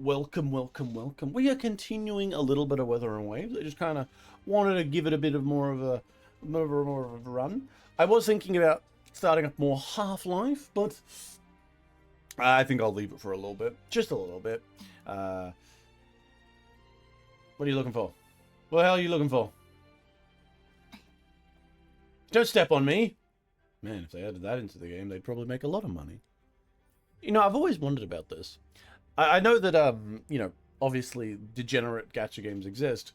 Welcome, welcome, welcome. We are continuing a little bit of Weather and Waves. I just kind of wanted to give it a bit of more of a run. I was thinking about starting up more Half-Life, but I think I'll leave it for a little bit, just a little bit. What are you looking for? What the hell are you looking for? Don't step on me. Man, if they added that into the game, they'd probably make a lot of money. You know, I've always wondered about this. I know that, you know, obviously degenerate gacha games exist,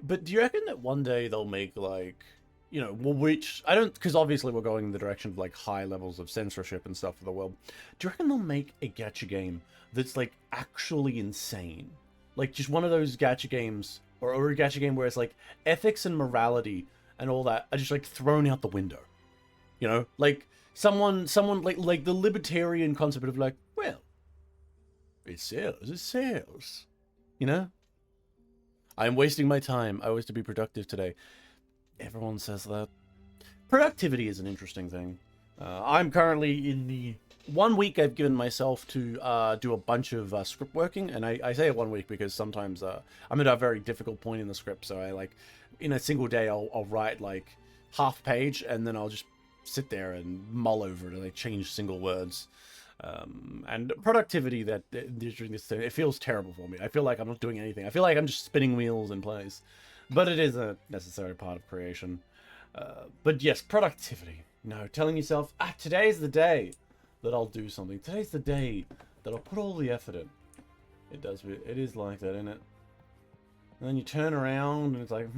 but do you reckon that one day they'll make, like, you know, which, I don't, because obviously we're going in the direction of, like, high levels of censorship and stuff for the world. Do you reckon they'll make a gacha game that's, like, actually insane? Like, just one of those gacha games, or a gacha game where it's, like, ethics and morality and all that are just, like, thrown out the window. You know? Like, someone, like the libertarian concept of, like, well, it sells. You know? I'm wasting my time. I was to be productive today. Everyone says that. Productivity is an interesting thing. I'm currently in the 1 week I've given myself to do a bunch of script working. And I say 1 week because sometimes I'm at a very difficult point in the script. So I, like, in a single day, I'll write, like, half page. And then I'll just sit there and mull over it and, like, change single words. And productivity that during this thing, it feels terrible for me. I feel like I'm not doing anything. I feel like I'm just spinning wheels in place, but it is a necessary part of creation. But yes, productivity. No, telling yourself, today's the day that I'll do something. Today's the day that I'll put all the effort in. It does. It is like that, isn't it? And then you turn around and it's like,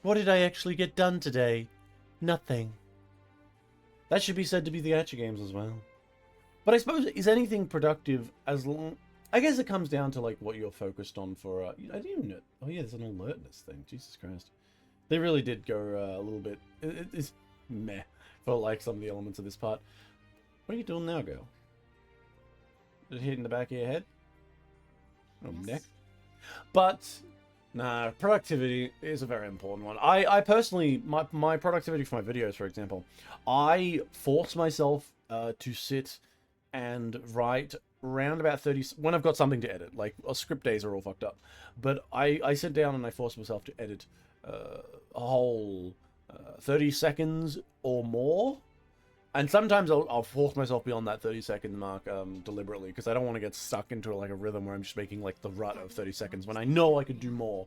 what did I actually get done today? Nothing. That should be said to be the gacha games as well. But I suppose, is anything productive as long... I guess it comes down to, like, what you're focused on for... I didn't even know... Oh, yeah, there's an alertness thing. Jesus Christ. They really did go a little bit... It's meh for, like, some of the elements of this part. What are you doing now, girl? Just hitting the back of your head? Oh, yes. Neck? But... Nah, productivity is a very important one. I personally, my productivity for my videos, for example, I force myself to sit and write around about 30, when I've got something to edit, like script days are all fucked up, but I sit down and I force myself to edit a whole 30 seconds or more. And sometimes I'll force myself beyond that 30-second mark deliberately, because I don't want to get stuck into like a rhythm where I'm just making like the rut of 30 seconds when I know I could do more.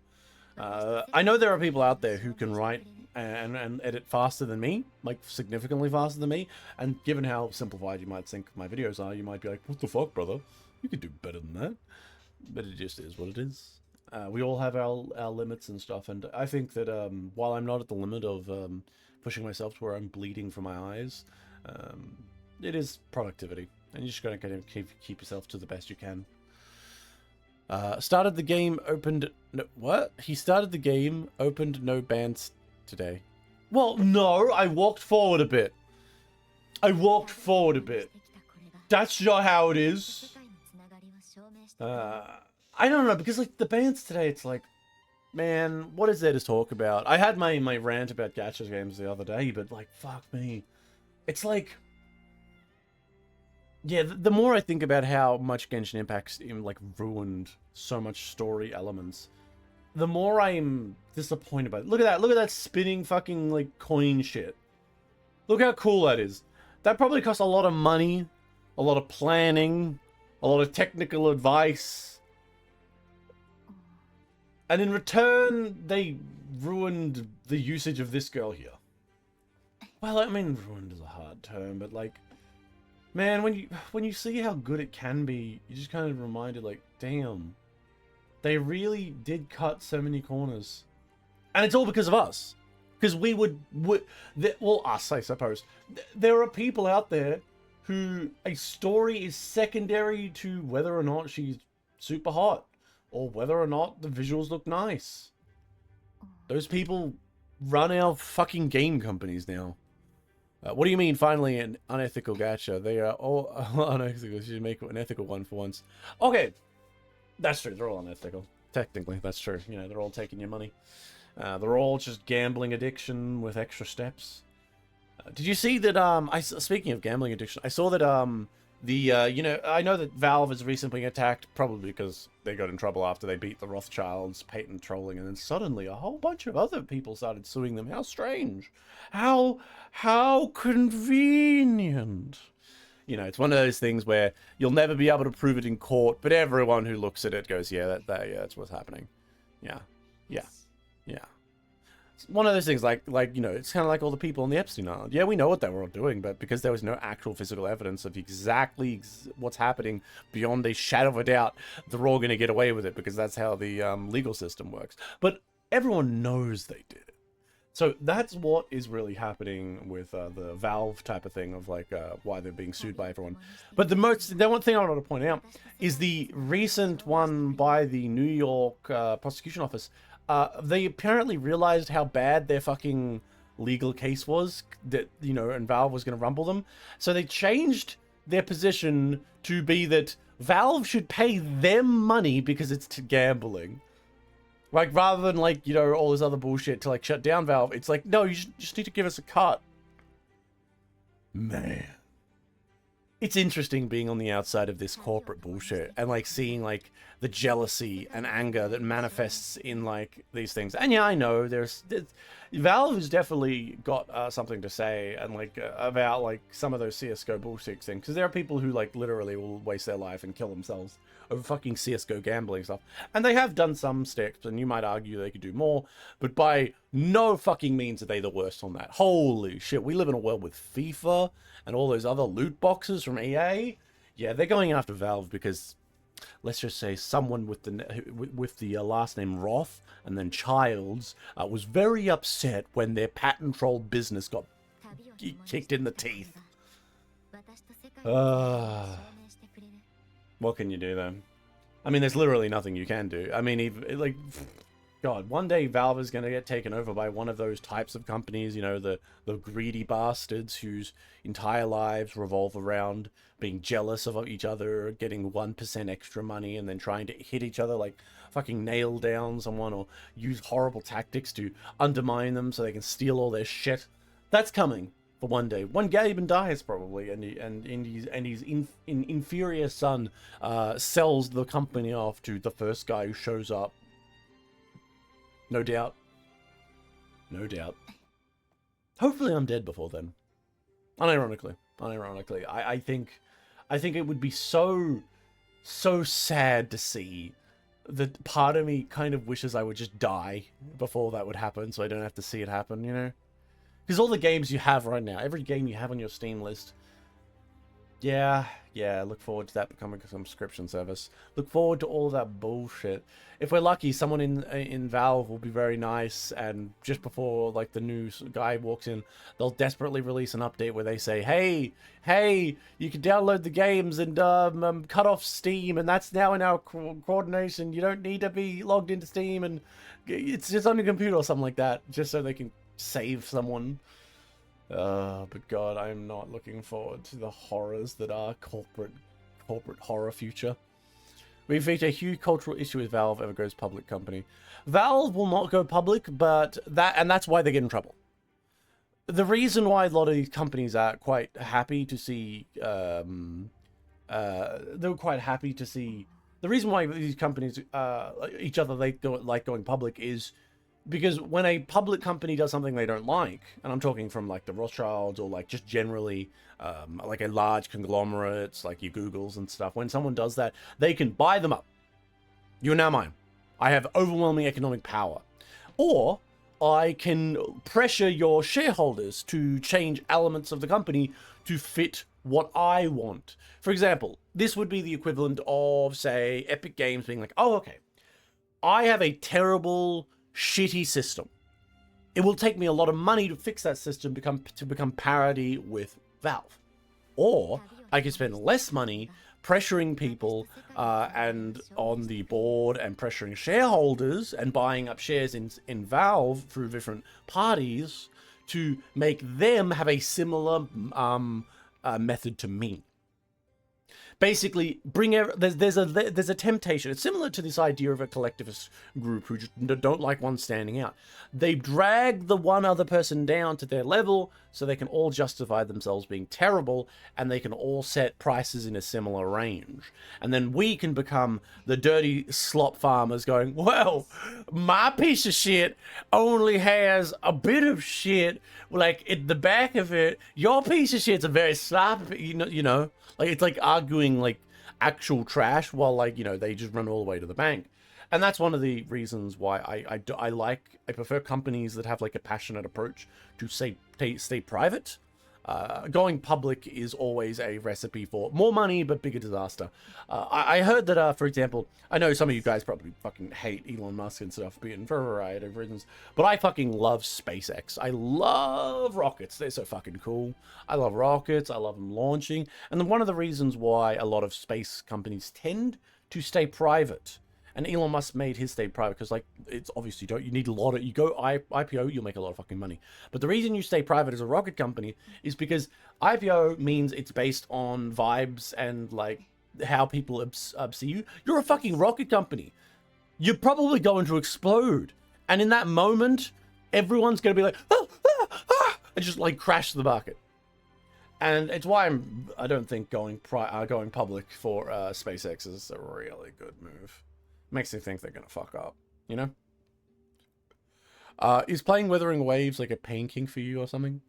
I know there are people out there who can write and edit faster than me, like significantly faster than me. And given how simplified you might think my videos are, you might be like, what the fuck, brother? You could do better than that. But it just is what it is. We all have our limits and stuff. And I think that while I'm not at the limit of pushing myself to where I'm bleeding from my eyes... it is productivity, and you just gotta kind of keep yourself to the best you can. Started the game, opened... No, what? He started the game, opened no bans today. Well, no, I walked forward a bit. I walked forward a bit. That's not how it is. I don't know, because, like, the bans today, it's like, man, what is there to talk about? I had my rant about gacha games the other day, but, like, fuck me. It's like, yeah, the more I think about how much Genshin Impact's like ruined so much story elements, the more I'm disappointed by it. Look at that spinning fucking like coin shit. Look how cool that is. That probably cost a lot of money, a lot of planning, a lot of technical advice. And in return, they ruined the usage of this girl here. Well, I mean, ruined is a hard term, but like, man, when you see how good it can be, you just kind of reminded, like, damn, they really did cut so many corners, and it's all because of us, because well, us, I suppose. There are people out there who a story is secondary to whether or not she's super hot, or whether or not the visuals look nice. Those people run our fucking game companies now. What do you mean, finally, an unethical gacha? They are all unethical. You should make an ethical one for once. Okay. That's true. They're all unethical. Technically, that's true. You know, they're all taking your money. They're all just gambling addiction with extra steps. Did you see that, speaking of gambling addiction, I saw that, You know, I know that Valve has recently been attacked, probably because they got in trouble after they beat the Rothschilds, patent trolling, and then suddenly a whole bunch of other people started suing them. How strange. How convenient. You know, it's one of those things where you'll never be able to prove it in court, but everyone who looks at it goes, yeah, yeah, that's what's happening. Yeah, yeah, yeah. It's one of those things like you know, it's kind of like all the people on the Epstein Island. Yeah, we know what they were all doing, but because there was no actual physical evidence of exactly what's happening beyond a shadow of a doubt, they're all going to get away with it because that's how the legal system works. But everyone knows they did it. So that's what is really happening with the Valve type of thing of like why they're being sued by everyone. But the one thing I want to point out is the recent one by the New York prosecution office. They apparently realized how bad their fucking legal case was, that, you know, and Valve was going to rumble them. So they changed their position to be that Valve should pay them money because it's gambling. Like, rather than, like, you know, all this other bullshit to, like, shut down Valve, it's like, no, you just need to give us a cut. Man. It's interesting being on the outside of this corporate bullshit and, like, seeing, like, the jealousy and anger that manifests in, like, these things. And, yeah, I know, Valve has definitely got something to say and, like, about, like, some of those CSGO bullshit things. Because there are people who, like, literally will waste their life and kill themselves over fucking CSGO gambling stuff. And they have done some steps, and you might argue they could do more, but by no fucking means are they the worst on that. Holy shit, we live in a world with FIFA and all those other loot boxes from EA. Yeah, they're going after Valve because, let's just say, someone with the last name Roth and then Childs was very upset when their patent troll business got kicked in the teeth. What can you do, though? I mean, there's literally nothing you can do. I mean, even, like, God, one day Valve is going to get taken over by one of those types of companies, you know, the greedy bastards whose entire lives revolve around being jealous of each other, getting 1% extra money, and then trying to hit each other, like fucking nail down someone or use horrible tactics to undermine them so they can steal all their shit. That's coming. For one day, one Gaben dies probably, and his inferior son sells the company off to the first guy who shows up. No doubt. No doubt. Hopefully, I'm dead before then. Unironically, I think it would be so sad to see that part of me kind of wishes I would just die before that would happen, so I don't have to see it happen. You know. Because all the games you have right now, every game you have on your Steam list, yeah, look forward to that becoming a subscription service. Look forward to all that bullshit. If we're lucky, someone in Valve will be very nice, and just before, like, the new guy walks in, they'll desperately release an update where they say, hey, you can download the games and cut off Steam, and that's now in our coordination. You don't need to be logged into Steam, and it's just on your computer or something like that, just so they can save someone. But God, I'm not looking forward to the horrors that are corporate horror future. We feature a huge cultural issue with Valve ever goes public company. Valve will not go public, but that's why they get in trouble. The reason why a lot of these companies are quite happy to see they're quite happy to see the reason why these companies each other like going public is because when a public company does something they don't like, and I'm talking from like the Rothschilds or like just generally like a large conglomerates like your Googles and stuff, when someone does that, they can buy them up. You're now mine. I have overwhelming economic power. Or I can pressure your shareholders to change elements of the company to fit what I want. For example, this would be the equivalent of, say, Epic Games being like, oh, okay, I have a terrible, shitty system. It will take me a lot of money to fix that system to become parity with Valve. Or I can spend less money pressuring people and on the board and pressuring shareholders and buying up shares in Valve through different parties to make them have a similar method to me. basically there's a temptation. It's similar to this idea of a collectivist group who just don't like one standing out. They drag the one other person down to their level so they can all justify themselves being terrible, and they can all set prices in a similar range. And then we can become the dirty slop farmers going, well, my piece of shit only has a bit of shit like at the back of it. Your piece of shit's a very sloppy, you know, like it's like arguing like actual trash while like, you know, they just run all the way to the bank. And that's one of the reasons why I prefer companies that have like a passionate approach to stay private. Going public is always a recipe for more money but bigger disaster. I heard that, for example, I know some of you guys probably fucking hate Elon Musk and stuff, being for a variety of reasons, but I fucking love SpaceX. I love rockets. They're so fucking cool. I love rockets. I love them launching. And then one of the reasons why a lot of space companies tend to stay private, and Elon Musk made his stay private because, like, it's obviously you need a lot of, you go IPO, you'll make a lot of fucking money. But the reason you stay private as a rocket company is because IPO means it's based on vibes and, like, how people see you. You're a fucking rocket company. You're probably going to explode. And in that moment, everyone's going to be like, ah, ah, ah, and just, like, crash the market. And it's why I don't think going public for SpaceX is a really good move. Makes me think they're gonna fuck up, you know? Is playing Wuthering Waves like a pain kink for you or something?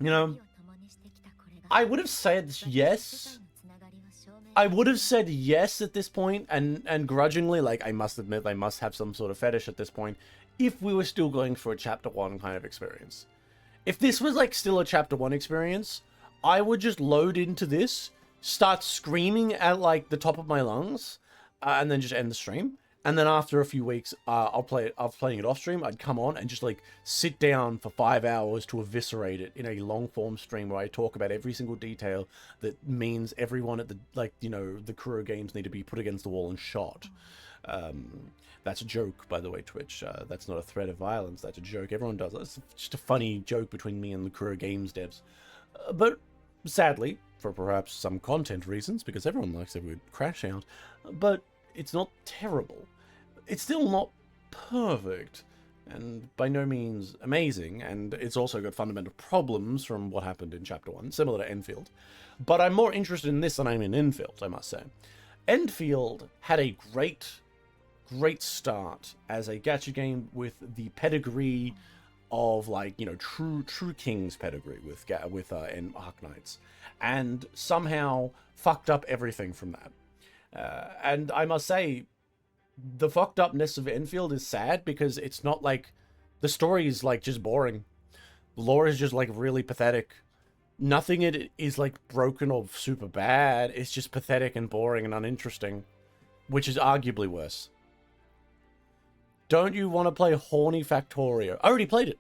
You know, I would have said yes. I would have said yes at this point, and grudgingly, like, I must admit, I must have some sort of fetish at this point, if we were still going for a chapter 1 kind of experience. If this was, like, still a chapter 1 experience, I would just load into this, start screaming at, like, the top of my lungs, and then just end the stream. And then after a few weeks, I'll playing it off stream. I'd come on and just like sit down for 5 hours to eviscerate it in a long form stream where I talk about every single detail that means everyone at the, like, you know, the Kuro games need to be put against the wall and shot. That's a joke, by the way, Twitch. That's not a threat of violence. That's a joke. Everyone does it. It's just a funny joke between me and the Kuro games devs. But sadly, for perhaps some content reasons, because everyone likes it would crash out, but it's not terrible. It's still not perfect, and by no means amazing, and it's also got fundamental problems from what happened in Chapter 1, similar to Enfield. But I'm more interested in this than I'm in Enfield, I must say. Enfield had a great start as a gacha game with the pedigree of, like, you know, true King's pedigree with Arknights, and somehow fucked up everything from that. And I must say, the fucked upness of Enfield is sad because it's not like the story is like just boring. The lore is just like really pathetic. Nothing in it is like broken or super bad. It's just pathetic and boring and uninteresting, which is arguably worse. Don't you want to play Horny Factorio? I already played it.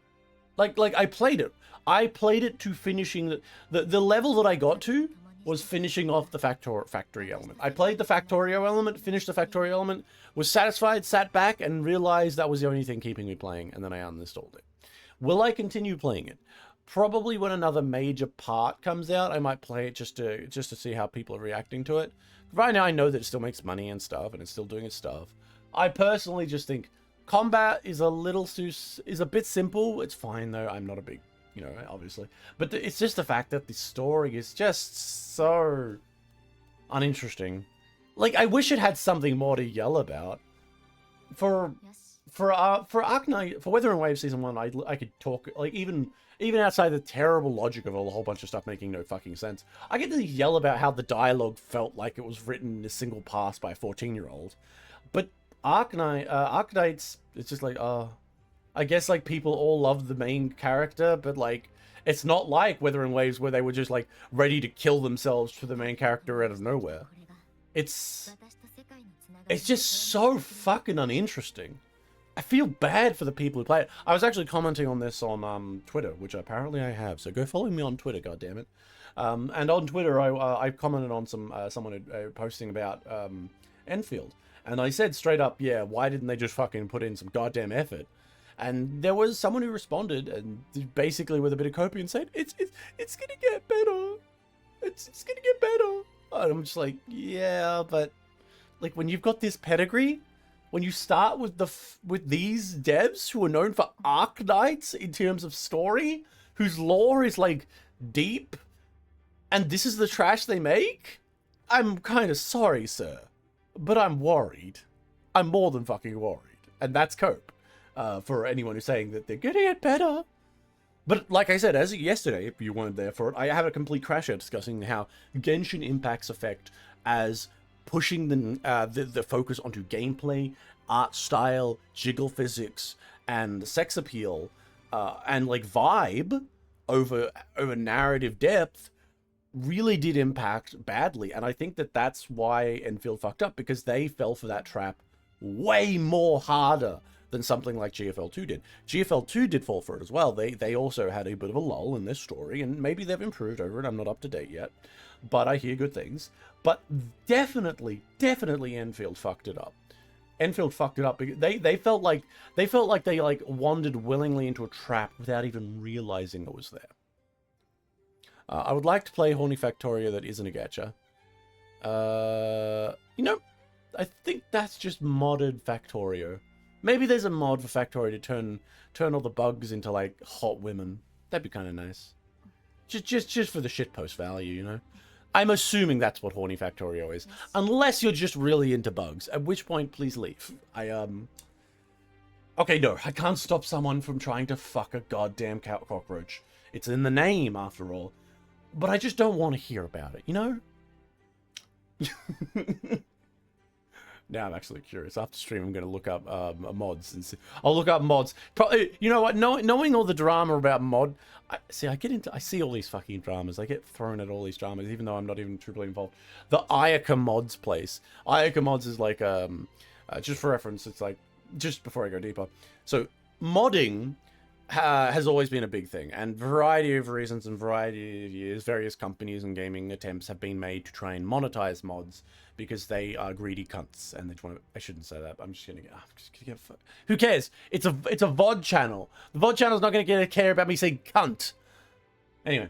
Like I played it. I played it to finishing the level that I got to was finishing off the factory element. I played the Factorio element, finished the Factorio element, was satisfied, sat back, and realized that was the only thing keeping me playing, and then I uninstalled it. Will I continue playing it? Probably when another major part comes out, I might play it just to see how people are reacting to it. Right now, I know that it still makes money and stuff, and it's still doing its stuff. I personally just think combat is a bit simple. It's fine though. I'm not a big, you know, obviously, but it's just the fact that the story is just so uninteresting. Like, I wish it had something more to yell about. For Arknight, for Wuthering Waves Season 1, I could talk, like, even outside the terrible logic of a whole bunch of stuff making no fucking sense, I get to yell about how the dialogue felt like it was written in a single pass by a 14-year-old. But Arknights, it's just like, I guess, like, people all love the main character, but, like, it's not like Wuthering Waves where they were just, like, ready to kill themselves for the main character out of nowhere. It's just so fucking uninteresting. I feel bad for the people who play it. I was actually commenting on this on Twitter, which apparently I have, so go follow me on Twitter, goddammit. And on Twitter, I commented on someone posting about Enfield. And I said straight up, yeah, why didn't they just fucking put in some goddamn effort? And there was someone who responded, and basically with a bit of copy, and said, it's gonna get better. It's gonna get better. And I'm just like, yeah, but like when you've got this pedigree, when you start with with these devs who are known for Arc Knights in terms of story, whose lore is like deep, and this is the trash they make, I'm kind of sorry, sir, but I'm worried. I'm more than fucking worried, and that's cope for anyone who's saying that they're getting it better. But like I said, as of yesterday, if you weren't there for it, I have a complete crasher discussing how Genshin Impact's effect as pushing the focus onto gameplay, art style, jiggle physics, and sex appeal, and like vibe over narrative depth really did impact badly. And I think that that's why Enfield fucked up, because they fell for that trap way more harder than something like GFL2 did. GFL2 did fall for it as well. They also had a bit of a lull in this story, and maybe they've improved over it. I'm not up to date yet, but I hear good things. But definitely Enfield fucked it up. Enfield fucked it up because they felt like they like wandered willingly into a trap without even realizing it was there. I would like to play Horny Factorio that isn't a gacha. You know, I think that's just modded Factorio. Maybe there's a mod for Factorio to turn all the bugs into like hot women. That'd be kind of nice. Just for the shitpost value, you know. I'm assuming that's what Horny Factorio is, unless you're just really into bugs. At which point, please leave. Okay, no, I can't stop someone from trying to fuck a goddamn cockroach. It's in the name, after all. But I just don't want to hear about it, you know? Now I'm actually curious. After stream, I'm going to look up mods and see. I'll look up mods. Probably, you know what? Knowing all the drama about mod, I see all these fucking dramas. I get thrown at all these dramas, even though I'm not even truly involved. The Ayaka mods place. Ayaka mods is like just for reference. It's like just before I go deeper. So modding has always been a big thing, and variety of reasons and variety of years, various companies and gaming attempts have been made to try and monetize mods because they are greedy cunts and they just want to. I shouldn't say that. But I'm just gonna get. Who cares? It's a VOD channel. The VOD channel's not gonna care about me saying cunt. Anyway,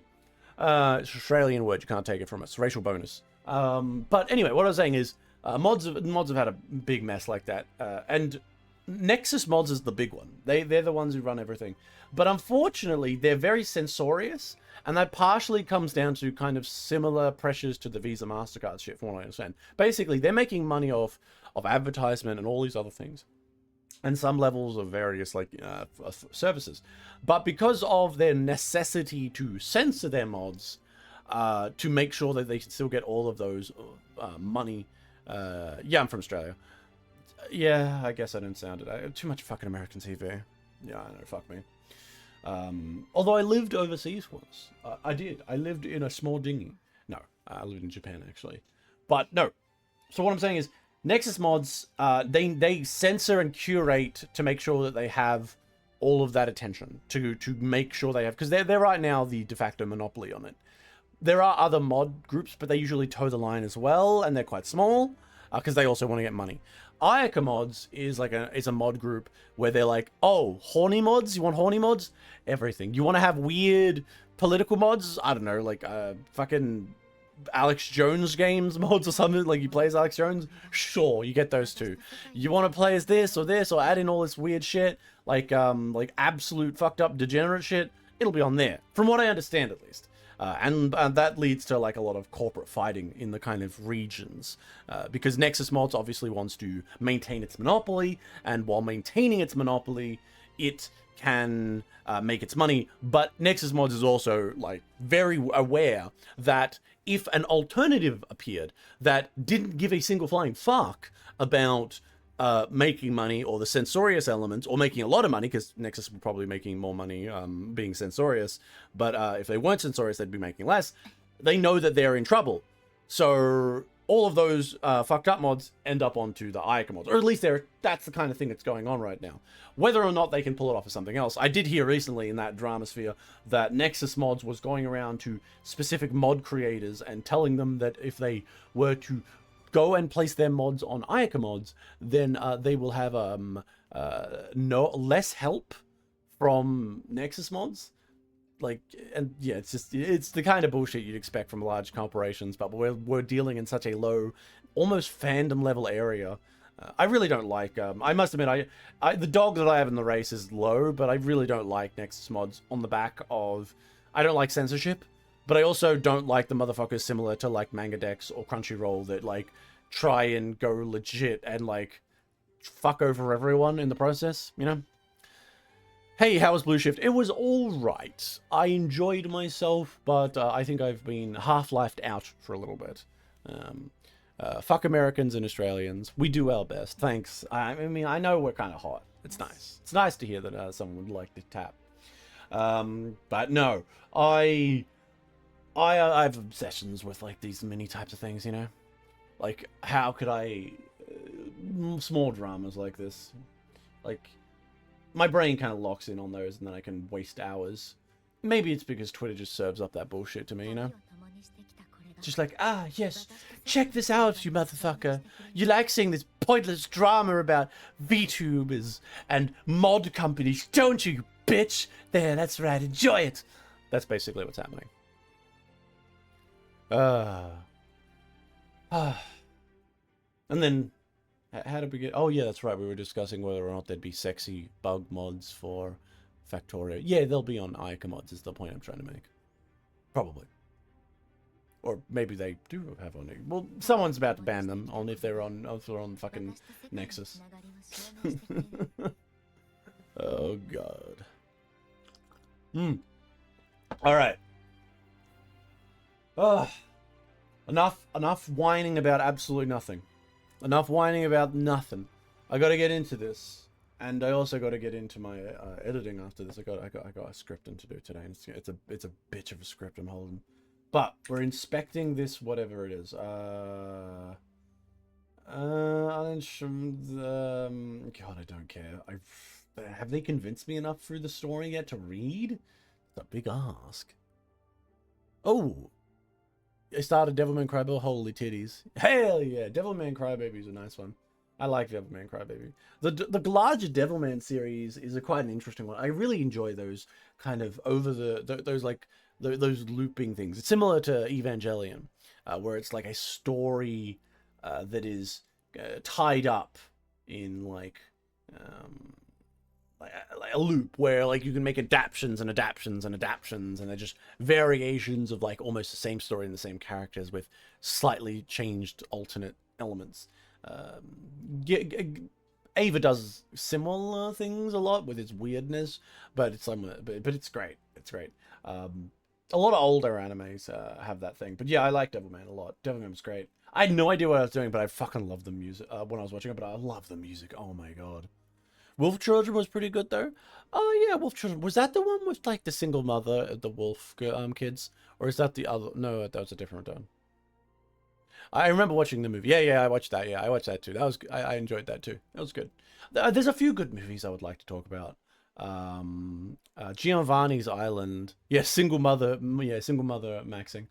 it's an Australian word. You can't take it from us. Racial bonus. But anyway, what I was saying is mods have had a big mess like that, and Nexus Mods is the big one. They're the ones who run everything. But unfortunately, they're very censorious, and that partially comes down to kind of similar pressures to the Visa MasterCard shit, from what I understand. Basically, they're making money off advertisement and all these other things, and some levels of various like services. But because of their necessity to censor their mods, to make sure that they can still get all of those money. Yeah, I'm from Australia. Yeah, I guess I didn't sound it. Too much fucking American TV. Yeah, I know, fuck me. Although I lived overseas once. I did. I lived in a small dinghy. No, I lived in Japan, actually. But no. So what I'm saying is, Nexus Mods, they censor and curate to make sure that they have all of that attention. To make sure they have... Because they're right now the de facto monopoly on it. There are other mod groups, but they usually toe the line as well, and they're quite small, because they also want to get money. Ayaka Mods is like it's a mod group where they're like, oh, horny mods? You want horny mods? Everything. You want to have weird political mods? I don't know, like fucking Alex Jones games mods or something, like you play as Alex Jones? Sure, you get those too. You want to play as this, or add in all this weird shit, like absolute fucked up degenerate shit? It'll be on there, from what I understand at least. And that leads to like a lot of corporate fighting in the kind of regions, because Nexus Mods obviously wants to maintain its monopoly, and while maintaining its monopoly, it can make its money. But Nexus Mods is also like very aware that if an alternative appeared that didn't give a single flying fuck about making money or the censorious elements, or making a lot of money, because Nexus will probably making more money being censorious, but if they weren't censorious, they'd be making less. They know that they're in trouble. So all of those fucked up mods end up onto the Ayaka mods, or at least that's the kind of thing that's going on right now. Whether or not they can pull it off is something else. I did hear recently in that drama sphere that Nexus Mods was going around to specific mod creators and telling them that if they were to go and place their mods on Ayaka Mods, then they will have less help from Nexus Mods. like, and yeah, it's the kind of bullshit you'd expect from large corporations, but we're dealing in such a low, almost fandom level area. I really don't like, I must admit, the dog that I have in the race is low, but I really don't like Nexus mods on the back of, I don't like censorship, but I also don't like the motherfuckers similar to, like, Mangadex or Crunchyroll that, like, try and go legit and, like, fuck over everyone in the process, you know? Hey, how was Blue Shift? It was alright. I enjoyed myself, but I think I've been half-lifed out for a little bit. Fuck Americans and Australians. We do our best. Thanks. I mean, I know we're kind of hot. It's nice. It's nice to hear that someone would like to tap. But no, I have obsessions with, like, these mini types of things, you know? Like, how could I... small dramas like this. Like, my brain kind of locks in on those, and then I can waste hours. Maybe it's because Twitter just serves up that bullshit to me, you know? Just like, ah, yes, check this out, you motherfucker. You like seeing this pointless drama about VTubers and mod companies, don't you, you bitch? There, that's right, enjoy it. That's basically what's happening. And then, how did we get... Oh, yeah, that's right, we were discussing whether or not there'd be sexy bug mods for Factorio. Yeah, they'll be on Ica mods, is the point I'm trying to make. Probably. Or maybe they do have on it. Well, someone's about to ban them on if they're on fucking Nexus. Oh god. Alright. Enough whining about absolutely nothing. Enough whining about nothing. I gotta get into this. And I also gotta get into my editing after this. I got a scripting to do today. And it's a bitch of a script I'm holding. But we're inspecting this, whatever it is. God, I don't care. Have they convinced me enough through the story yet to read? It's a big ask. Oh, I started Devilman Crybaby. Holy titties! Hell yeah, Devilman Crybaby is a nice one. I like Devilman Crybaby. The larger Devilman series is quite an interesting one. I really enjoy those kind of those looping things. It's similar to Evangelion, where it's like a story that is tied up in like a loop where like you can make adaptions and adaptions and adaptions, and they're just variations of like almost the same story and the same characters with slightly changed alternate elements. Ava does similar things a lot with its weirdness, but it's but it's great. It's great. A lot of older animes have that thing. But yeah, I like Devilman a lot. Devilman was great. I had no idea what I was doing, but I fucking loved the music when I was watching it, but I love the music. Oh my god. Wolf Children was pretty good though. Oh yeah, Wolf Children. Was that the one with like the single mother of the wolf kids? Or is that the other? No, that was a different one. I remember watching the movie. Yeah, I watched that. Yeah, I watched that too. That was I enjoyed that too. That was good. There's a few good movies I would like to talk about. Giovanni's Island. Yeah, single mother maxing.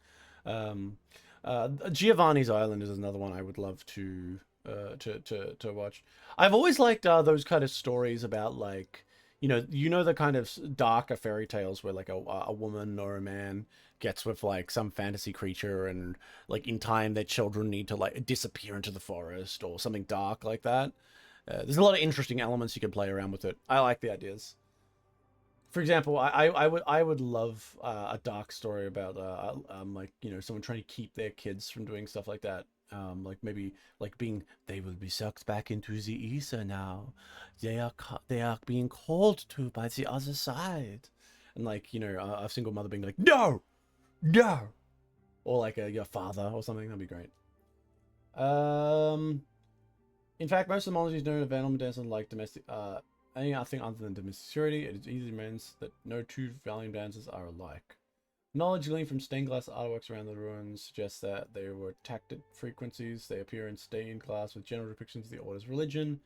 Giovanni's Island is another one I would love to watch. I've always liked those kind of stories about like you know the kind of darker fairy tales where like a woman or a man gets with like some fantasy creature, and like in time their children need to like disappear into the forest or something dark like that. There's a lot of interesting elements you can play around with it. I like the ideas. For example, I would love a dark story about like someone trying to keep their kids from doing stuff like that. Like maybe like they will be sucked back into the ether now. They are being called to by the other side, and like a single mother being like no, or like your father or something. That'd be great. In fact, most of the monsters known of animal dancers like domestic. I think other than domestic security, it is easy to mention that no two valiant dancers are alike. Knowledge gleaned from stained glass artworks around the ruins suggests that they were tacted frequencies. They appear in stained glass with general depictions of the Order's religion.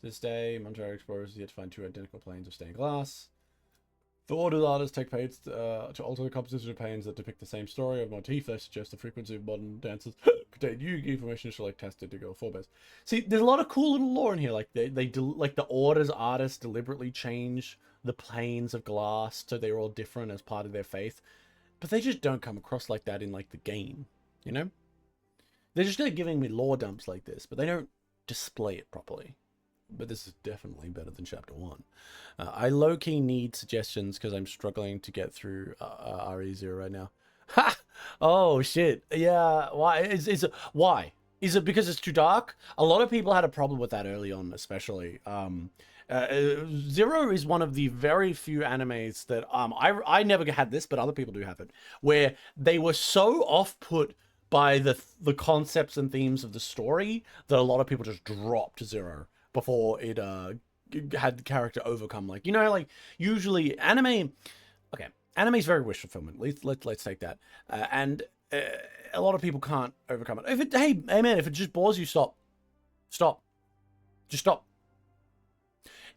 To this day, Montreal explorers have yet to find two identical planes of stained glass. The ordered artists take pains to alter the composition of paintings that depict the same story of motif. They suggest the frequency of modern dances contain new information to select tested to go four best. See, there's a lot of cool little lore in here. Like like the orders artists deliberately change the planes of glass so they're all different as part of their faith, but they just don't come across like that in like the game. You know, they're just like giving me lore dumps like this, but they don't display it properly. But this is definitely better than chapter 1. I low-key need suggestions because I'm struggling to get through RE0 right now. Ha! Oh shit! Yeah, why is it? Why is it? Because it's too dark? A lot of people had a problem with that early on, especially. Zero is one of the very few animes that I never had this, but other people do have it, where they were so off-put by the concepts and themes of the story that a lot of people just dropped Zero before it had the character overcome, like, you know, like usually anime is very wish fulfillment. Let's take that, and a lot of people can't overcome it. If it hey man, if it just bores you, stop, just stop.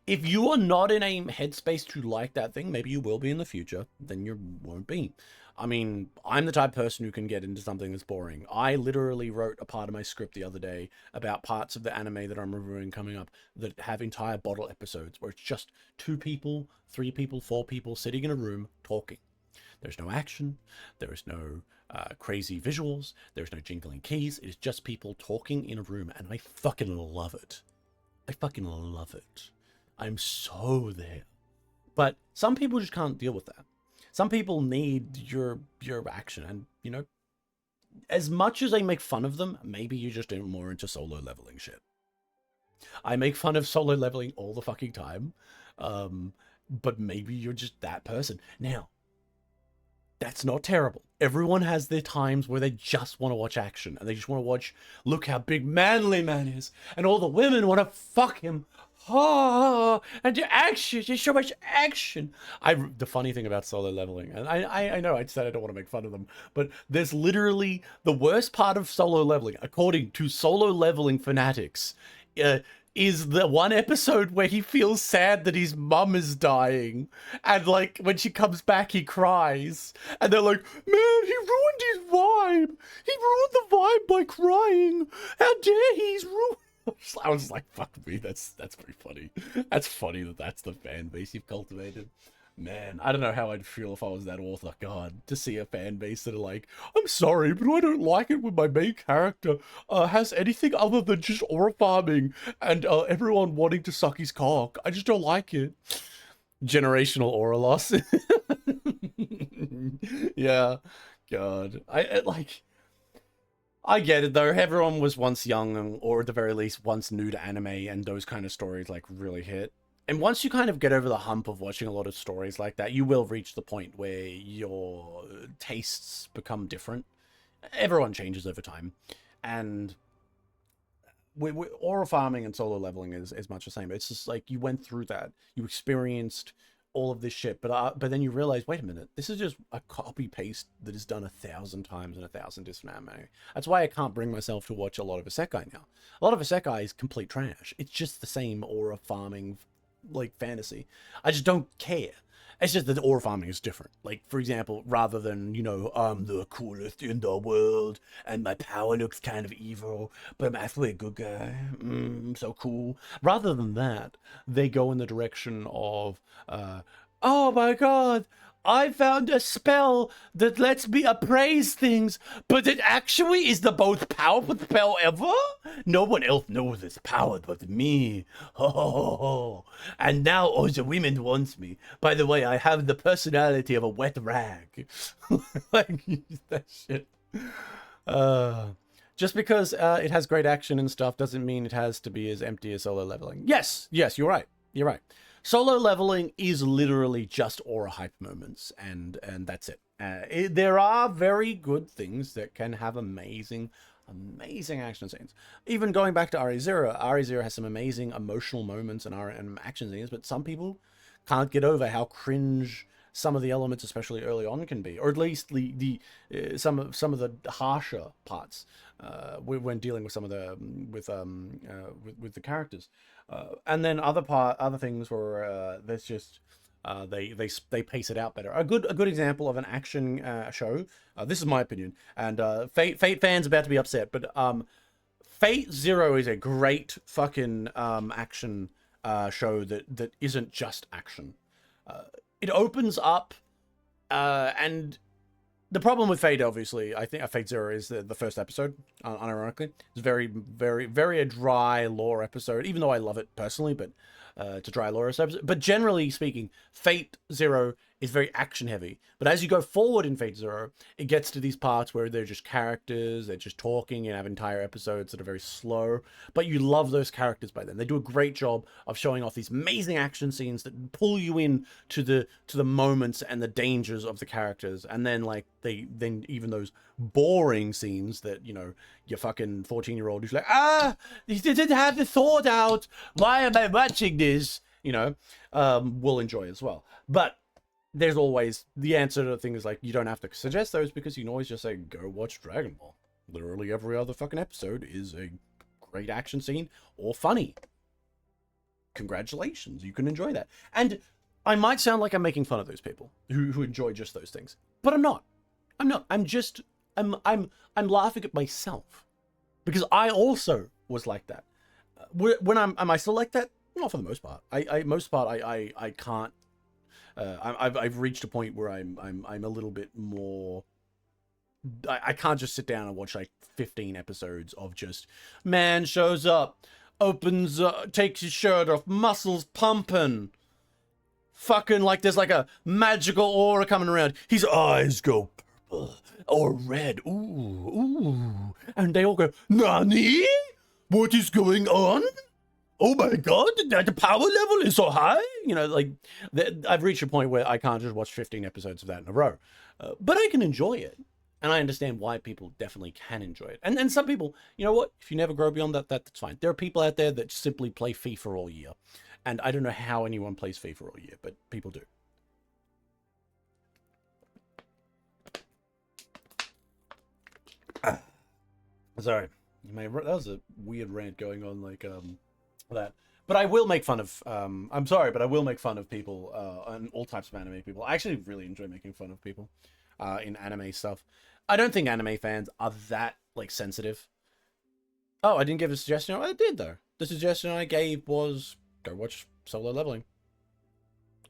If you are not in a headspace to like that thing, maybe you will be in the future, then you won't be. I mean, I'm the type of person who can get into something that's boring. I literally wrote a part of my script the other day about parts of the anime that I'm reviewing coming up that have entire bottle episodes where it's just 2 people, 3 people, 4 people sitting in a room talking. There's no action. There is no crazy visuals. There's no jingling keys. It is just people talking in a room, and I fucking love it. I fucking love it. I'm so there. But some people just can't deal with that. Some people need your action, and, you know, as much as I make fun of them, maybe you're just more into solo leveling shit. I make fun of solo leveling all the fucking time, but maybe you're just that person. Now, that's not terrible. Everyone has their times where they just want to watch action, and they just want to watch, look how big manly man is, and all the women want to fuck him. Oh, and the action, there's so much action. The funny thing about solo leveling, and I know I said I don't want to make fun of them, but there's literally the worst part of solo leveling, according to solo leveling fanatics, is the one episode where he feels sad that his mum is dying, and like when she comes back he cries, and they're like, man, he ruined his vibe. He ruined the vibe by crying. How dare he? He's ruined. I was like, fuck me, that's pretty funny. That's funny that's the fan base you've cultivated. Man, I don't know how I'd feel if I was that author. God, to see a fan base that are like, I'm sorry, but I don't like it when my main character has anything other than just aura farming and everyone wanting to suck his cock. I just don't like it. Generational aura loss. Yeah, God. I get it though. Everyone was once young, or at the very least once new to anime, and those kind of stories like really hit. And once you kind of get over the hump of watching a lot of stories like that, you will reach the point where your tastes become different. Everyone changes over time, and aura farming and solo leveling is much the same. It's just like you went through that, you experienced all of this shit, but then you realize, wait a minute, this is just a copy paste that is done 1,000 times in 1,000 different anime. That's why I can't bring myself to watch a lot of isekai now. A lot of isekai is complete trash. It's just the same aura farming, like, fantasy. I just don't care. It's just that aura farming is different. Like, for example, rather than, you know, I'm the coolest in the world, and my power looks kind of evil, but I'm actually a good guy. So cool. Rather than that, they go in the direction of, oh my god, I found a spell that lets me appraise things, but it actually is the most powerful spell ever? No one else knows this power but me. Oh, and now all the women want me. By the way, I have the personality of a wet rag. Like, that shit. Just because it has great action and stuff doesn't mean it has to be as empty as solo leveling. Yes, you're right. You're right. Solo leveling is literally just aura hype moments, and that's it. There are very good things that can have amazing action scenes. Even going back to RE0, RE0 has some amazing emotional moments and action scenes, but some people can't get over how cringe some of the elements, especially early on, can be, or at least some of the harsher parts when dealing with some of the with the characters. And then other things where there's just They pace it out better. A good example of an action show. This is my opinion, and Fate fans about to be upset, but Fate Zero is a great fucking action show that isn't just action. It opens up, and the problem with Fate, obviously, I think Fate Zero is the first episode. Unironically, it's very a dry lore episode. Even though I love it personally, but it's a dry lore episode. But generally speaking, Fate Zero is very action heavy. But as you go forward in Fate Zero, it gets to these parts where they're just characters, they're just talking, and have entire episodes that are very slow. But you love those characters by then. They do a great job of showing off these amazing action scenes that pull you in to the moments and the dangers of the characters. And then then even those boring scenes that, you know, your fucking 14-year-old who's like, he didn't have the thought out. Why am I watching this? You know, will enjoy as well. But there's always the answer to the thing is like, you don't have to suggest those because you can always just say, go watch Dragon Ball. Literally every other fucking episode is a great action scene or funny. Congratulations, you can enjoy that. And I might sound like I'm making fun of those people who enjoy just those things, but I'm not. I'm laughing at myself because I also was like that. Am I still like that? Not for the most part. I can't. I've reached a point where I'm a little bit more. I can't just sit down and watch like 15 episodes of just man shows up, opens, takes his shirt off, muscles pumping. Fucking like there's like a magical aura coming around. His eyes go purple or red. Ooh. And they all go, Nani? What is going on? Oh my god, the power level is so high. You know, like, I've reached a point where I can't just watch 15 episodes of that in a row. But I can enjoy it. And I understand why people definitely can enjoy it. And some people, you know what? If you never grow beyond that, that's fine. There are people out there that simply play FIFA all year. And I don't know how anyone plays FIFA all year, but people do. Sorry. That was a weird rant going on like that. But I will make fun of I'm sorry, but I will make fun of people and all types of anime people. I actually really enjoy making fun of people in anime stuff. I don't think anime fans are that like sensitive. Oh, I didn't give a suggestion. I did though. The suggestion I gave was go watch Solo Leveling.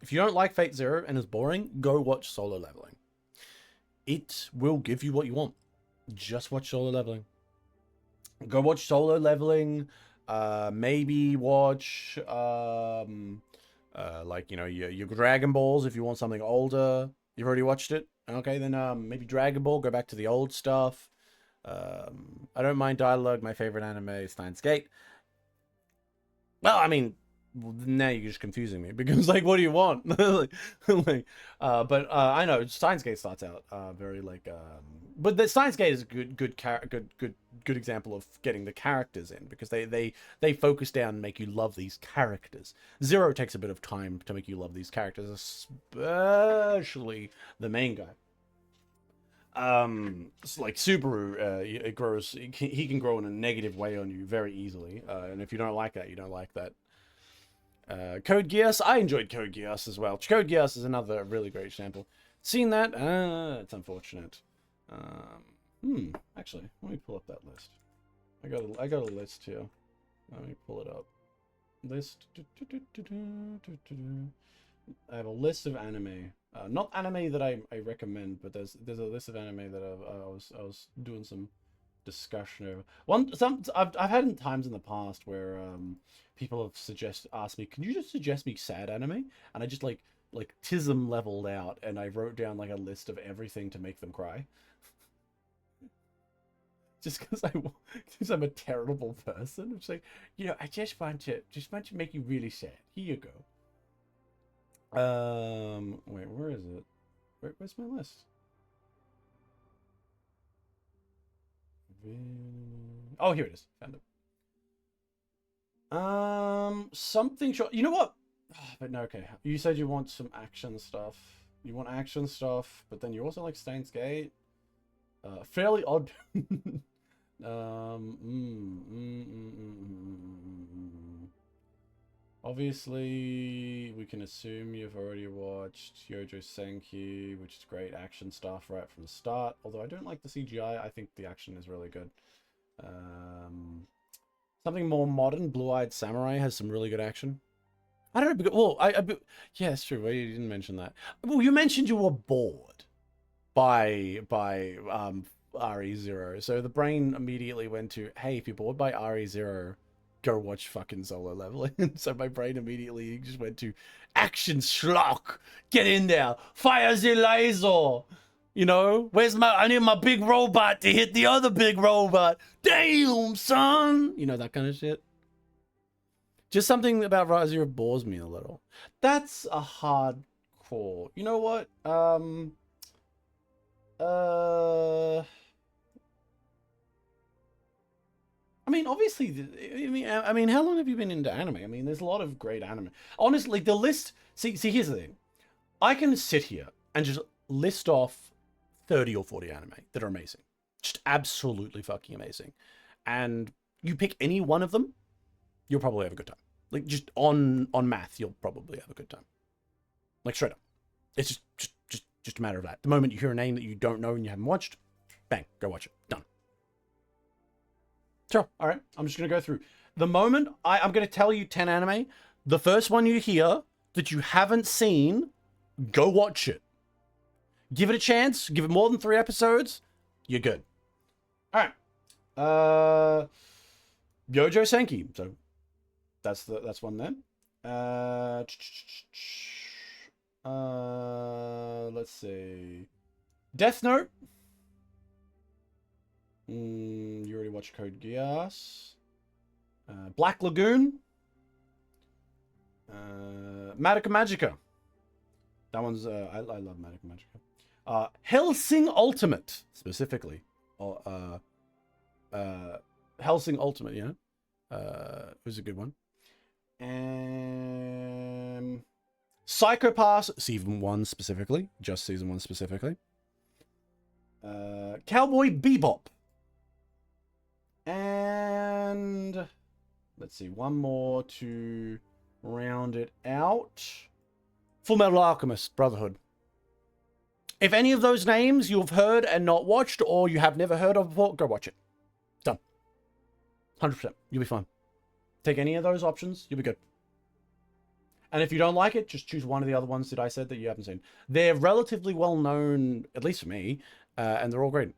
If you don't like Fate Zero and it's boring, go watch Solo Leveling. It will give you what you want. Just watch Solo Leveling. Go watch Solo Leveling. Maybe watch like, you know, your Dragon Balls if you want something older. You've already watched it? Okay, then maybe Dragon Ball, go back to the old stuff. I don't mind dialogue. My favorite anime is Steins Gate. Well, I mean, now you're just confusing me because, like, what do you want? But I know Steins Gate starts out very like, but the Steins Gate is a good example of getting the characters in because they focus down and make you love these characters. Zero takes a bit of time to make you love these characters, especially the main guy. It's like Subaru, it grows. He can grow in a negative way on you very easily, and if you don't like that, you don't like that. Code Geass, I enjoyed Code Geass as well. Code Geass is another really great example. Seen that? It's unfortunate. Actually, let me pull up that list. I got a list here. Let me pull it up. List. I have a list of anime. Not anime that I recommend, but there's a list of anime that I was doing some discussion over. I've had times in the past where people have asked me, can you just suggest me sad anime? And I just like tism leveled out, and I wrote down like a list of everything to make them cry. Just because I'm a terrible person. It's like, you know, I just want to make you really sad. Here you go. Wait, where is it? Where's my list? Oh, here it is. Found it. Something short. You know what? But no, okay. You said you want some action stuff. You want action stuff, but then you also like Steins Gate. Fairly odd. Obviously, we can assume you've already watched Yojo Senki, which is great action stuff right from the start. Although I don't like the CGI, I think the action is really good. Something more modern, Blue-Eyed Samurai has some really good action. I don't know. Well, yeah, it's true. Well, you didn't mention that. Well, you mentioned you were bored by RE0, so the brain immediately went to, hey, if you're bored by RE0, go watch fucking Solo Leveling. So my brain immediately just went to action schlock. Get in there, fire the laser. You know, I need my big robot to hit the other big robot. Damn, son. You know, that kind of shit. Just something about RE0 bores me a little. That's a hard call. You know what? I mean, obviously, I mean, how long have you been into anime? I mean, there's a lot of great anime. Honestly, the list. See, here's the thing. I can sit here and just list off 30 or 40 anime that are amazing, just absolutely fucking amazing, and you pick any one of them, you'll probably have a good time. Like, just on math, you'll probably have a good time. Like, straight up. It's just a matter of that. The moment you hear a name that you don't know and you haven't watched, bang, go watch it. Done. Sure. All right. I'm just going to go through. The moment I'm going to tell you 10 anime, the first one you hear that you haven't seen, go watch it. Give it a chance. Give it more than 3 episodes. You're good. All right. Yojo Senki. So that's one then. Let's see. Death Note. You already watched Code Geass. Black Lagoon. Madoka Magica. That one's I love Madoka Magica. Hellsing Ultimate specifically. Hellsing Ultimate, yeah. It was a good one. And Psycho-Pass Season 1 specifically. Just Season 1 specifically. Cowboy Bebop. And let's see, one more to round it out. Full Metal Alchemist Brotherhood. If any of those names you've heard and not watched, or you have never heard of before, go watch it. Done. 100%. You'll be fine. Take any of those options, you'll be good. And if you don't like it, just choose one of the other ones that I said that you haven't seen. They're relatively well known, at least for me, and they're all great.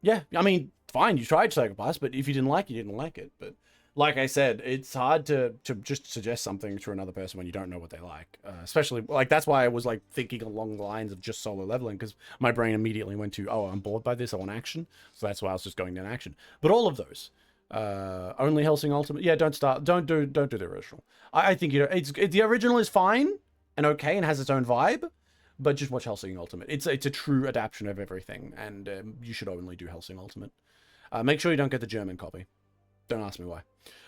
Yeah, I mean, fine, you tried Psycho-Pass, but if you didn't like it, you didn't like it. But like I said, it's hard to just suggest something to another person when you don't know what they like. Especially, like, that's why I was, like, thinking along the lines of just Solo Leveling, because my brain immediately went to, oh, I'm bored by this, I want action. So that's why I was just going down action. But all of those, only Hellsing Ultimate, yeah, don't do the original. I think, you know, the original is fine and okay and has its own vibe, but just watch Hellsing Ultimate. It's a true adaptation of everything, and you should only do Hellsing Ultimate. Make sure you don't get the German copy. Don't ask me why.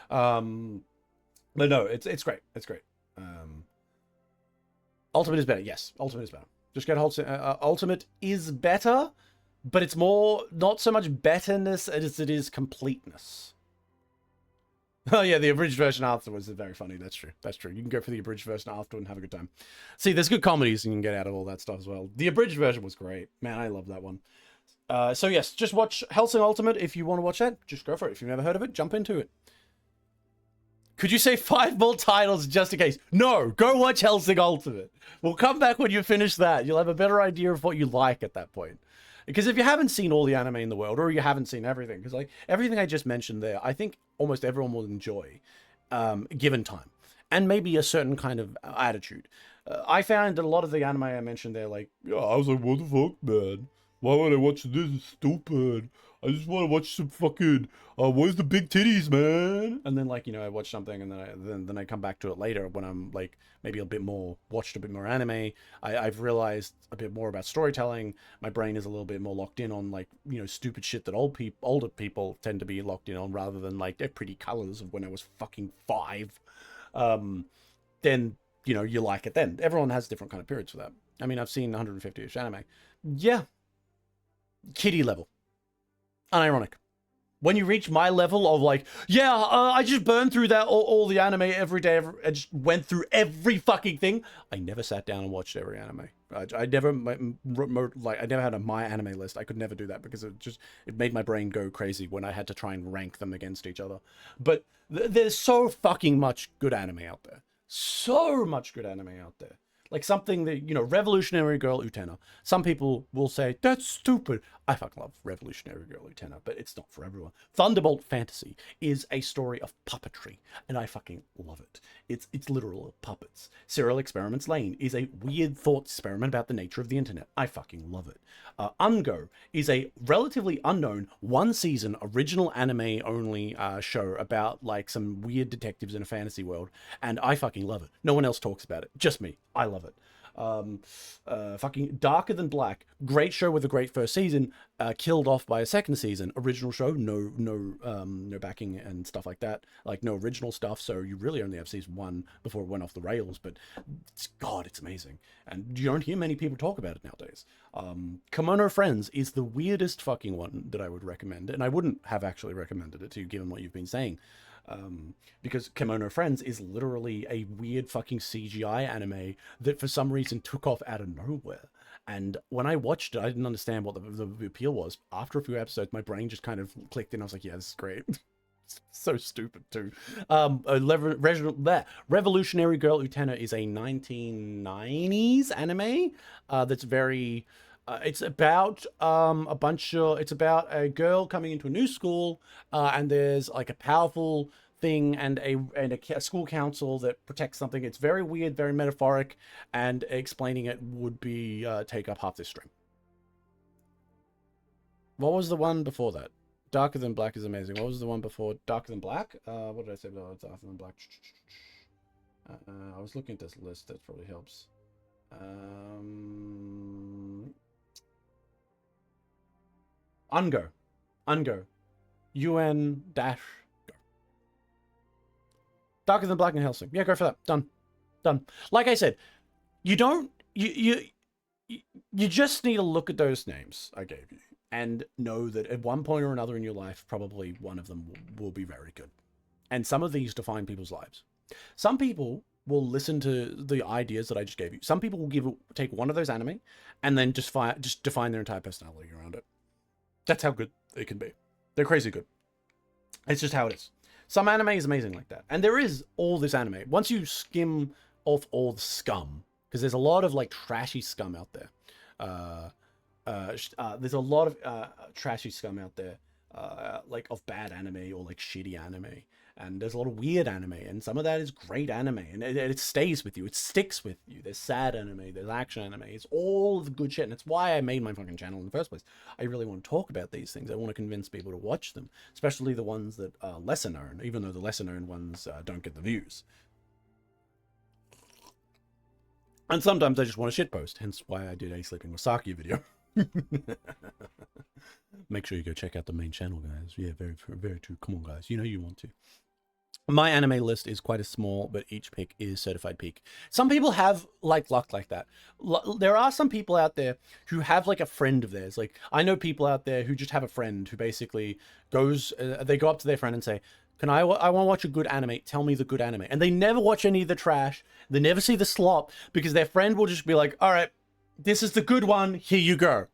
But no, it's great. It's great. Ultimate is better. Yes, Ultimate is better. Just get Ultimate is better, but it's more, not so much betterness as it is completeness. Oh yeah, the abridged version afterwards is very funny. That's true. That's true. You can go for the abridged version afterward and have a good time. See, there's good comedies you can get out of all that stuff as well. The abridged version was great. Man, I love that one. So yes, just watch Hellsing Ultimate if you want to watch that. Just go for it. If you've never heard of it, jump into it. Could you say 5 more titles just in case? No, go watch Hellsing Ultimate. We'll come back when you finish that. You'll have a better idea of what you like at that point. Because if you haven't seen all the anime in the world, or you haven't seen everything, because like everything I just mentioned there, I think almost everyone will enjoy, given time, and maybe a certain kind of attitude. I found that a lot of the anime I mentioned there, like, yeah, I was like, what the fuck, man? Why would I watch this? It's stupid. I just want to watch some fucking, where's the big titties, man? And then, like, you know, I watch something and then I come back to it later when I'm, like, maybe watched a bit more anime. I've realized a bit more about storytelling. My brain is a little bit more locked in on, like, you know, stupid shit that older people tend to be locked in on, rather than, like, their pretty colors of when I was fucking 5. Then, you know, you like it then. Everyone has different kind of periods for that. I mean, I've seen 150-ish anime. Yeah. Kiddie level. Unironic. When you reach my level of like, yeah, I just burned through that all the anime every day. I just went through every fucking thing. I never sat down and watched every anime. I never I never had a my anime list. I could never do that because it made my brain go crazy when I had to try and rank them against each other. But there's so fucking much good anime out there. So much good anime out there. Like something that, you know, Revolutionary Girl Utena. Some people will say, that's stupid. I fucking love Revolutionary Girl Utena, but it's not for everyone. Thunderbolt Fantasy is a story of puppetry, and I fucking love it. It's literal puppets. Serial Experiments Lane is a weird thought experiment about the nature of the internet. I fucking love it. Ungo is a relatively unknown one-season original anime only show about like some weird detectives in a fantasy world, and I fucking love it. No one else talks about it. Just me. I love it. Fucking Darker Than Black, great show with a great first season, killed off by a second season. Original show, no backing and stuff like that, like no original stuff. So you really only have season 1 before it went off the rails. But it's amazing, and you don't hear many people talk about it nowadays. Kimono Friends is the weirdest fucking one that I would recommend, and I wouldn't have actually recommended it to you given what you've been saying. Because Kimono Friends is literally a weird fucking CGI anime that for some reason took off out of nowhere. And when I watched it, I didn't understand what the appeal was. After a few episodes, my brain just kind of clicked and I was like, yeah, this is great. So stupid too. Revolutionary Girl Utena is a 1990s anime that's very... it's about it's about a girl coming into a new school, and there's like a powerful thing and a school council that protects something. It's very weird, very metaphoric, and explaining it would be take up half this stream. What was the one before that? Darker Than Black is amazing. What was the one before Darker Than Black? What did I say about Darker Than Black? I was looking at this list. That probably helps. Ungo. UN dash go. Darker Than Black and Hellsing. Yeah, go for that. Done. Like I said, you just need to look at those names I gave you and know that at one point or another in your life, probably one of them will be very good. And some of these define people's lives. Some people will listen to the ideas that I just gave you. Some people will take one of those anime and then just define their entire personality around it. That's how good they can be. They're crazy good. It's just how it is. Some anime is amazing like that. And there is all this anime. Once you skim off all the scum, because there's a lot of like trashy scum out there. There's a lot of trashy scum out there, like of bad anime or like shitty anime. And there's a lot of weird anime, and some of that is great anime, and it stays with you. It sticks with you. There's sad anime, there's action anime. It's all the good shit, and it's why I made my fucking channel in the first place. I really want to talk about these things. I want to convince people to watch them, especially the ones that are lesser known, even though the lesser known ones don't get the views. And sometimes I just want to shitpost, hence why I did a Sleeping with Saki video. Make sure you go check out the main channel, guys. Yeah, very true. Come on, guys. You know you want to. My anime list is quite a small, but each pick is certified peak. Some people have like luck like that. There are some people out there who have like a friend of theirs. Like I know people out there who just have a friend who basically goes, they go up to their friend and say, I want to watch a good anime. Tell me the good anime. And they never watch any of the trash. They never see the slop because their friend will just be like, all right, this is the good one. Here you go.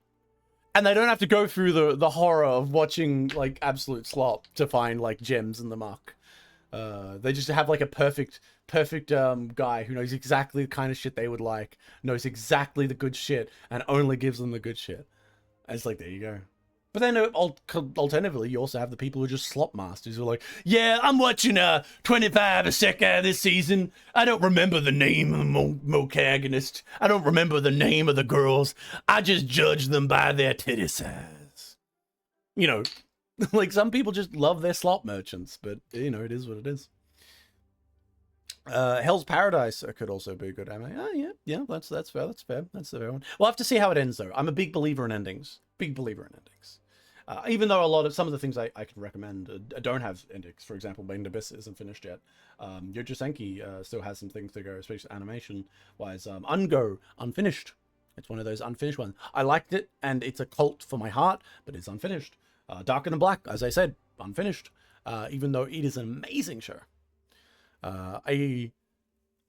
And they don't have to go through the horror of watching like absolute slop to find like gems in the muck. They just have like a perfect guy who knows exactly the kind of shit they would like, knows exactly the good shit, and only gives them the good shit. And it's like, there you go. But then alternatively, you also have the people who are just slop masters who are like, yeah, I'm watching 25 a second this season. I don't remember the name of the protagonist. I don't remember the name of the girls. I just judge them by their titty size. You know, like some people just love their slop merchants, but you know, it is what it is. Hell's Paradise could also be a good anime. Oh yeah, that's fair. That's the fair one. We'll have to see how it ends though. I'm a big believer in endings. Even though some of the things I could recommend don't have endings. For example, Bane Abyss isn't finished yet. Yojo Senki still has some things to go, especially animation wise. Ungo, unfinished. It's one of those unfinished ones. I liked it, and it's a cult for my heart, but it's unfinished. Darker Than Black, as I said, unfinished, even though it is an amazing show.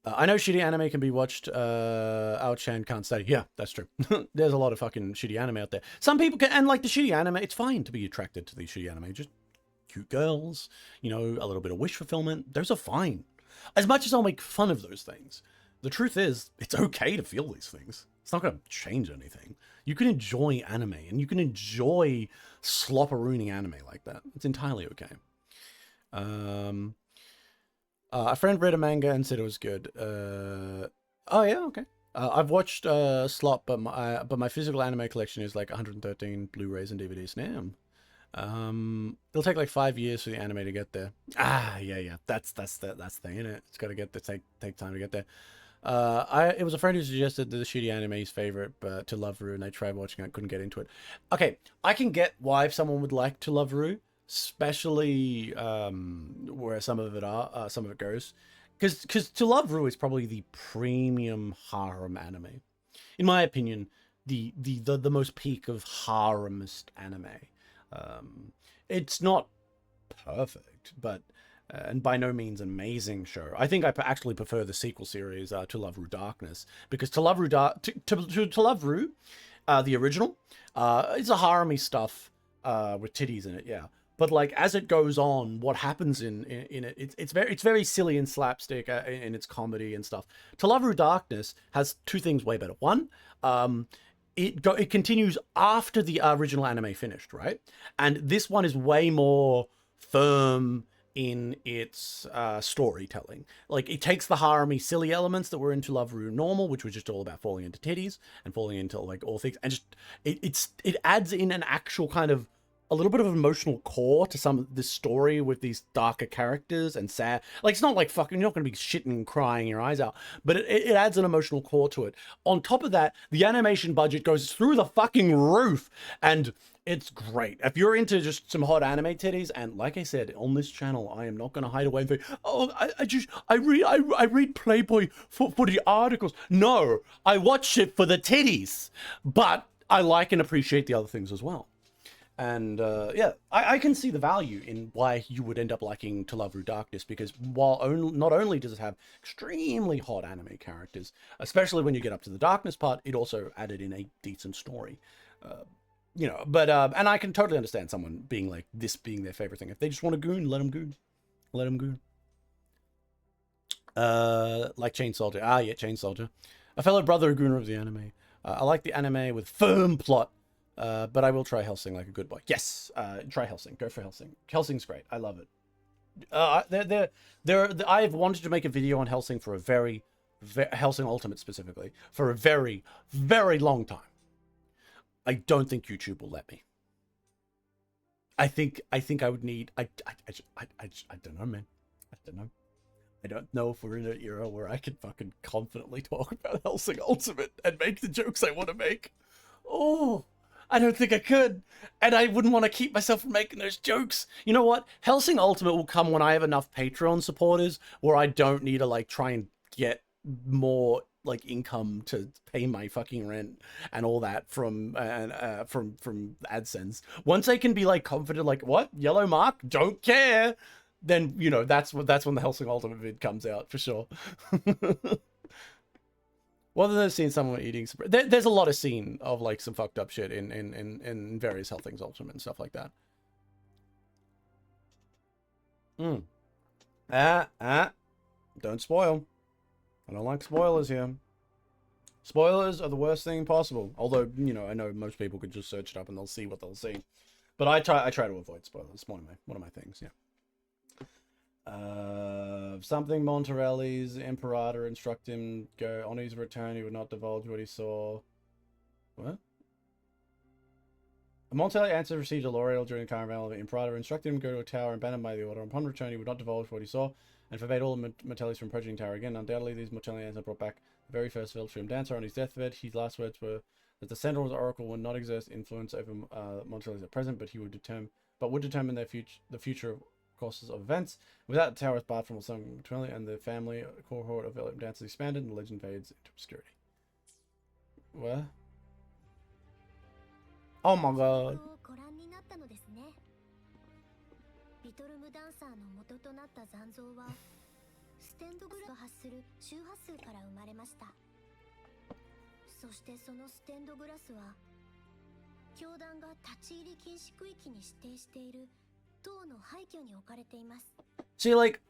I know shitty anime can be watched. Ao-chan can't study. Yeah, that's true. There's a lot of fucking shitty anime out there. Some people can, and like the shitty anime, it's fine to be attracted to these shitty anime. Just cute girls, you know, a little bit of wish fulfillment. Those are fine. As much as I'll make fun of those things, the truth is, it's okay to feel these things. It's not going to change anything. You can enjoy anime, and you can enjoy slopperooning anime like that. It's entirely okay. A friend read a manga and said it was good. Oh yeah, okay. I've watched Slop, but my physical anime collection is like 113 Blu-rays and DVDs now. It'll take like 5 years for the anime to get there. Yeah. That's the thing, isn't it? It's got to get there, take time to get there. It was a friend who suggested the shitty anime's favorite, but To Love Ru, and they tried watching it, couldn't get into it. Okay, I can get why someone would like To Love Ru, especially where some of it goes, because To Love Ru is probably the premium harem anime, in my opinion, the most peak of haremist anime. It's not perfect, but and by no means an amazing show. I think I actually prefer the sequel series, To Love Ru Darkness, because To Love Ru To Love Ru, the original, it's a harem-y stuff with titties in it, yeah. But like as it goes on, what happens in it, it's very silly and slapstick in its comedy and stuff. To Love Ru Darkness has two things way better. One, it continues after the original anime finished, right? And this one is way more firm in its storytelling. Like it takes the harem-y silly elements that were into Love Ru Normal, which was just all about falling into titties and falling into like all things, and just it adds in an actual kind of a little bit of emotional core to some of this story with these darker characters and sad. Like it's not like fucking you're not going to be shitting and crying your eyes out, but it adds an emotional core to it. On top of that, the animation budget goes through the fucking roof, and it's great. If you're into just some hot anime titties, and like I said on this channel, I am not going to hide away and say, oh, I read Playboy for the articles. No, I watch it for the titties, but I like and appreciate the other things as well. And yeah, I can see the value in why you would end up liking To Love Ru Darkness, because while not only does it have extremely hot anime characters, especially when you get up to the darkness part, it also added in a decent story. You know, but and I can totally understand someone being like this being their favorite thing. If they just want to goon, let them goon. Let them goon. Like Chain Soldier. Yeah, Chain Soldier. A fellow brother gooner of the anime. I like the anime with firm plot. But I will try Hellsing like a good boy. Yes, try Hellsing. Go for Hellsing. Hellsing's great. I love it. I've wanted to make a video on Hellsing for a very Hellsing Ultimate specifically for a very, very long time. I don't think YouTube will let me. I think I would need. I don't know, man. I don't know. I don't know if we're in an era where I can fucking confidently talk about Hellsing Ultimate and make the jokes I want to make. Oh. I don't think I could, and I wouldn't want to keep myself from making those jokes. You know what? Hellsing Ultimate will come when I have enough Patreon supporters where I don't need to like try and get more like income to pay my fucking rent and all that from AdSense. Once I can be like confident, like what yellow mark, don't care. Then you know that's when the Hellsing Ultimate vid comes out for sure. Well, there's seen someone eating. There's a lot of scene of like some fucked up shit in various Hellsing Ultimate and stuff like that. Don't spoil. I don't like spoilers here. Spoilers are the worst thing possible. Although you know, I know most people could just search it up and they'll see what they'll see. But I try to avoid spoilers. One of my things. Yeah. Something Monterelli's Imperator instruct him go on his return. He would not divulge what he saw. What? Montelli answered received a L'Oreal during the caravan of the Imperator instructed him go to a tower and banned him by the order. Upon return, he would not divulge what he saw and forbade all the Montellis from approaching the tower again. Undoubtedly, these Montelli answers brought back the very first Veltrum dancer on his deathbed. His last words were that the Sentinel's oracle would not exert influence over Montellis at present, but he would determine the future courses of events. Without the tower is barred from some Montelli and the family cohort of Veltrum dancers expanded, and the legend fades into obscurity. Where? Oh my god. See, like,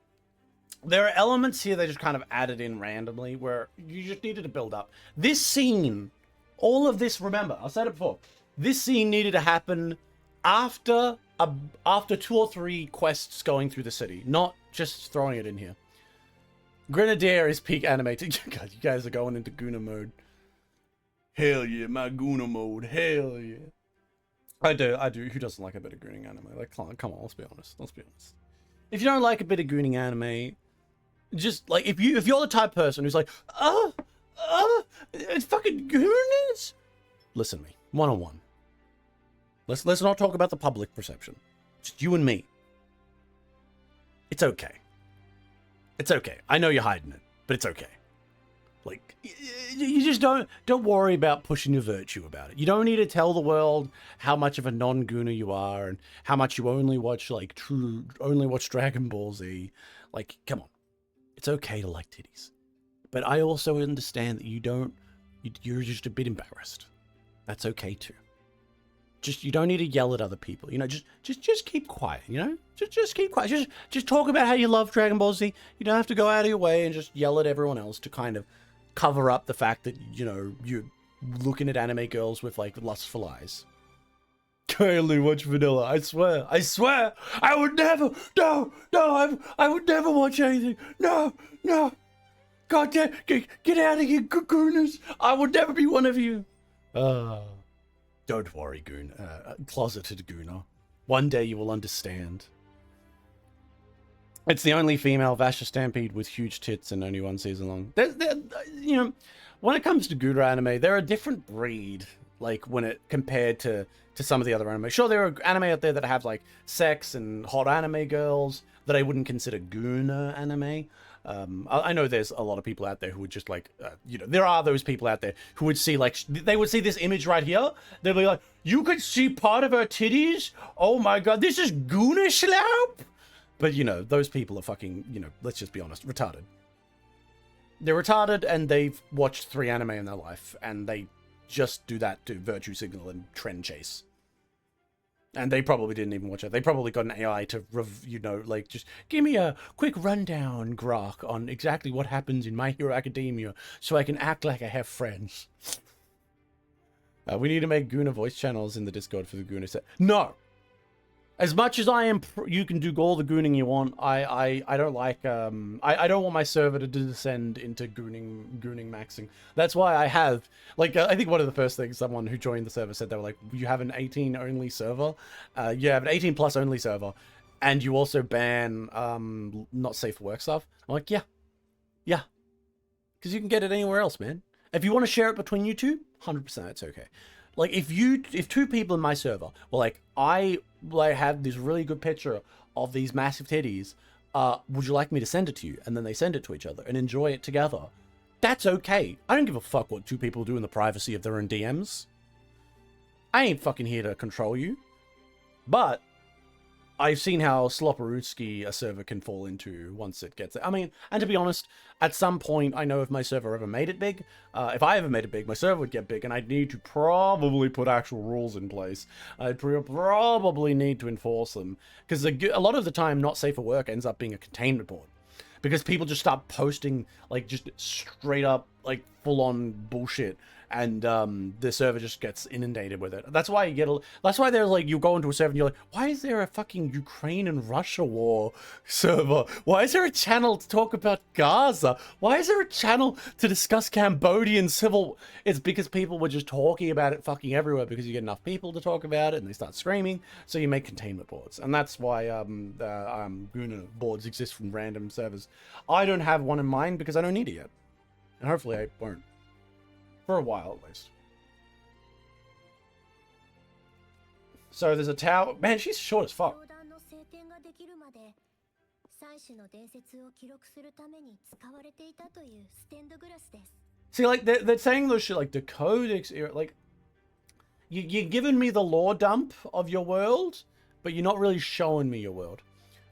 there are elements here they just kind of added in randomly where you just needed to build up. This scene, all of this, remember, I said it before, this scene needed to happen after 2 or 3 quests going through the city, not just throwing it in here. Grenadier is peak animated. God, you guys are going into Guna mode. Hell yeah, my Guna mode. Hell yeah. I do. Who doesn't like a bit of gooning anime? Like, come on, let's be honest. If you don't like a bit of gooning anime, just, like, if you're the type of person who's like, it's fucking gooners, listen to me, one-on-one. Let's not talk about the public perception. Just you and me. It's okay. It's okay. I know you're hiding it, but it's okay. Like, you just don't worry about pushing your virtue about it. You don't need to tell the world how much of a non-gooner you are and how much you only watch Dragon Ball Z. Like, come on. It's okay to like titties. But I also understand that you're just a bit embarrassed. That's okay too. You don't need to yell at other people. You know, just keep quiet, you know? Just keep quiet. Just talk about how you love Dragon Ball Z. You don't have to go out of your way and just yell at everyone else to kind of cover up the fact that, you know, you're looking at anime girls with, like, lustful eyes. I only watch vanilla, I swear. I would never, I would never watch anything. No. God damn, get out of here, gooners. I would never be one of you. Don't worry, closeted gooner. One day you will understand. It's the only female Vasha Stampede with huge tits and only 1 season long. You know, when it comes to Gouda anime, they're a different breed. Like, when it compared to some of the other anime. Sure, there are anime out there that have, like, sex and hot anime girls that I wouldn't consider Guna anime. I know there's a lot of people out there who would just, like, you know, there are those people out there who would see, like, they would see this image right here. They'd be like, you could see part of her titties? Oh my god, this is Guna Schlau? But, you know, those people are fucking, you know, let's just be honest, retarded. They're retarded and they've watched 3 anime in their life and they just do that to virtue signal and trend chase. And they probably didn't even watch it. They probably got an AI to, you know, like, just give me a quick rundown, Grok, on exactly what happens in My Hero Academia so I can act like I have friends. We need to make Guna voice channels in the Discord for the Guna set. No! As much as I am, you can do all the gooning you want. I don't like, I don't want my server to descend into gooning maxing. That's why I have, like, I think one of the first things someone who joined the server said, they were like, you have an 18 only server, you have an 18 plus only server, and you also ban, not safe for work stuff. I'm like, yeah, because you can get it anywhere else, man. If you want to share it between you two, 100% it's okay. Like, if 2 people in my server were like, I have this really good picture of these massive titties, would you like me to send it to you? And then they send it to each other and enjoy it together. That's okay. I don't give a fuck what 2 people do in the privacy of their own DMs. I ain't fucking here to control you. But I've seen how slopperooski a server can fall into once it gets there. I mean, and to be honest, at some point, I know if my server ever made it big, if I ever made it big, my server would get big, and I'd need to probably put actual rules in place. I'd probably need to enforce them, because a lot of the time, not safe for work ends up being a containment board. Because people just start posting, like, just straight up, like, full-on bullshit, and the server just gets inundated with it. That's why that's why there's, like, you go into a server and you're like, why is there a fucking Ukraine and Russia war server? Why is there a channel to talk about Gaza? Why is there a channel to discuss Cambodian civil? It's because people were just talking about it fucking everywhere, because you get enough people to talk about it and they start screaming, so you make containment boards. And that's why Guna boards exist from random servers. I don't have one in mind because I don't need it yet. And hopefully I won't. For a while, at least. So there's a tower. Man, she's short as fuck. See, like, they're saying those shit, like, the codex era, like, you're giving me the lore dump of your world, but you're not really showing me your world.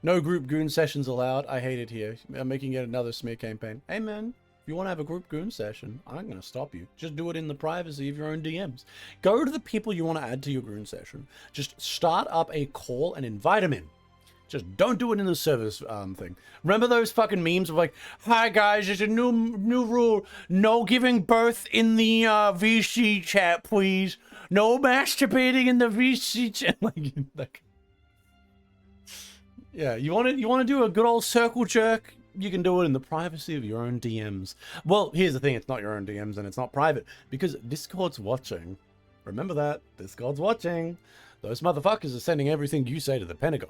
No group goon sessions allowed. I hate it here. I'm making it another smear campaign. Hey man, if you want to have a group goon session, I'm going to stop you. Just do it in the privacy of your own DMs. Go to the people you want to add to your goon session. Just start up a call and invite them in. Just don't do it in the service thing. Remember those fucking memes of like, hi guys, there's a new rule. No giving birth in the VC chat, please. No masturbating in the VC chat. like yeah, you want to do a good old circle jerk? You can do it in the privacy of your own DMs. Well, here's the thing, it's not your own DMs and it's not private because Discord's watching. Remember that, Discord's watching. Those motherfuckers are sending everything you say to the Pentagon.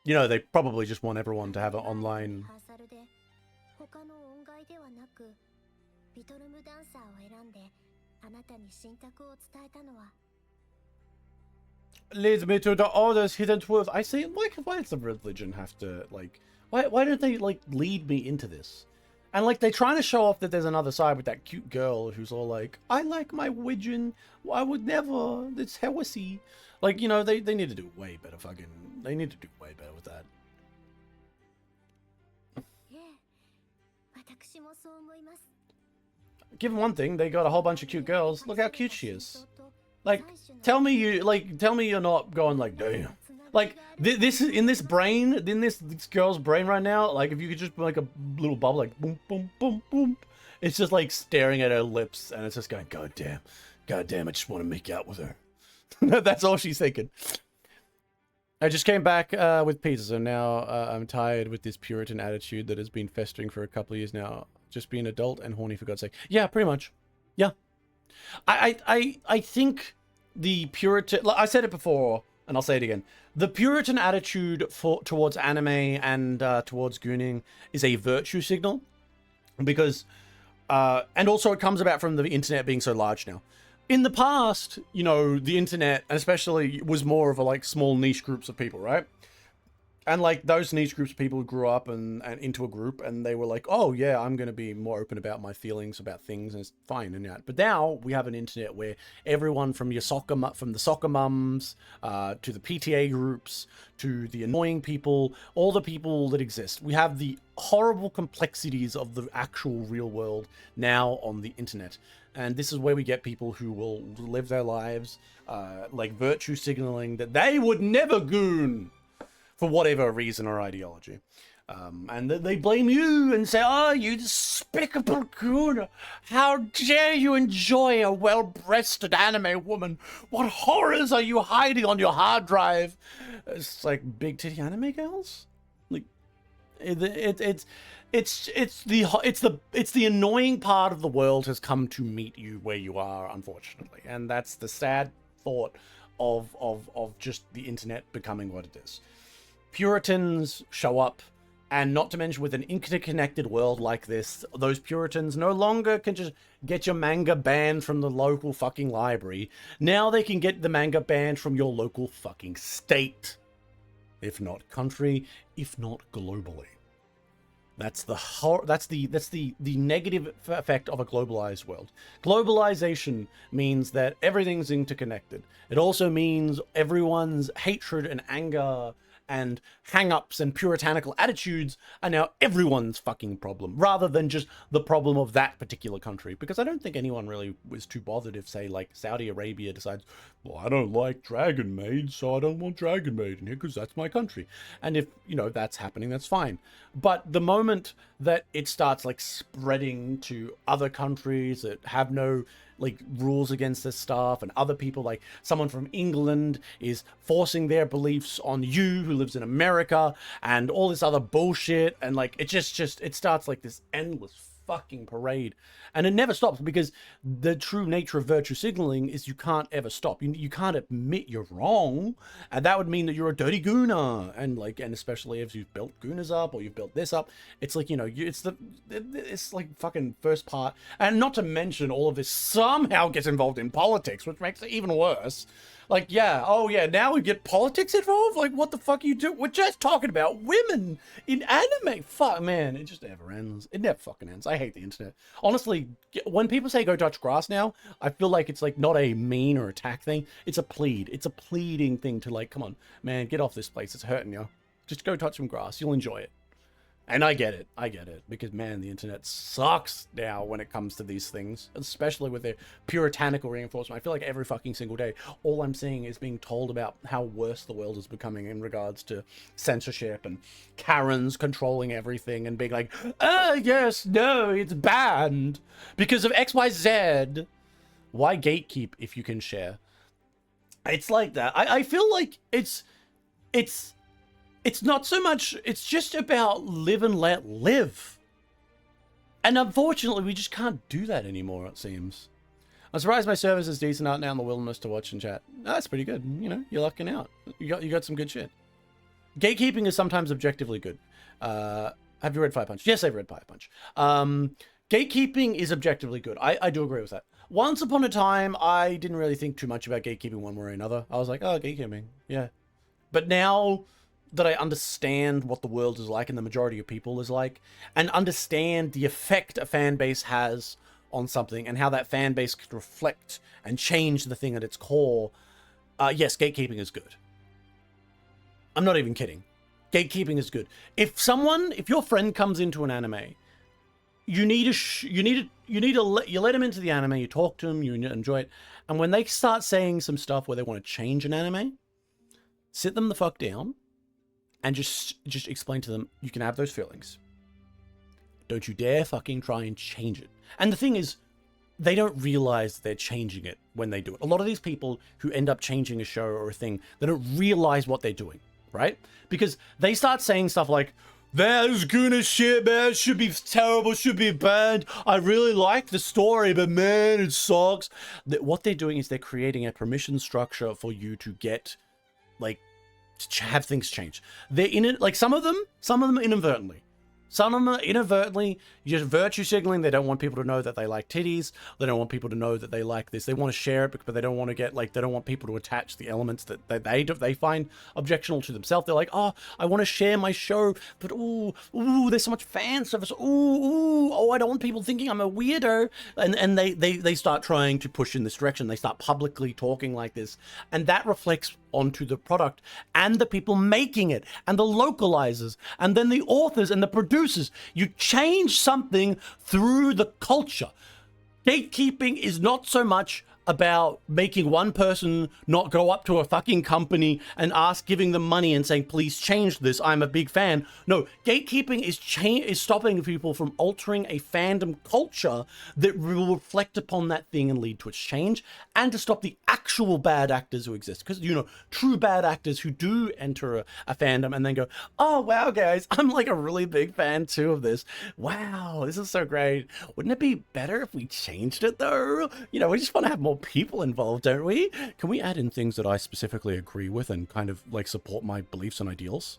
You know, they probably just want everyone to have an online... Leads me to the Order's hidden truth. I say, like, why does the religion have to, like... Why don't they, like, lead me into this? And, like, they're trying to show off that there's another side with that cute girl who's all like, I like my religion. I would never. It's heresy. Like, you know, they need to do way better fucking... They need to do way better with that. Given one thing, they got a whole bunch of cute girls. Look how cute she is. Like, tell me you're not going like, damn. Like, this in this brain, in this girl's brain right now, like, if you could just put like a little bubble, like, boom, boom, boom, boom. It's just like staring at her lips, and it's just going, God damn, I just want to make out with her. That's all she's thinking. I just came back with pizza, so now I'm tired with this Puritan attitude that has been festering for a couple of years now. Just be an adult and horny, for God's sake. Yeah, pretty much. Yeah. I think the Puritan... I said it before, and I'll say it again. The Puritan attitude towards anime and towards gooning is a virtue signal. Because... and also it comes about from the internet being so large now. In the past, you know, the internet, especially, was more of a, like, small niche groups of people, right? And, like, those niche groups of people grew up and into a group, and they were like, oh, yeah, I'm going to be more open about my feelings about things, and it's fine and that. But now we have an internet where everyone from the soccer mums to the PTA groups to the annoying people, all the people that exist. We have the horrible complexities of the actual real world now on the internet. And this is where we get people who will live their lives like virtue signaling that they would never goon for whatever reason or ideology. And they blame you and say, oh, you despicable gooner. How dare you enjoy a well-breasted anime woman? What horrors are you hiding on your hard drive? It's like big titty anime girls? Like, it's the annoying part of the world has come to meet you where you are, unfortunately. And that's the sad thought of just the internet becoming what it is. Puritans show up, and not to mention with an interconnected world like this, those Puritans no longer can just get your manga banned from the local fucking library. Now they can get the manga banned from your local fucking state. If not country, if not globally. That's the negative effect of a globalized world. Globalization means that everything's interconnected. It also means everyone's hatred and anger and hang-ups and puritanical attitudes are now everyone's fucking problem, rather than just the problem of that particular country. Because I don't think anyone really was too bothered if, say, like, Saudi Arabia decides, well, I don't like Dragon Maid, so I don't want Dragon Maid in here because that's my country. And if, you know, that's happening, that's fine. But the moment that it starts, like, spreading to other countries that have no, like, rules against this stuff, and other people, like someone from England is forcing their beliefs on you who lives in America, and all this other bullshit, and like it starts like this endless fucking parade, and it never stops, because the true nature of virtue signaling is you can't ever stop. You can't admit you're wrong, and that would mean that you're a dirty gooner. And like, and especially if you've built gooners up or you've built this up, it's like, you know, it's like fucking first part. And not to mention all of this somehow gets involved in politics, which makes it even worse. Like, yeah, oh yeah, now we get politics involved? Like, what the fuck are you doing? We're just talking about women in anime. Fuck, man, it just never ends. It never fucking ends. I hate the internet. Honestly, when people say go touch grass now, I feel like it's like not a mean or attack thing. It's a plead. It's a pleading thing to like, come on, man, get off this place. It's hurting you. Just go touch some grass. You'll enjoy it. And I get it, because man, the internet sucks now when it comes to these things, especially with their puritanical reinforcement. I feel like every fucking single day, all I'm seeing is being told about how worse the world is becoming in regards to censorship and Karens controlling everything and being like, yes, no, it's banned because of XYZ. Why gatekeep if you can share? It's like that. I feel like it's not so much, it's just about live and let live. And unfortunately, we just can't do that anymore, it seems. I'm surprised my service is decent out now in the wilderness to watch and chat. That's pretty good. You know, you're lucking out. You got some good shit. Gatekeeping is sometimes objectively good. Have you read Fire Punch? Yes, I've read Fire Punch. Gatekeeping is objectively good. I do agree with that. Once upon a time, I didn't really think too much about gatekeeping one way or another. I was like, oh, gatekeeping, yeah. But now that I understand what the world is like and the majority of people is like, and understand the effect a fan base has on something and how that fan base could reflect and change the thing at its core, yes, gatekeeping is good. I'm not even kidding. Gatekeeping is good. If your friend comes into an anime, you let them into the anime, you talk to them, you enjoy it, and when they start saying some stuff where they want to change an anime, sit them the fuck down and just explain to them, you can have those feelings. Don't you dare fucking try and change it. And the thing is, they don't realize they're changing it when they do it. A lot of these people who end up changing a show or a thing, they don't realize what they're doing, right? Because they start saying stuff like, that's good as shit, man, it should be terrible, should be bad, I really like the story, but man, it sucks. What they're doing is they're creating a permission structure for you to get, like, to have things change. They're in it, like some of them inadvertently. Some of them are inadvertently just virtue signaling. They don't want people to know that they like titties. They don't want people to know that they like this. They want to share it, but they don't want to get like, they don't want people to attach the elements that they find objectionable to themselves. They're like, oh, I want to share my show, but ooh, there's so much fan service. Oh, I don't want people thinking I'm a weirdo. And they start trying to push in this direction. They start publicly talking like this, and that reflects onto the product and the people making it and the localizers and then the authors and the producers. You change something through the culture. Gatekeeping is not so much about making one person not go up to a fucking company and giving them money and saying, please change this, I'm a big fan. No, gatekeeping is stopping people from altering a fandom culture that will reflect upon that thing and lead to its change, and to stop the actual bad actors who exist. Because, you know, true bad actors who do enter a fandom and then go, oh, wow, guys, I'm like a really big fan too of this. Wow, this is so great. Wouldn't it be better if we changed it though? You know, we just want to have more people involved, don't we? Can we add in things that I specifically agree with and kind of like support my beliefs and ideals?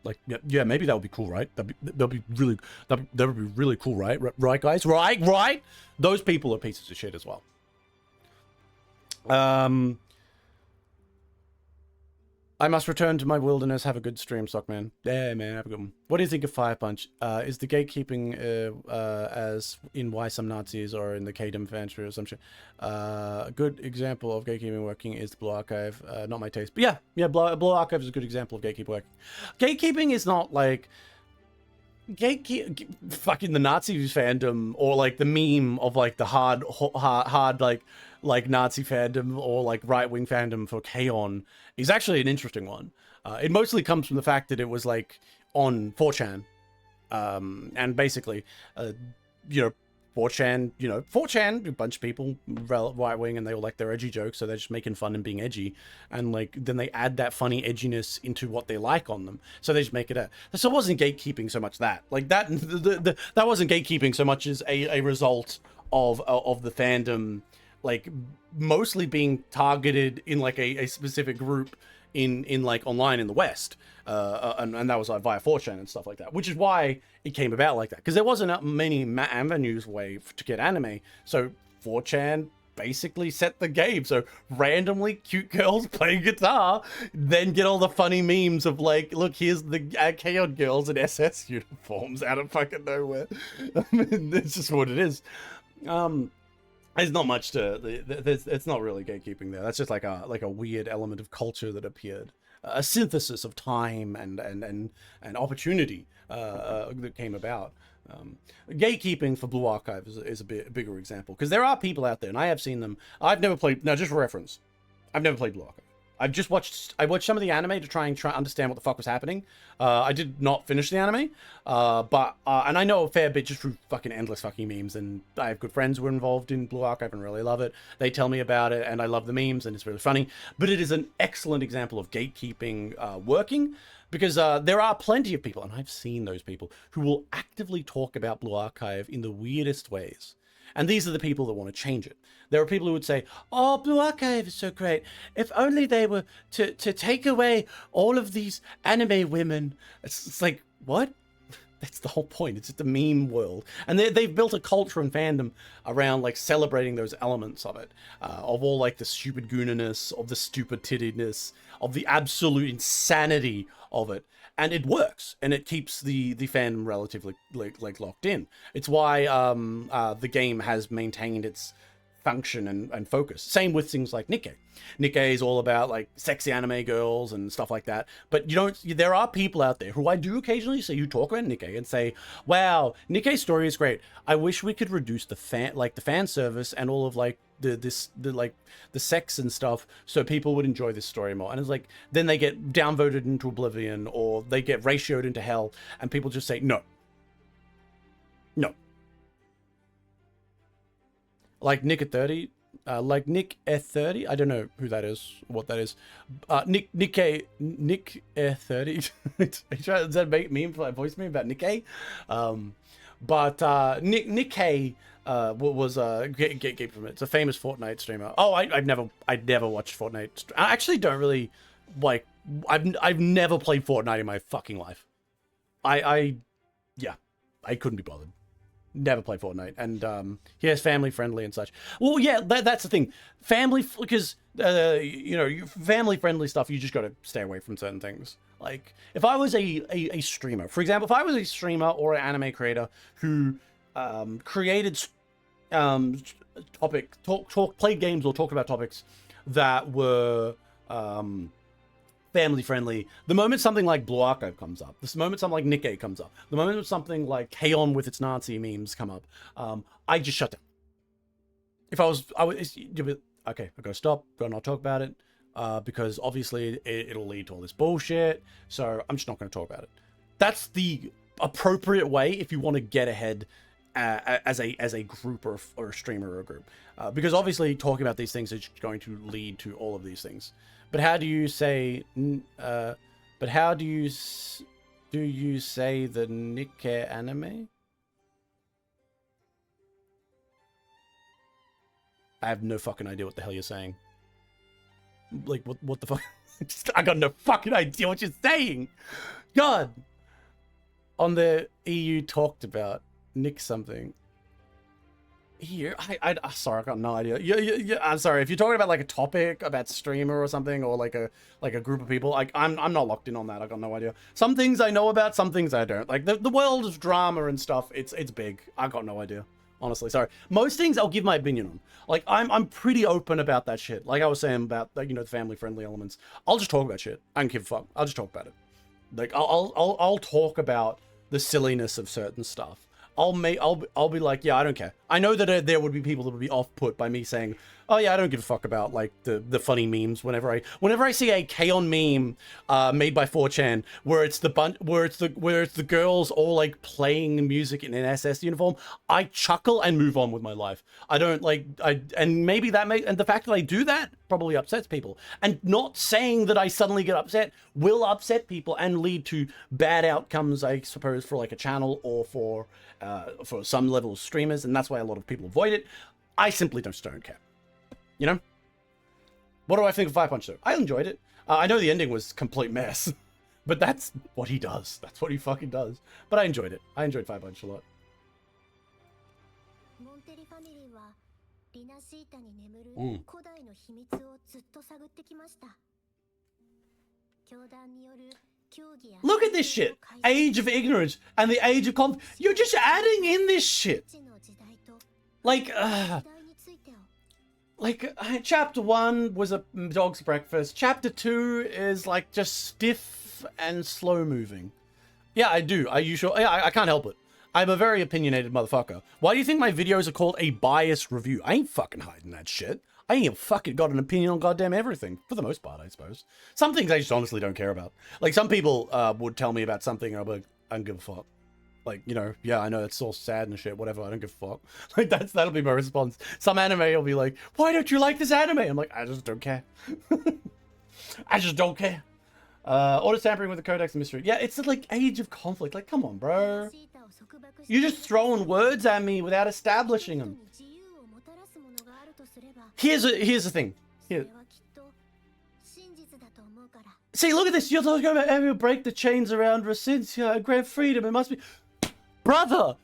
Like, yeah, maybe that would be cool, right? That would be really cool, right? Right, guys? Right? Those people are pieces of shit as well. I must return to my wilderness. Have a good stream, Sockman. Yeah, man, have a good one. What do you think of Fire Punch? Is the gatekeeping as in Why Some Nazis or in the Kadem Fantasy or some shit? A good example of gatekeeping working is the Blue Archive. Not my taste, but yeah, Blue Archive is a good example of gatekeeping working. Gatekeeping is not like fucking the Nazi fandom or like the meme of like the hard like Nazi fandom or like right-wing fandom for K-On! Is actually an interesting one. It mostly comes from the fact that it was like on 4chan. And basically, you know, 4chan, a bunch of people, right-wing, and they all like their edgy jokes, so they're just making fun and being edgy. And like, then they add that funny edginess into what they like on them. So they just make it so it wasn't gatekeeping so much that. Like that, that wasn't gatekeeping so much as a result of the fandom, like mostly being targeted in like a specific group in like online in the West, and that was like via 4chan and stuff like that, which is why it came about like that, because there wasn't many avenues way to get anime. So 4chan basically set the game. So randomly cute girls playing guitar, then get all the funny memes of like, look, here's the Chaos girls in SS uniforms out of fucking nowhere. I mean, it's just what it is. There's not much to. It's not really gatekeeping there. That's just like a weird element of culture that appeared, a synthesis of time and opportunity that came about. Gatekeeping for Blue Archive is a bigger example, because there are people out there, and I have seen them. I've never played. Now, just for reference, I've never played Blue Archive. I watched some of the anime to try and understand what the fuck was happening. I did not finish the anime, but and I know a fair bit just through fucking endless fucking memes, and I have good friends who are involved in Blue Archive and really love it. They tell me about it, and I love the memes, and it's really funny. But it is an excellent example of gatekeeping working, because there are plenty of people, and I've seen those people, who will actively talk about Blue Archive in the weirdest ways. And these are the people that want to change it. There are people who would say, oh, Blue Archive is so great. If only they were to take away all of these anime women. It's like, what? That's the whole point. It's just a meme world. And they've built a culture and fandom around like celebrating those elements of it. Of all like the stupid gooniness, of the stupid tittedness, of the absolute insanity of it. And it works, and it keeps the fandom relatively like locked in. It's why the game has maintained its function and focus. Same with things like Nikke. Nikke is all about like sexy anime girls and stuff like that. But there are people out there who I do occasionally see who talk about Nikke and say, "Wow, Nikke's story is great. I wish we could reduce the fan service and all of like the sex and stuff, so people would enjoy this story more." And it's like, then they get downvoted into oblivion, or they get ratioed into hell, and people just say no. Like Nick at 30, like Nick at 30. I don't know who that is, what that is. Nick at 30. Does that make me voice me about Nick? But Nick was get from it. It's a famous Fortnite streamer. Oh, I'd never watched Fortnite. I actually don't really like. I've never played Fortnite in my fucking life. I couldn't be bothered. Never played Fortnite, and he has family friendly and such. Well, yeah, that's the thing. Family, because family friendly stuff, you just got to stay away from certain things. Like if I was a streamer, for example, if I was a streamer or an anime creator who created played games or talked about topics that were family friendly, the moment something like Blue Archive comes up, the moment something like Nikke comes up, the moment something like K-On! With its Nazi memes come up, I just shut down. If I was okay, I gotta stop, gotta not talk about it, because obviously it'll lead to all this bullshit, so I'm just not gonna talk about it. That's the appropriate way if you want to get ahead as a group or a streamer or a group, because obviously talking about these things is going to lead to all of these things. But how do you say? But how do you say the Nikke anime? I have no fucking idea what the hell you're saying. Like what the fuck? I got no fucking idea what you're saying. God. On the EU talked about Nick something. Here, I sorry, I got no idea. Yeah, I'm sorry. If you're talking about like a topic about streamer or something, or like a group of people, like I'm not locked in on that. I got no idea. Some things I know about, some things I don't. Like the world of drama and stuff, it's big. I got no idea. Honestly, sorry. Most things I'll give my opinion on. Like I'm pretty open about that shit. Like I was saying about like, the family friendly elements. I'll just talk about shit. I don't give a fuck. I'll just talk about it. Like I'll talk about the silliness of certain stuff. I'll be like, yeah, I don't care. I know that there would be people that would be off put by me saying, oh yeah, I don't give a fuck about like the funny memes. Whenever I see a K-On! Meme made by 4chan where it's the girls all like playing music in an SS uniform, I chuckle and move on with my life. I don't and maybe and the fact that I do that probably upsets people. And not saying that I suddenly get upset will upset people and lead to bad outcomes, I suppose, for like a channel or for some level of streamers, and that's why a lot of people avoid it. I simply just don't care. What do I think of Fire Punch though? I enjoyed it. I know the ending was complete mess, but that's what he does. That's what he fucking does. But I enjoyed it. I enjoyed Fire Punch a lot. Look at this shit. Age of ignorance and the age of conflict. You're just adding in this shit. Like, chapter 1 was a dog's breakfast. Chapter 2 is like just stiff and slow moving. Yeah, I do. Are you sure? Yeah, I can't help it. I'm a very opinionated motherfucker. Why do you think my videos are called a biased review? I ain't fucking hiding that shit. I ain't fucking got an opinion on goddamn everything. For the most part, I suppose. Some things I just honestly don't care about. Like, some people would tell me about something and I'll be like, I don't give a fuck. Like, you know, yeah, I know it's all sad and shit, whatever, I don't give a fuck. Like, that'll be my response. Some anime will be like, why don't you like this anime? I'm like, I just don't care. I just don't care. Auto tampering with the Codex Mystery. Yeah, it's like age of conflict. Like, come on, bro. You're just throwing words at me without establishing them. Here's the thing. Here. See, look at this. You're talking about having to break the chains around Resincia and grant freedom. It must be... Brother!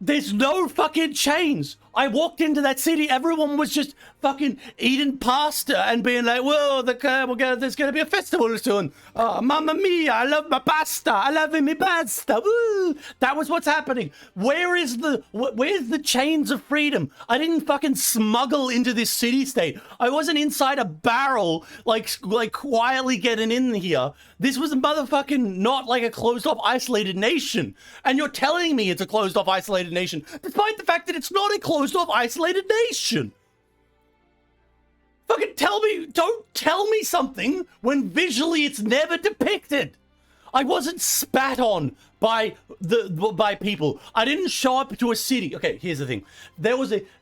There's no fucking chains. I walked into that city, everyone was just fucking eating pasta and being like, whoa, there's gonna be a festival soon. Oh, mamma mia, I love my pasta. I love me pasta. Woo! That was what's happening. Where's the chains of freedom? I didn't fucking smuggle into this city-state. I wasn't inside a barrel, like quietly getting in here. This was a motherfucking not like a closed-off isolated nation. And you're telling me it's a closed-off isolated nation, despite the fact that it's not a closed-off isolated nation. Fucking don't tell me something when visually it's never depicted. I wasn't spat on by people. I didn't show up to a city. Okay, here's the thing.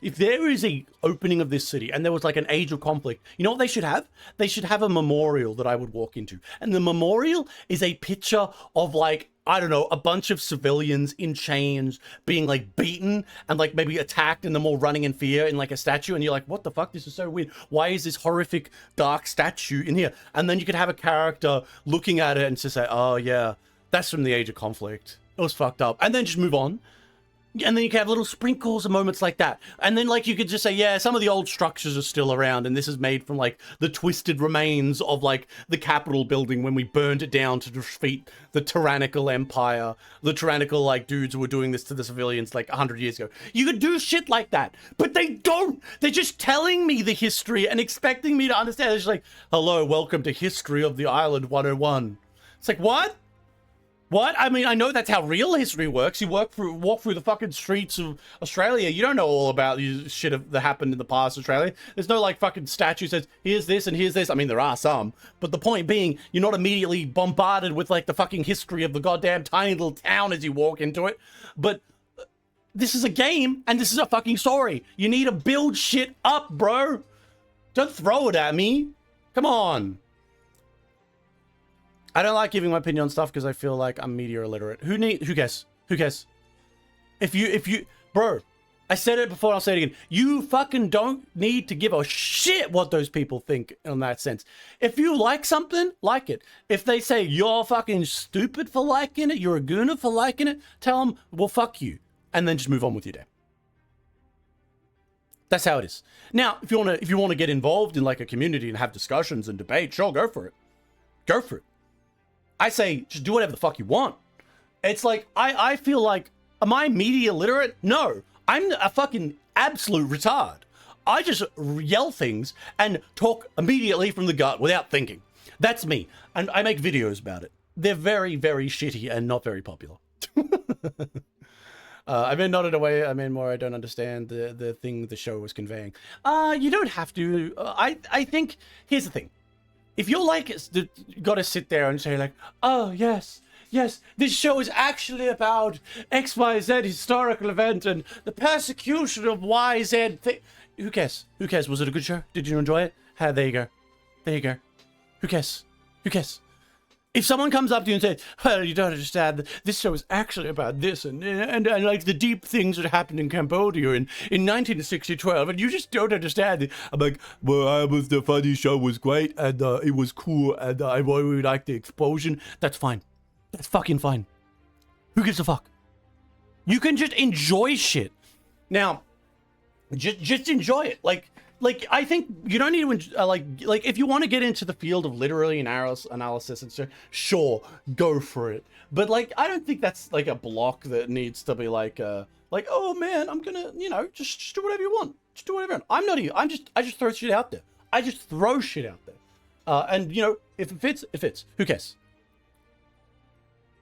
If there is a opening of this city and there was like an age of conflict, you know what they should have? They should have a memorial that I would walk into. And the memorial is a picture of like, I don't know, a bunch of civilians in chains being like beaten and like maybe attacked and them all running in fear in like a statue. And you're like, what the fuck? This is so weird. Why is this horrific dark statue in here? And then you could have a character looking at it and just say, oh yeah, that's from the age of conflict. It was fucked up. And then just move on. And then you can have little sprinkles of moments like that. And then like you could just say, yeah, some of the old structures are still around and this is made from like the twisted remains of like the Capitol building when we burned it down to defeat the tyrannical empire, the tyrannical like dudes who were doing this to the civilians like 100 years ago. You could do shit like that, but they don't. They're just telling me the history and expecting me to understand. It's like, hello, welcome to History of the Island 101. It's like, what? What? I mean, I know that's how real history works. You walk through the fucking streets of Australia. You don't know all about the shit that happened in the past Australia. There's no like fucking statue says, here's this and here's this. I mean, there are some. But the point being, you're not immediately bombarded with like the fucking history of the goddamn tiny little town as you walk into it. But this is a game and this is a fucking story. You need to build shit up, bro. Don't throw it at me. Come on. I don't like giving my opinion on stuff because I feel like I'm media illiterate. Who cares? Who cares? If you, bro, I said it before and I'll say it again. You fucking don't need to give a shit what those people think in that sense. If you like something, like it. If they say you're fucking stupid for liking it, you're a gooner for liking it, tell them, well, fuck you. And then just move on with your day. That's how it is. Now, if you want to get involved in like a community and have discussions and debate, sure, go for it. Go for it. I say, just do whatever the fuck you want. It's like, I feel like, am I media literate? No, I'm a fucking absolute retard. I just yell things and talk immediately from the gut without thinking. That's me. And I make videos about it. They're very, very shitty and not very popular. I mean, not in a way, I mean more I don't understand the thing the show was conveying. You don't have to. I think, here's the thing. If you're like, you gotta sit there and say like, oh, yes, this show is actually about XYZ historical event and the persecution of YZ thing. Who cares? Who cares? Was it a good show? Did you enjoy it? There you go. There you go. Who cares? Who cares? If someone comes up to you and says, well, you don't understand, this show is actually about this and like the deep things that happened in Cambodia in 1962, and you just don't understand it. I'm like, well, the funny show was great and it was cool and I really liked the explosion. That's fine. That's fucking fine. Who gives a fuck? You can just enjoy shit. Now, just enjoy it. Like I think you don't need to like if you want to get into the field of literary analysis and so, sure, go for it. But like I don't think that's like a block that needs to be like oh man, I'm gonna just do whatever you want. Just do whatever you want. I'm not even. I just throw shit out there. I just throw shit out there. And if it fits, it fits. Who cares?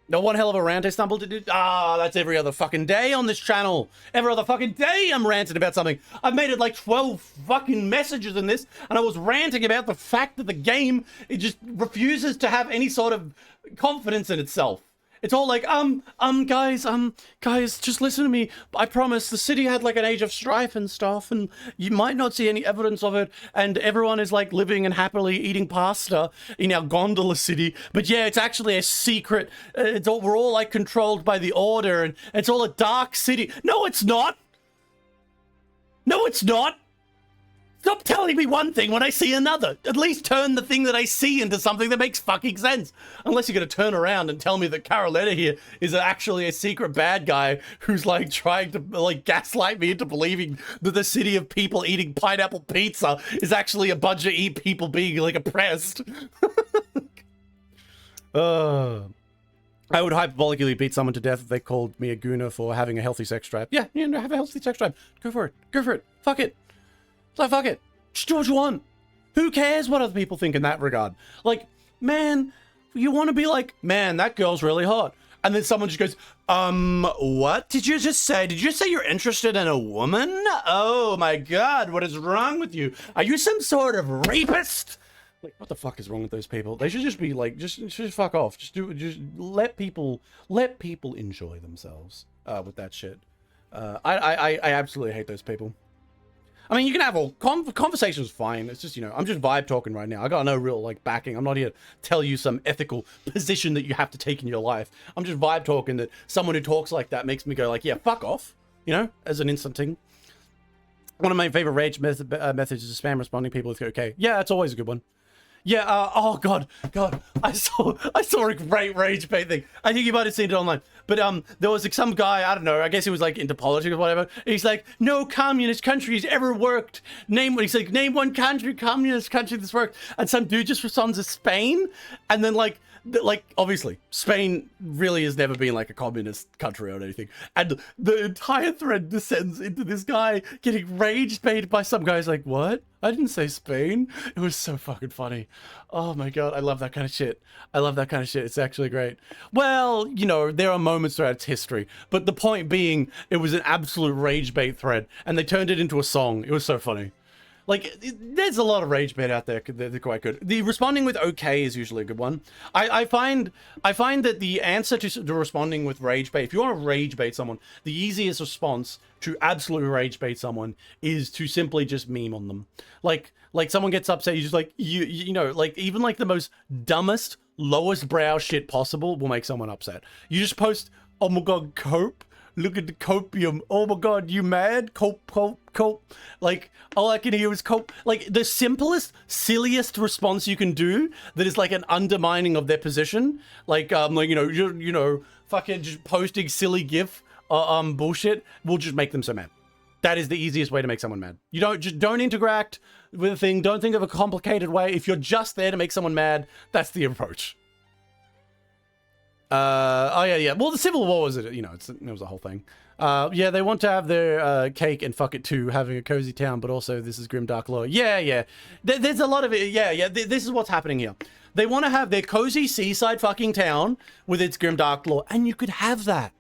No, one hell of a rant I stumbled into. That's every other fucking day on this channel. Every other fucking day I'm ranting about something. I've made it like 12 fucking messages in this, and I was ranting about the fact that the game, it just refuses to have any sort of confidence in itself. It's all like, guys, just listen to me. I promise the city had like an age of strife and stuff, and you might not see any evidence of it, and everyone is like living and happily eating pasta in our gondola city. But yeah, it's actually a secret. We're all like controlled by the order, and it's all a dark city. No, it's not. No, it's not. Stop telling me one thing when I see another. At least turn the thing that I see into something that makes fucking sense. Unless you're going to turn around and tell me that Carlotta here is actually a secret bad guy who's like trying to like gaslight me into believing that the city of people eating pineapple pizza is actually a bunch of people being like oppressed. I would hyperbolically beat someone to death if they called me a gooner for having a healthy sex drive. Yeah, have a healthy sex drive. Go for it. Go for it. Fuck it. So fuck it. Just do what you want. Who cares what other people think in that regard? Like, man, you want to be like, man, that girl's really hot. And then someone just goes, what did you just say? Did you say you're interested in a woman? Oh my God, what is wrong with you? Are you some sort of rapist? Like, what the fuck is wrong with those people? They should just be like, just fuck off. Just let people enjoy themselves with that shit. I absolutely hate those people. I mean, you can have all conversations fine. It's just, I'm just vibe talking right now. I got no real like backing. I'm not here to tell you some ethical position that you have to take in your life. I'm just vibe talking that someone who talks like that makes me go like, yeah, fuck off, as an instant thing. One of my favorite rage methods is spam responding people with okay. Yeah, that's always a good one. Yeah, oh god, I saw a great rage bait thing. I think you might have seen it online. But there was like some guy, I don't know, I guess he was like into politics or whatever. He's like, no communist country has ever worked. He's like, name one communist country that's worked. And some dude just responds to Spain. And then like obviously Spain really has never been like a communist country or anything, and the entire thread descends into this guy getting rage baited by some guys like, what? I didn't say Spain. It was so fucking funny. Oh my god, I love that kind of shit. It's actually great. Well, there are moments throughout its history, but the point being, it was an absolute rage bait thread, and they turned it into a song. It was so funny. Like, there's a lot of rage bait out there. They're quite good. The responding with okay is usually a good one. I find that the answer to responding with rage bait, if you want to rage bait someone, the easiest response to absolutely rage bait someone is to simply just meme on them. Like someone gets upset, you just like, like even like the most dumbest, lowest brow shit possible will make someone upset. You just post, oh my god, cope. Look at the copium. Oh my god, you mad? Cope. Like, all I can hear is cope. Like, the simplest, silliest response you can do that is like an undermining of their position. Like, fucking just posting silly gif, bullshit will just make them so mad. That is the easiest way to make someone mad. You don't interact with a thing. Don't think of a complicated way. If you're just there to make someone mad, that's the approach. Yeah. Well, the Civil War was it was a whole thing. Yeah, they want to have their cake and fuck it too, having a cozy town, but also this is grimdark law. Yeah. There's a lot of it. Yeah. This is what's happening here. They want to have their cozy seaside fucking town with its grimdark law, and you could have that.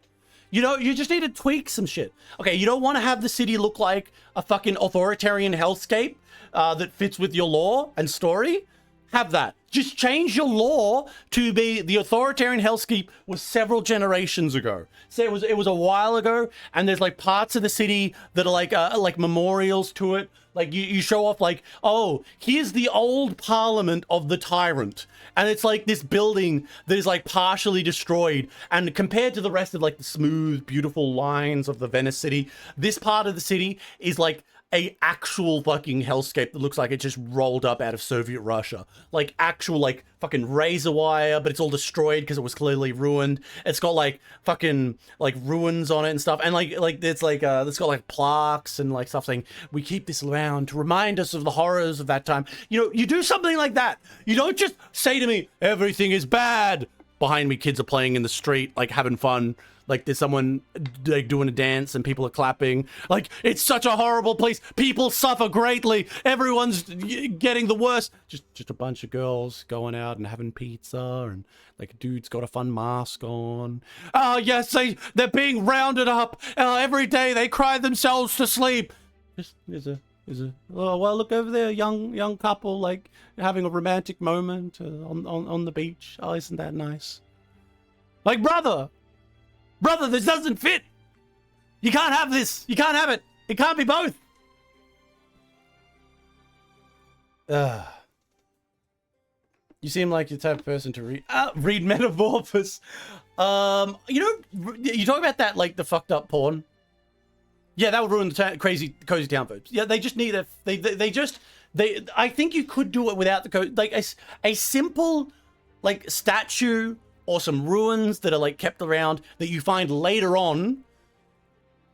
You just need to tweak some shit. Okay, you don't want to have the city look like a fucking authoritarian hellscape that fits with your lore and story. Have that. Just change your law to be the authoritarian hellscape was several generations ago. Say it was a while ago, and there's like parts of the city that are like memorials to it. Like you show off like, oh, here's the old parliament of the tyrant. And it's like this building that is like partially destroyed. And compared to the rest of like the smooth, beautiful lines of the Venice city, this part of the city is like a actual fucking hellscape that looks like it just rolled up out of Soviet Russia. Like actual like fucking razor wire, but it's all destroyed because it was clearly ruined. It's got like fucking like ruins on it and stuff, and like it's like it's got like plaques and like stuff saying we keep this around to remind us of the horrors of that time. You know, you do something like that. You don't just say to me everything is bad. Behind me, kids are playing in the street, like having fun. Like there's someone like doing a dance and people are clapping. Like it's such a horrible place. People suffer greatly. Everyone's getting the worst. Just a bunch of girls going out and having pizza, and like a dude's got a fun mask on. Oh yes, they're being rounded up. Every day they cry themselves to sleep. There's a oh well, look over there, young couple like having a romantic moment on the beach. Oh, isn't that nice? Like brother, this doesn't fit. You can't have this. You can't have it. It can't be both. You seem like the type of person to read Metamorphosis. You know, you talk about that like the fucked up porn. Yeah, that would ruin the crazy cozy town vibes. Yeah, they just need I think you could do it without the like a simple like statue or some ruins that are like kept around that you find later on,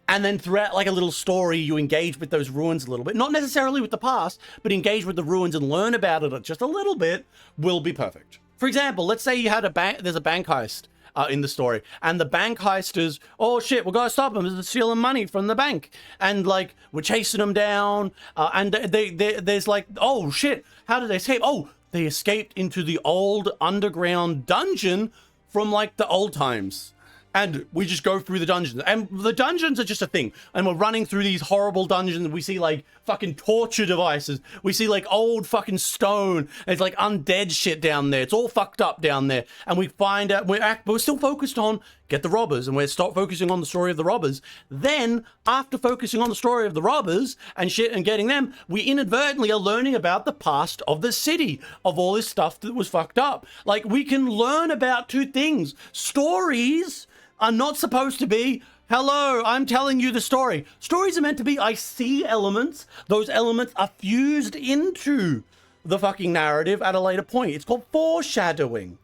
and then throughout like a little story you engage with those ruins a little bit, not necessarily with the past, but engage with the ruins and learn about it just a little bit, will be perfect. For example, let's say you had there's a bank heist in the story, and the bank heisters, oh shit, we gotta stop them, they're stealing money from the bank, and like we're chasing them down, and there's like, oh shit, how did they escape? Oh, they escaped into the old underground dungeon from like the old times. And we just go through the dungeons, and the dungeons are just a thing, and we're running through these horrible dungeons, and we see like fucking torture devices, we see like old fucking stone, there's like undead shit down there, it's all fucked up down there, and we find out we're still focused on get the robbers, and we're stop focusing on the story of the robbers. Then after focusing on the story of the robbers and shit and getting them, we inadvertently are learning about the past of the city, of all this stuff that was fucked up. Like we can learn about two things. Stories are not supposed to be, hello, I'm telling you the story. Stories are meant to be, I see elements. Those elements are fused into the fucking narrative at a later point. It's called foreshadowing.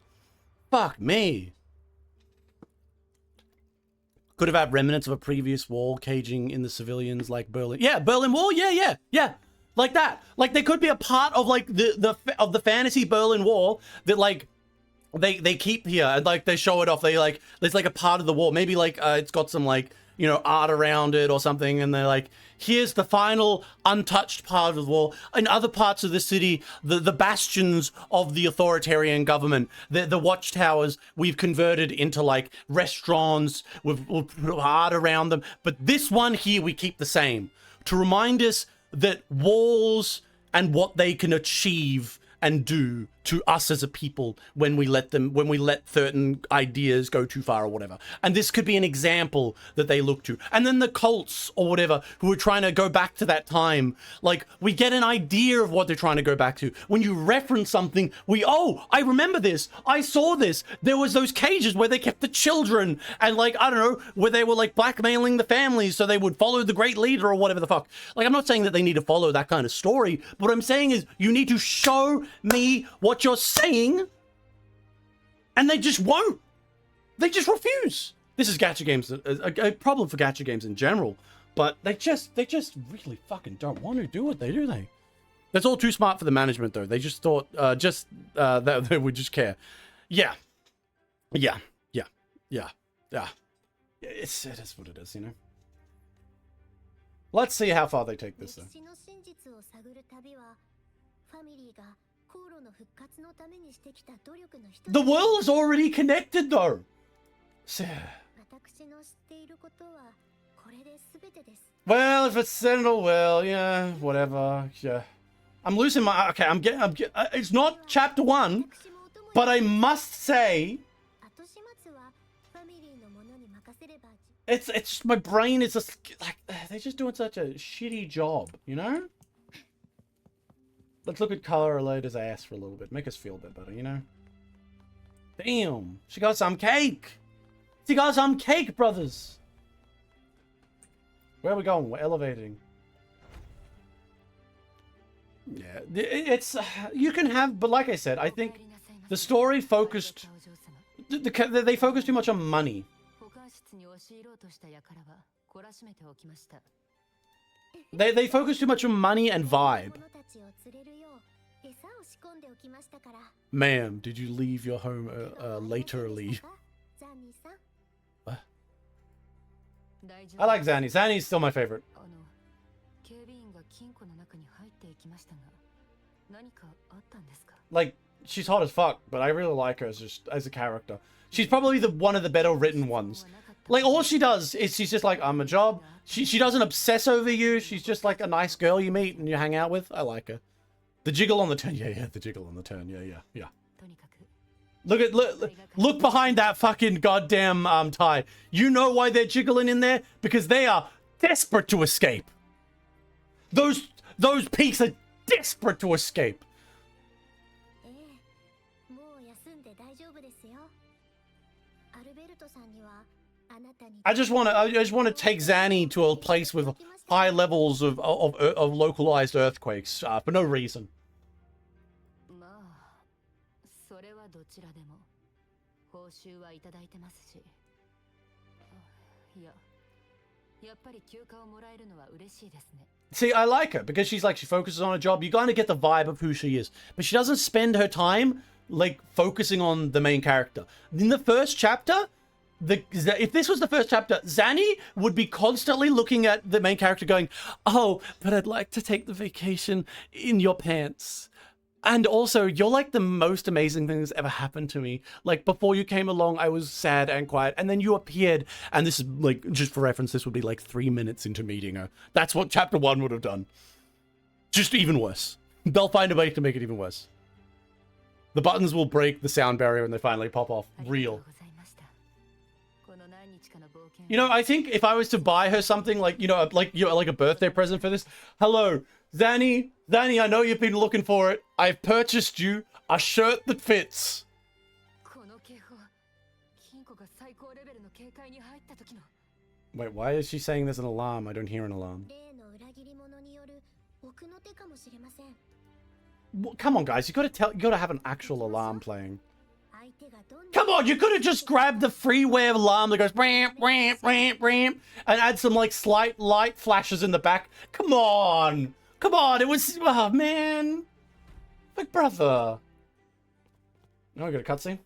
Fuck me. Could have had remnants of a previous wall caging in the civilians like Berlin. Yeah, Berlin Wall, yeah. Like that. Like they could be a part of like the fantasy Berlin Wall that like they keep here, and like they show it off. They like there's like a part of the wall, maybe like it's got some like, you know, art around it or something, and they're like, here's the final untouched part of the wall. In other parts of the city, the bastions of the authoritarian government, the watchtowers, we've converted into like restaurants with art around them, but this one here we keep the same to remind us that walls and what they can achieve and do to us as a people when we let certain ideas go too far or whatever. And this could be an example that they look to. And then the cults or whatever who are trying to go back to that time, like we get an idea of what they're trying to go back to. When you reference something, I remember this, I saw this, there was those cages where they kept the children, and like, I don't know, where they were like blackmailing the families so they would follow the great leader or whatever the fuck. Like, I'm not saying that they need to follow that kind of story, but what I'm saying is you need to show me what you're saying, and they just won't. They just refuse. This is gacha games, a problem for gacha games in general, but they just really fucking don't want to do it, do they? That's all too smart for the management, though. They just thought that they would just care. Yeah. It is what it is, you know. Let's see how far they take this, though. The world is already connected, though. Well, if it's Sentinel, well, yeah, whatever. Yeah, I'm losing my. Okay, I'm getting. It's not chapter 1, but I must say, it's just my brain is just like they're just doing such a shitty job, you know. Let's look at Carlotta's ass for a little bit. Make us feel a bit better, you know? Damn. She got some cake. She got some cake, brothers. Where are we going? We're elevating. Yeah, it's you can have, but like I said, I think the story focused. They focus too much on money. They focus too much on money and vibe. Ma'am, did you leave your home laterly? What? I like Zanny. Zanny's still my favorite. Like, she's hot as fuck, but I really like her as a character. She's probably one of the better written ones. Like, all she does is she's just like, I'm a job. She doesn't obsess over you. She's just like a nice girl you meet and you hang out with. I like her. The jiggle on the turn. Yeah, the jiggle on the turn. Yeah. Look behind that fucking goddamn tie. You know why they're jiggling in there? Because they are desperate to escape. Those peaks are desperate to escape. I just want to take Zanny to a place with high levels of localized earthquakes for no reason. See, I like her because she focuses on a job. You kind of get the vibe of who she is, but she doesn't spend her time like focusing on the main character. In the first chapter, if this was the first chapter, Zanny would be constantly looking at the main character going, oh, but I'd like to take the vacation in your pants. And also, you're like the most amazing thing that's ever happened to me. Like, before you came along, I was sad and quiet. And then you appeared. And this is, like, just for reference, this would be like 3 minutes into meeting her. That's what chapter 1 would have done. Just even worse. They'll find a way to make it even worse. The buttons will break the sound barrier and they finally pop off. Real. You know, I think if I was to buy her something like a birthday present for this. Hello, Zanny, I know you've been looking for it. I've purchased you a shirt that fits. Wait, why is she saying there's an alarm? I don't hear an alarm. Come on, guys, you gotta have an actual alarm playing. Come on, you could have just grabbed the freeware alarm that goes ramp, ramp, ramp, ramp, and add some like slight light flashes in the back. Come on, it was, oh man, like brother. No, I got a cutscene.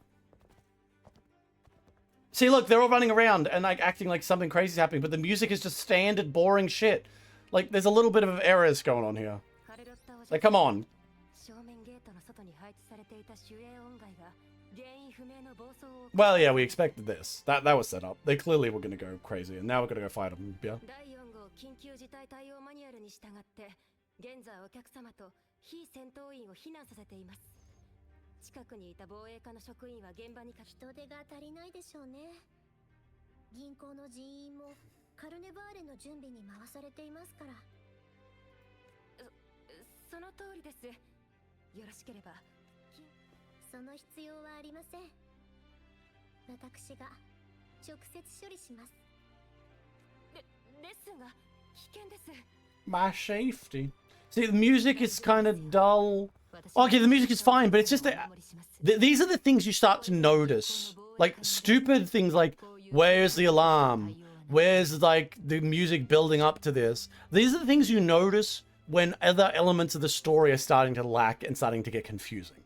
See, look, they're all running around and like acting like something crazy is happening, but the music is just standard boring shit. Like there's a little bit of errors going on here. Like, come on. Well, yeah, we expected this. That was set up. They clearly were going to go crazy, and now we're going to go fight them. Yeah. My safety. See, the music is kind of dull. Okay, the music is fine, but it's just that these are the things you start to notice. Like, stupid things like, where's the alarm? Where's, like, the music building up to this? These are the things you notice when other elements of the story are starting to lack and starting to get confusing.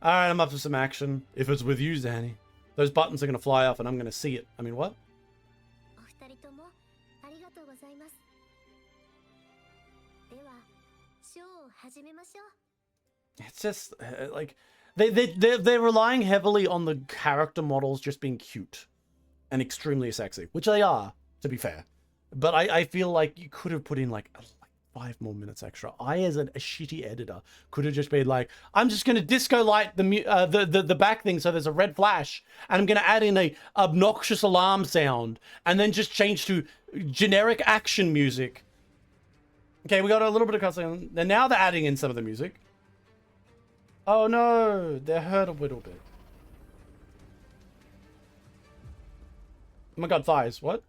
Alright, I'm up for some action. If it's with you, Zanny. Those buttons are going to fly off and I'm going to see it. I mean, what? It's just, like, they're relying heavily on the character models just being cute and extremely sexy, which they are, to be fair. But I feel like you could have put in, like 5 more minutes extra. I, as a shitty editor, could have just been like, I'm just going to disco light the back thing so there's a red flash, and I'm going to add in a obnoxious alarm sound, and then just change to generic action music. Okay, we got a little bit of cutscene, and now they're adding in some of the music. Oh no, they're hurt a little bit. Oh my god, thighs, what?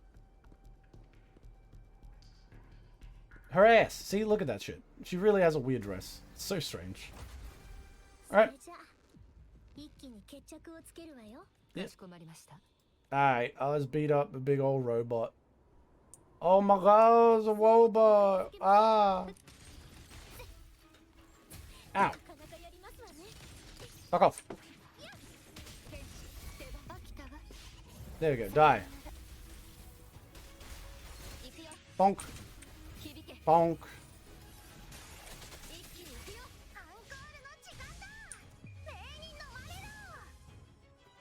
Her ass. See, look at that shit. She really has a weird dress. It's so strange. Alright. Yeah. Alright, let's beat up a big old robot. Oh my god, it's a robot. Ah. Ow. Fuck off. There we go. Die. Bonk. Bonk.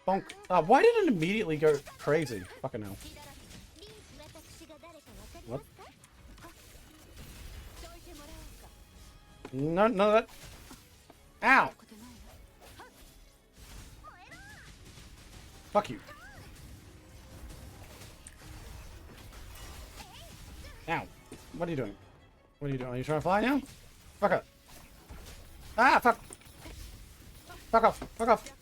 Bonk. Why did it immediately go crazy? Fucking hell. What? No, no, that. Ow! Fuck you. Ow. What are you doing? What are you doing? Are you trying to fly now? Fuck up. Ah, fuck. Fuck off. Fuck off.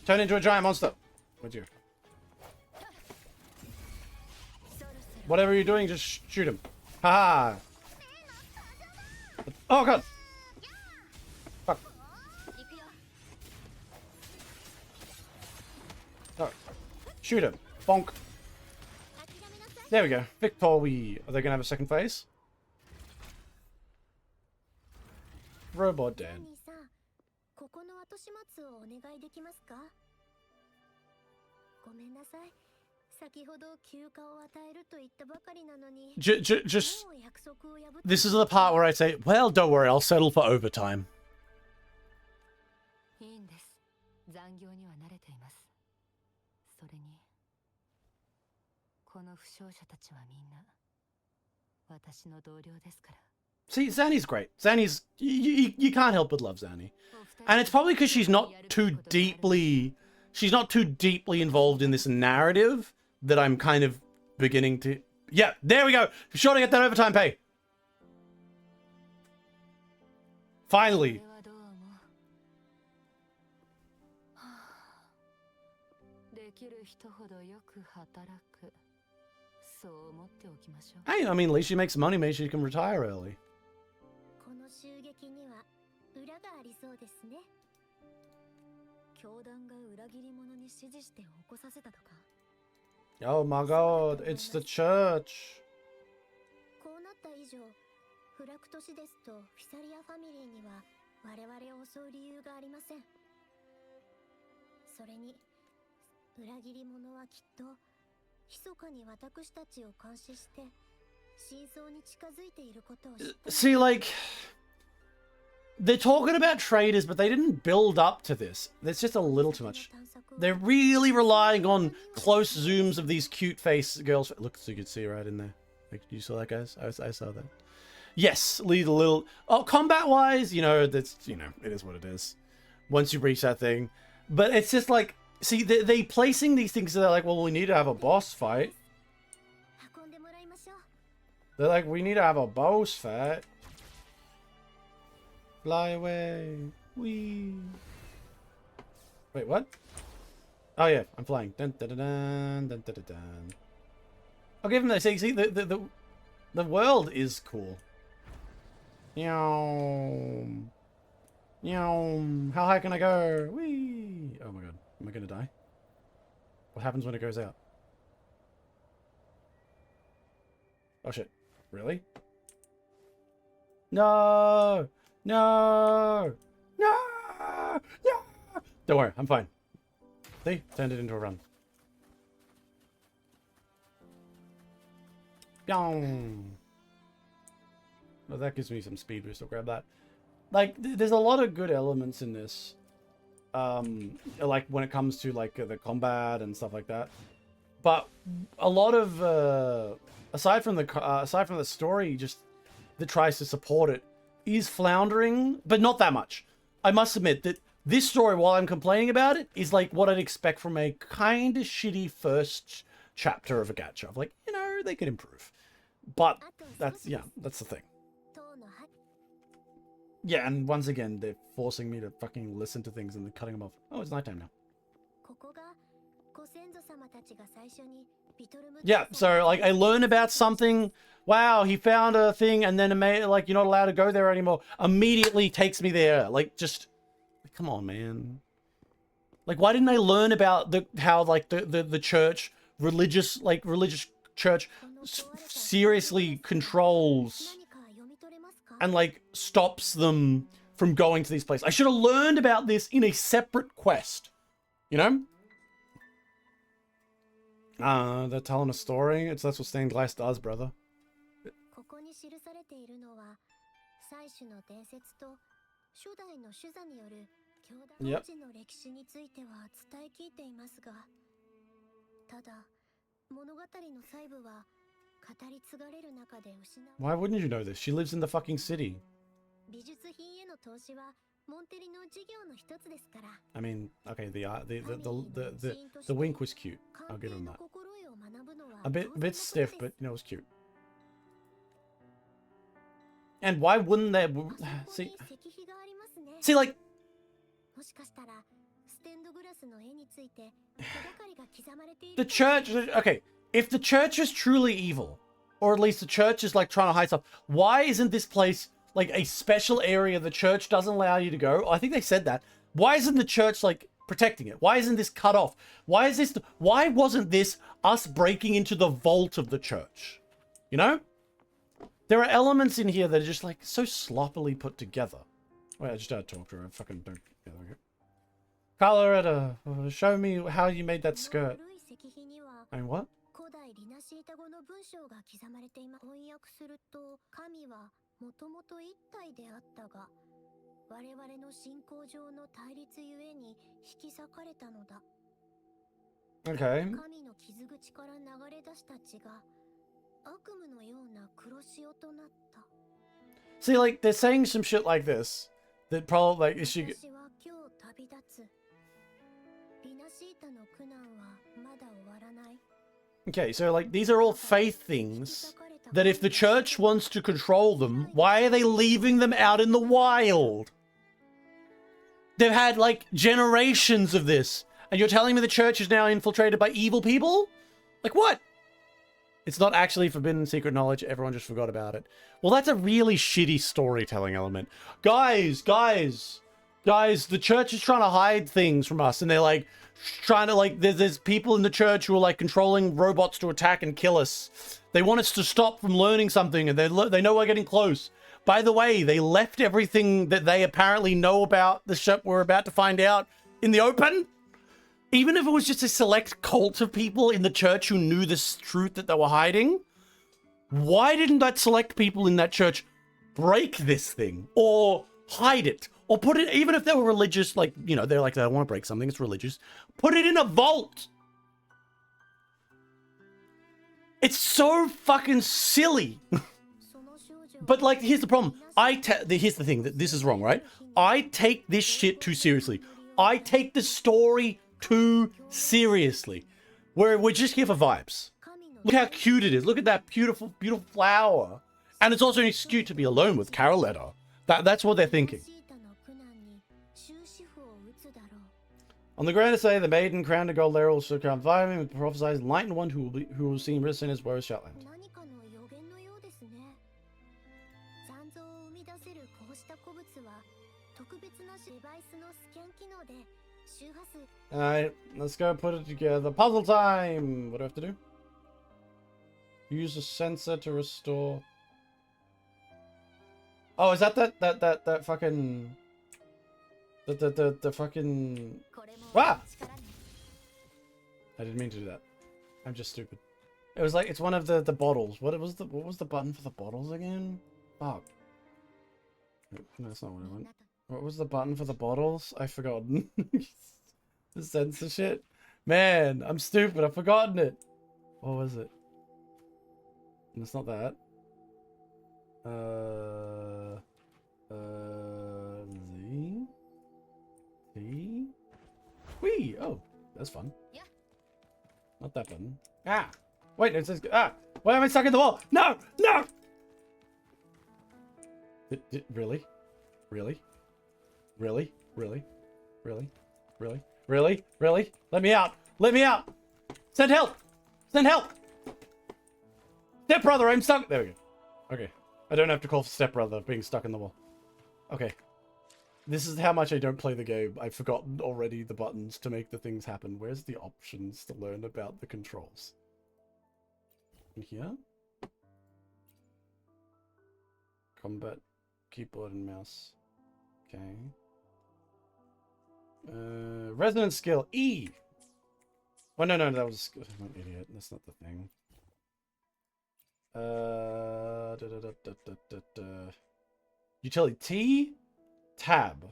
Turn into a giant monster. What'd you? Whatever you're doing, just shoot him. Haha. Oh god. Fuck. Oh. Shoot him. Bonk. There we go. Victory. Are they gonna have a second phase? Robot dead. Just this is the part where I say, well, don't worry, I'll settle for overtime. See, Zanny's great. Zanny's you can't help but love Zanny, and it's probably because she's not too deeply involved in this narrative that I'm kind of beginning to. Yeah, there we go. Sure to get that overtime pay. Finally. Hey, I mean, at least she makes money. Maybe she can retire early. Oh my god, it's the church. See, like, they're talking about traders, but they didn't build up to this. There's just a little too much. They're really relying on close zooms of these cute face girls. Look, so you can see right in there. Like, you saw that, guys? I saw that. Yes, lead a little. Oh, combat-wise, you know, that's, you know, it is what it is. Once you reach that thing. But it's just like, see, they placing these things, so they're like, well, we need to have a boss fight. They're like, we need to have a boss fight. Fly away. Wee. Wait, what? Oh yeah, I'm flying. Dun, dun, dun, dun, dun, dun, dun, dun. I'll give him that. See, the world is cool. Meow. Meow. How high can I go? Wee. Oh my god. Am I gonna die? What happens when it goes out? Oh shit. Really? No! No! No! No! Don't worry, I'm fine. See? Turned it into a run. Gong! Well, that gives me some speed boost. I'll grab that. Like, there's a lot of good elements in this. Like, when it comes to, like, the combat and stuff like that. But a lot of, aside from the story just that tries to support it, is floundering, but not that much. I must admit that this story, while I'm complaining about it, is like what I'd expect from a kind of shitty first chapter of a gacha. Like, you know, they could improve. But that's, yeah, that's the thing. Yeah, and once again, they're forcing me to fucking listen to things and then cutting them off. Oh, it's nighttime now. Yeah, so like I learn about something. Wow, he found a thing, and then like you're not allowed to go there anymore. Immediately takes me there. Like, just come on, man. Like, why didn't I learn about how like the church, religious church, seriously controls and like stops them from going to these places? I should have learned about this in a separate quest, you know? They're telling a story. That's what stained glass does, brother. Yep. Why wouldn't you know this? She lives in the fucking city. I mean, okay, the wink was cute. I'll give him that. A bit stiff, but you know, it was cute. And why wouldn't there see like the church? Okay, if the church is truly evil, or at least the church is like trying to hide stuff, why isn't this place like a special area the church doesn't allow you to go? I think they said that. Why isn't the church like protecting it? Why isn't this cut off? Why wasn't this us breaking into the vault of the church? You know? There are elements in here that are just like so sloppily put together. Wait, I just had to talk to her. I fucking don't. Yeah, okay. Carlotta, show me how you made that skirt. I mean, what? Okay. See, like, they're saying some shit like this. That probably, like, she... Okay, so, like, these are all faith things that if the church wants to control them, why are they leaving them out in the wild? They've had, like, generations of this. And you're telling me the church is now infiltrated by evil people? Like, what? It's not actually forbidden secret knowledge. Everyone just forgot about it. Well, that's a really shitty storytelling element. Guys, the church is trying to hide things from us. And they're like, trying to like, there's people in the church who are like controlling robots to attack and kill us. They want us to stop from learning something. And they know we're getting close. By the way, they left everything that they apparently know about the ship we're about to find out in the open. Even if it was just a select cult of people in the church who knew this truth that they were hiding, why didn't that select people in that church break this thing or hide it or put it, even if they were religious, like, you know, they're like, they don't want to break something, it's religious, put it in a vault. It's so fucking silly. But like, here's the problem. Here's the thing, that this is wrong, right? I take this shit too seriously. I take the story too seriously. We're just here for vibes. Look how cute it is. Look at that beautiful, beautiful flower. And it's also an excuse to be alone with Carlotta. That's what they're thinking. On the ground to say, the maiden crowned a gold laurel will should come five and prophesies enlightened one who will see risen as well as Shetland. Alright, let's go put it together. Puzzle time! What do I have to do? Use a sensor to restore. Oh, is that fucking... The fucking... Ah! I didn't mean to do that. I'm just stupid. It was like, it's one of the bottles. What was the button for the bottles again? Fuck. No, that's not what I want. What was the button for the bottles? I've forgotten. The sensor shit. Man, I'm stupid. I've forgotten it. What was it? It's not that. Z? T? Whee! Oh, that's fun. Yeah. Not that button. Ah! Wait, it says... Ah! Why am I stuck in the wall? No! No! Really? Really? Really? Really? Really? Really? Really? Really? Let me out! Let me out! Send help! Send help! Stepbrother, I'm stuck! There we go. Okay. I don't have to call for stepbrother being stuck in the wall. Okay. This is how much I don't play the game. I've forgotten already the buttons to make the things happen. Where's the options to learn about the controls? In here? Combat, keyboard and mouse. Okay. Resonance skill, E! Oh, no, that was... I'm an idiot. That's not the thing. Utility T? Tab.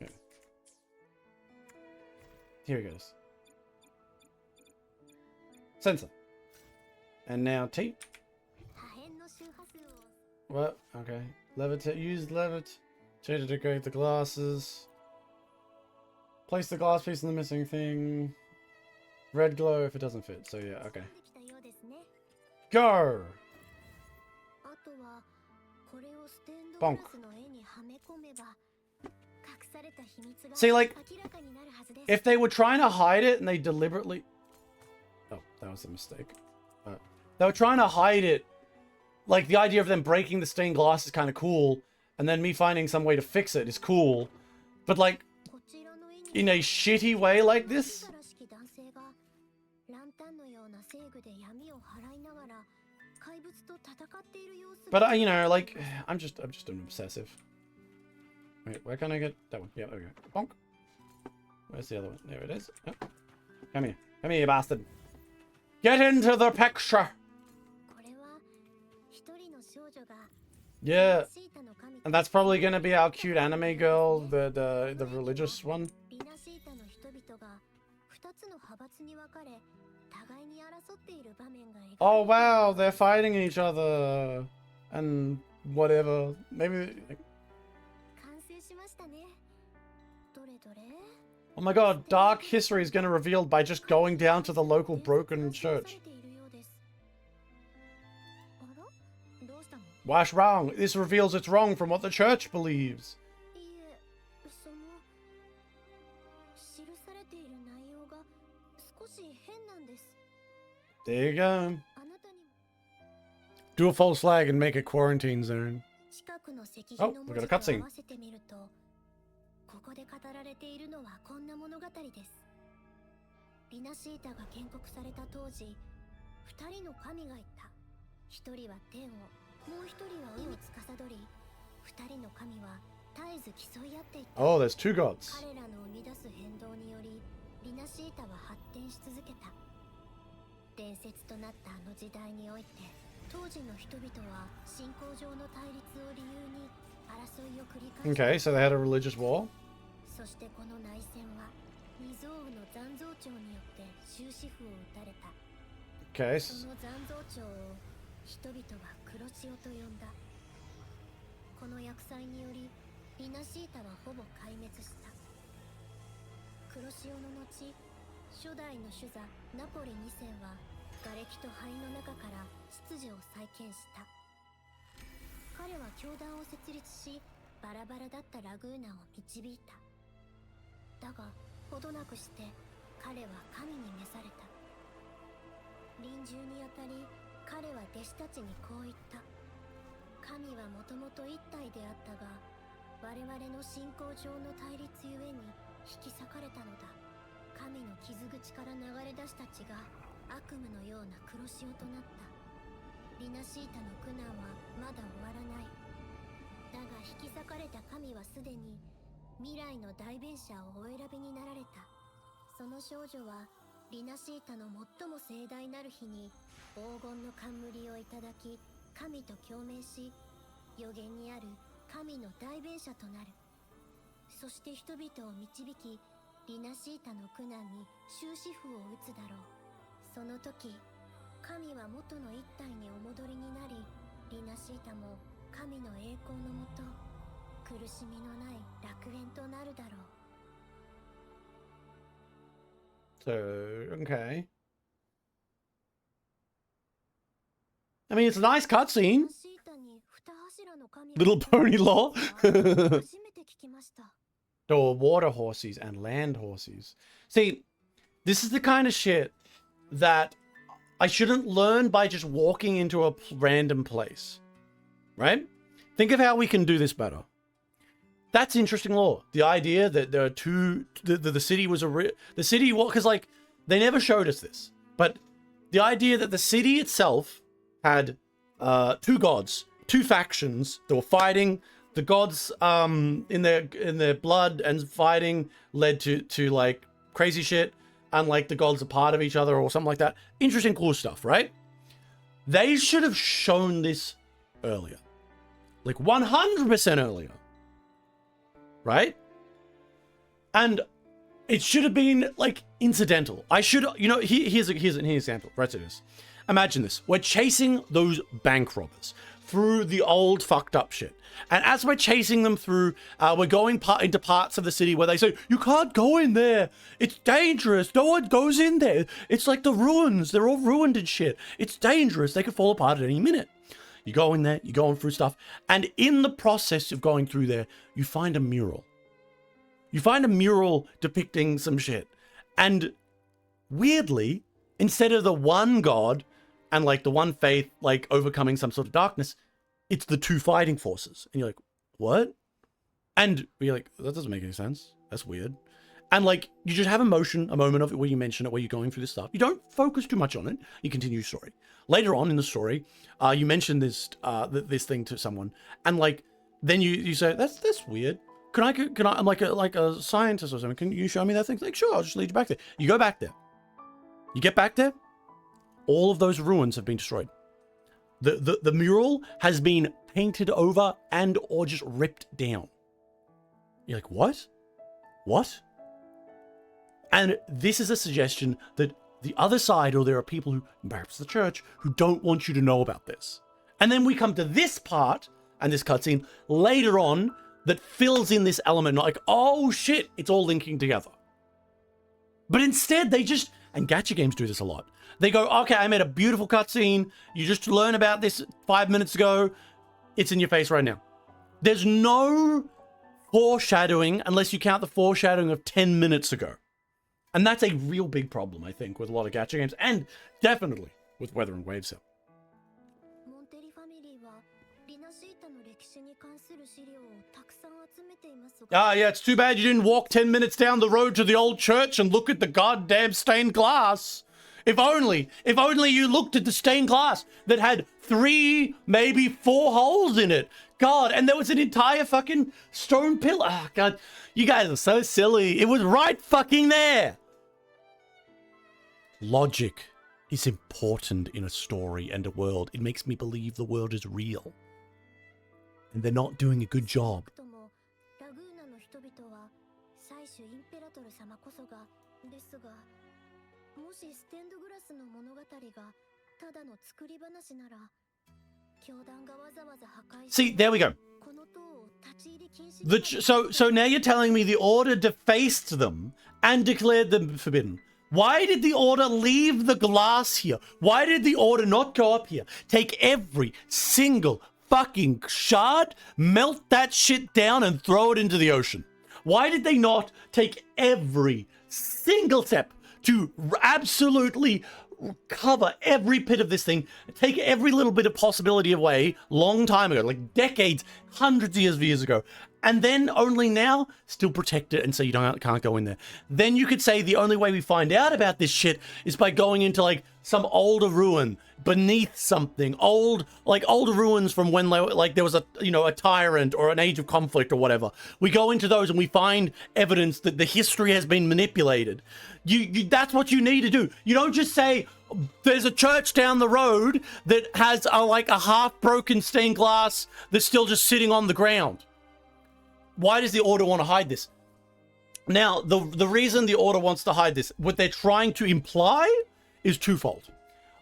Okay. Here he goes. Sensor. And now T. What? Okay. Levitate. Use levitate to integrate the glasses. Place the glass piece in the missing thing. Red glow if it doesn't fit. So yeah, okay. Go! Bonk. See, like, if they were trying to hide it and they deliberately... Oh, that was a mistake. They were trying to hide it. Like, the idea of them breaking the stained glass is kind of cool. And then me finding some way to fix it is cool. But, like, in a shitty way like this? But, you know, like, I'm just an obsessive. Wait, where can I get that one? Yeah, there we go. Bonk. Where's the other one? There it is. Oh. Come here. Come here, you bastard. Get into the picture! Yeah. And that's probably gonna be our cute anime girl, the religious one. Oh wow, they're fighting each other. And whatever. Maybe... Oh my god, dark history is gonna reveal by just going down to the local broken church. What's wrong? This reveals it's wrong from what the church believes. There you go. Do a false flag and make a quarantine zone. Oh, we got a cutscene. ここで語られているのはこんな物語です。リナシータが建国された当時、2人の神がいた。1人は天を、もう1人は海を司り、2人の神は絶えず競い合っていた。Oh, there's two gods. 彼らの生み出す変動により、リナシータは発展し続けた。伝説となったあの時代において、当時の人々は信仰上の対立を理由に争いを繰り返し。Okay, so they had a religious war. そしてこの内戦は未曾有の残像長によって終止符を打たれた。Okay. その残像長を人々は黒潮と呼んだ。この厄災によりリナシータはほぼ壊滅した。黒潮の後、初代の主座ナポリ2世は瓦礫と灰の中から秩序を再建した。彼は教団を設立し、バラバラだったラグーナを導いた。だが、ほどなくして彼は神に召された。臨終にあたり、彼は弟子たちにこう言った。神はもともと一体であったが、我々の信仰上の対立ゆえに引き裂かれたのだ。神の傷口から流れ出した血が悪夢のような黒潮となった。リナシータの苦難はまだ終わらない。だが引き裂かれた神はすでに未来の代弁者をお選びになられた。その少女はリナシータの最も盛大なる日に黄金の冠をいただき、神と共鳴し、予言にある神の代弁者となる。そして人々を導き、リナシータの苦難に終止符を打つだろう。その時、神は元の一体にお戻りになり、リナシータも神の栄光のもと、苦しみのない楽園となるだろう。So, okay. I mean, it's a nice cutscene. Little pony law. There were water horses and land horses. See, This is the kind of shit that I shouldn't learn by just walking into a random place, right? Think of how we can do this better. That's interesting lore. The idea that there are two, the city was the city, because like they never showed us this, but the idea that the city itself had two gods, two factions that were fighting. The gods in their blood and fighting led to like crazy shit, and like the gods are part of each other or something like that. Interesting, cool stuff, right? They should have shown this earlier, like 100% earlier, right? And it should have been like incidental. I should, you know, here's an example. Right, so this. Imagine this: we're chasing those bank robbers through the old fucked up shit. And as we're chasing them through, we're going into parts of the city where they say, you can't go in there. It's dangerous. No one goes in there. It's like the ruins. They're all ruined and shit. It's dangerous. They could fall apart at any minute. You go in there, you're going through stuff. And in the process of going through there, you find a mural. You find a mural depicting some shit. And weirdly, instead of the one god and like the one faith, like overcoming some sort of darkness, it's the two fighting forces. And you're like, what? And you're like, that doesn't make any sense. That's weird. And like, you just have a moment of it where you mention it, where you're going through this stuff. You don't focus too much on it. You continue your story. Later on in the story, you mention this thing to someone, and like, then you say, that's weird. Can I, I'm like a scientist or something. Can you show me that thing? Like, sure, I'll just lead you back there. You go back there. You get back there. All of those ruins have been destroyed. The mural has been painted over and or just ripped down. You're like, what? What? And this is a suggestion that the other side, or there are people who, perhaps the church, who don't want you to know about this. And then we come to this part and this cutscene later on that fills in this element, like, oh shit, it's all linking together. But instead they just, and gacha games do this a lot. They go, okay, I made a beautiful cutscene. You just learned about this 5 minutes ago. It's in your face right now. There's no foreshadowing unless you count the foreshadowing of 10 minutes ago. And that's a real big problem, I think, with a lot of gacha games, and definitely with Weathering Waves here. Yeah, it's too bad you didn't walk 10 minutes down the road to the old church and look at the goddamn stained glass. If only you looked at the stained glass that had 3, maybe 4 holes in it. God, and there was an entire fucking stone pillar. Oh, God, you guys are so silly. It was right fucking there. Logic is important in a story and a world. It makes me believe the world is real. And they're not doing a good job. See, there we go. So now you're telling me the Order defaced them and declared them forbidden. Why did the Order leave the glass here? Why did the Order not go up here? Take every single fucking shard, melt that shit down and throw it into the ocean? Why did they not take every single step to absolutely cover every bit of this thing, take every little bit of possibility away long time ago, like decades, hundreds of years ago, and then only now still protect it and say you can't go in there? Then you could say the only way we find out about this shit is by going into like some older ruin beneath something, older ruins from when like there was a tyrant or an age of conflict or whatever. We go into those and we find evidence that the history has been manipulated. That's what you need to do. You don't just say there's a church down the road that has a half broken stained glass that's still just sitting on the ground. Why does the Order want to hide this? Now, the reason the Order wants to hide this, what they're trying to imply is twofold.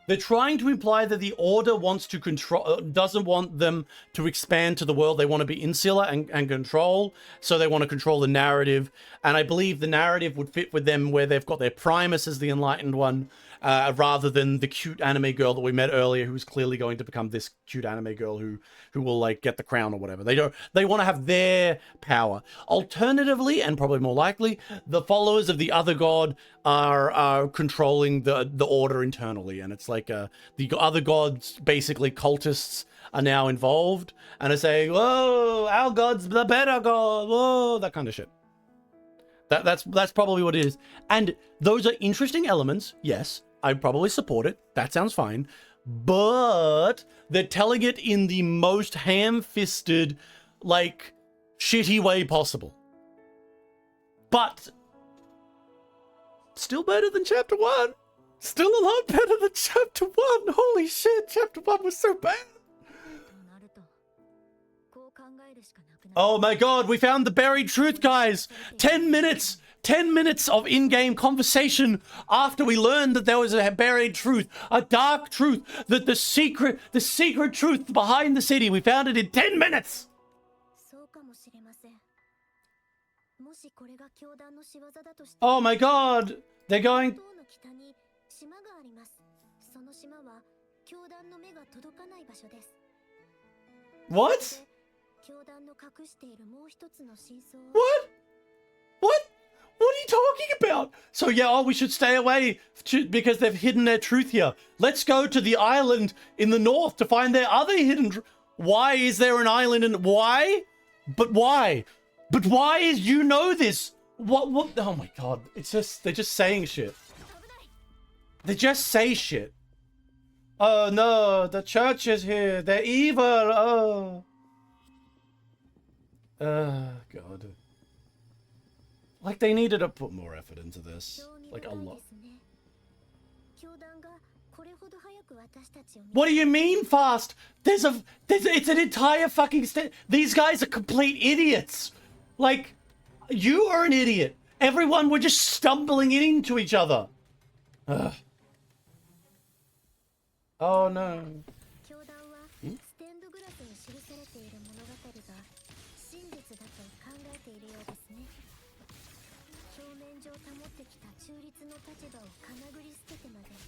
They're trying to imply that the Order wants to control, doesn't want them to expand to the world. They want to be insular and control, so they want to control the narrative. And I believe the narrative would fit with them where they've got their Primus as the Enlightened One, rather than the cute anime girl that we met earlier, who's clearly going to become this cute anime girl who will like get the crown or whatever. They want to have their power. Alternatively, and probably more likely, the followers of the other god are controlling the order internally, and it's like the other gods, basically cultists, are now involved and are saying, "Whoa, our god's the better god," whoa, that kind of shit. That's probably what it is. And those are interesting elements. Yes, I'd probably support it. That sounds fine. But they're telling it in the most ham-fisted, like, shitty way possible. But still better than chapter 1. Still a lot better than chapter 1. Holy shit, chapter 1 was so bad. Oh my god, we found the buried truth, guys. 10 minutes of in-game conversation after we learned that there was a buried truth, a dark truth, that the secret truth behind the city. We found it in 10 minutes. Oh my god, they're going... What? What? What are you talking about? So yeah, oh, we should stay away because they've hidden their truth here. Let's go to the island in the north to find their other hidden... Why is there an island and why? But why? But why is you know this? What? Oh my god, it's just, they're just saying shit. They just say shit. Oh no, the church is here. They're evil. Oh. God. Like, they needed to put more effort into this. Like, a lot. What do you mean fast? It's an entire fucking these guys are complete idiots. Like, you are an idiot. Everyone were just stumbling into each other. Ugh. Oh no. Hmm?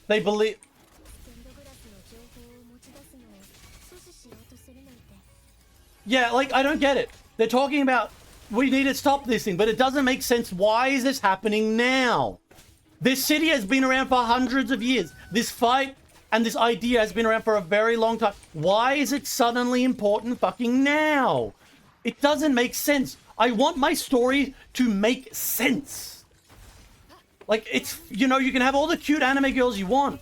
They believe... Yeah, like, I don't get it. They're talking about, we need to stop this thing, but it doesn't make sense. Why is this happening now? This city has been around for hundreds of years. This fight and this idea has been around for a very long time. Why is it suddenly important fucking now? It doesn't make sense. I want my story to make sense. Like, it's, you know, you can have all the cute anime girls you want,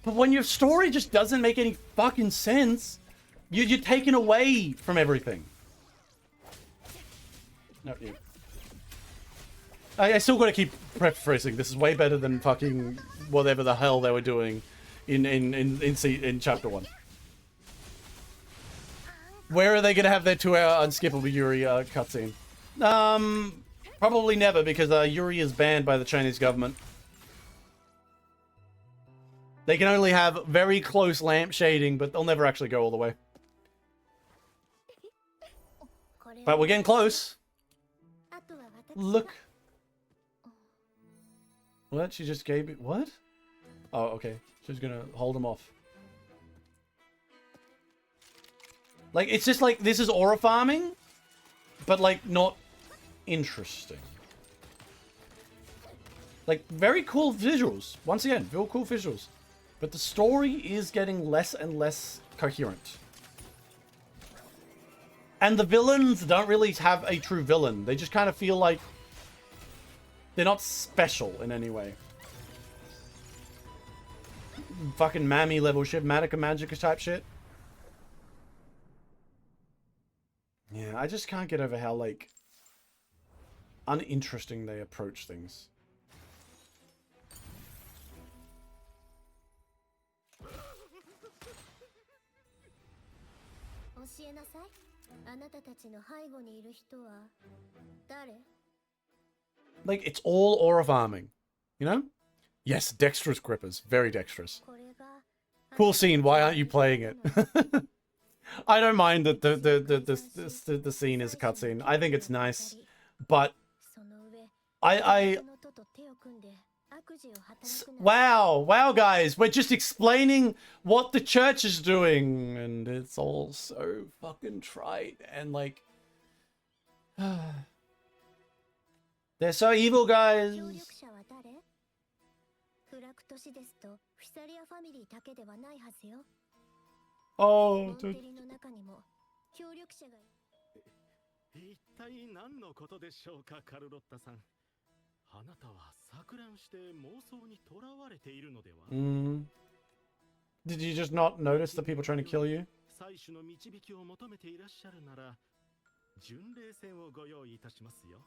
but when your story just doesn't make any fucking sense, you're taken away from everything. No, you. I still gotta keep prefacing. This is way better than fucking whatever the hell they were doing in chapter 1. Where are they gonna have their 2-hour unskippable Yuri cutscene? Probably never, because Yuri is banned by the Chinese government. They can only have very close lamp shading, but they'll never actually go all the way. But we're getting close. Look. What? She just gave me... What? Oh, okay. She's gonna hold him off. Like, it's just like, this is aura farming, but like, not interesting. Like, very cool visuals. Once again, very cool visuals. But the story is getting less and less coherent. And the villains don't really have a true villain. They just kind of feel like they're not special in any way. Fucking Mammy level shit, Magica Magica type shit. Yeah, I just can't get over how, like, uninteresting they approach things. Like, it's all aura farming, you know? Yes, dexterous grippers, very dexterous. Cool scene. Why aren't you playing it? I don't mind that the scene is a cutscene. I think it's nice, but I Wow, guys, we're just explaining what the church is doing, and it's all so fucking trite and like, they're so evil, guys. Oh, dude. 一体何のことでしょうか、カルロッタさん。あなたは錯乱して妄想にとらわれているのでは？ Did you just not notice the people trying to kill you? 採取の導きを求めていらっしゃるなら、巡礼船をご用意いたしますよ。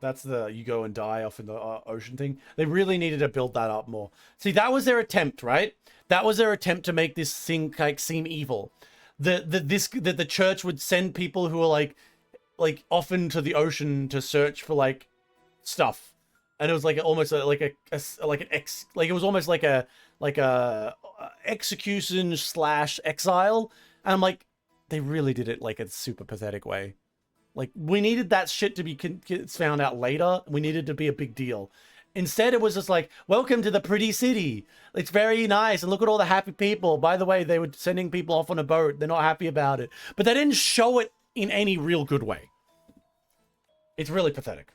That's the you go and die off in the ocean thing. They really needed to build that up more. See, that was their attempt, right? That was their attempt to make this thing like seem evil. That the church would send people who are like off into the ocean to search for like stuff, and it was like almost like it was almost like a execution / exile. And I'm like, they really did it like a super pathetic way. Like, we needed that shit to be found out later. We needed to be a big deal. Instead, it was just like, welcome to the pretty city. It's very nice. And look at all the happy people. By the way, they were sending people off on a boat. They're not happy about it. But they didn't show it in any real good way. It's really pathetic.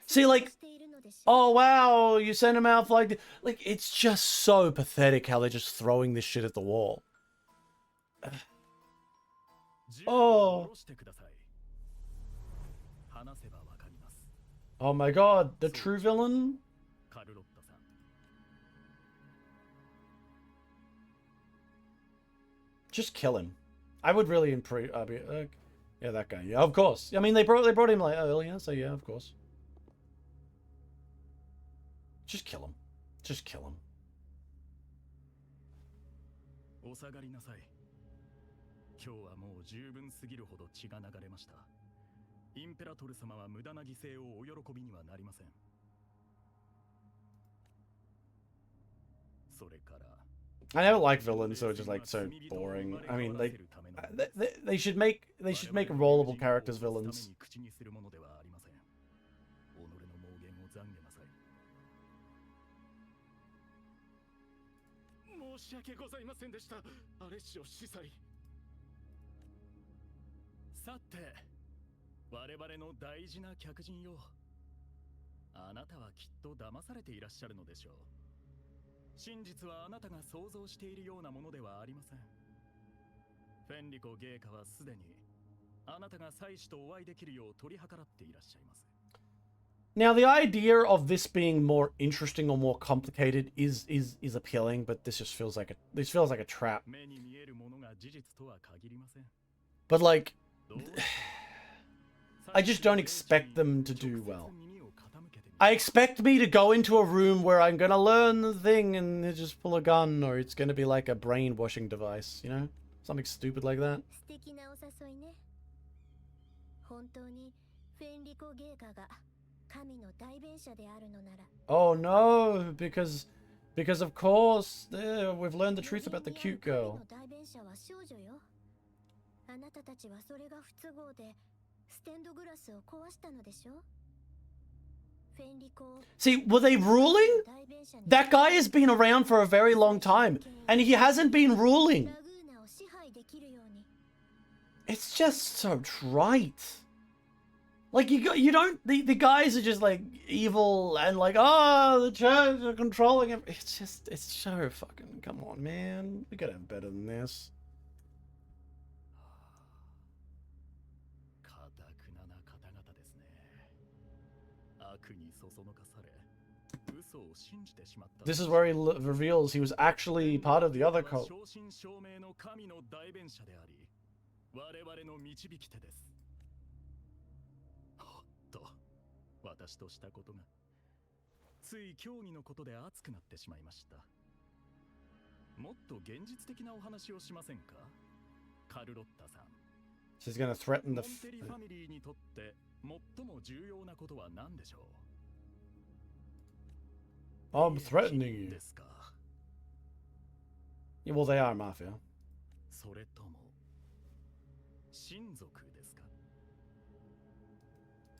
See, like, oh wow, you send him out for like it's just so pathetic how they're just throwing this shit at the wall. Oh. Oh my god, the true villain? Just kill him. I would really improve. Yeah, that guy. Yeah, of course. I mean, they brought him like earlier, so yeah, of course. Just kill him. Just kill him. お下がりなさい。今日はもう十分すぎるほど血が流れました。インペラトル様は無駄な犠牲をお喜びにはなりません。それから。I never like villains, so it's just like so boring. I mean, like they should make rollable characters villains. 申し訳ございませんでした。アレッシオ司祭。さて、我々の大事な客人よ。あなたはきっと騙されていらっしゃるのでしょう。真実はあなたが想像しているようなものではありません。フェンリコ芸家はすでにあなたが祭司とお会いできるよう取り計らっていらっしゃいます。 Now, the idea of this being more interesting or more complicated is appealing, but this just feels like a trap. But like, I just don't expect them to do well. I expect me to go into a room where I'm gonna learn the thing and they just pull a gun, or it's gonna be like a brainwashing device, you know? Something stupid like that. Oh no, because of course, we've learned the truth about the cute girl. See, were they ruling? That guy has been around for a very long time, and he hasn't been ruling. It's just so trite. Like, you don't, the guys are just like evil and like, oh, the church are controlling him. It's so fucking, come on, man. We gotta have better than this. This is where he reveals he was actually part of the other cult. She's gonna threaten the I'm threatening you. Yeah, well, they are mafia. 親族ですか？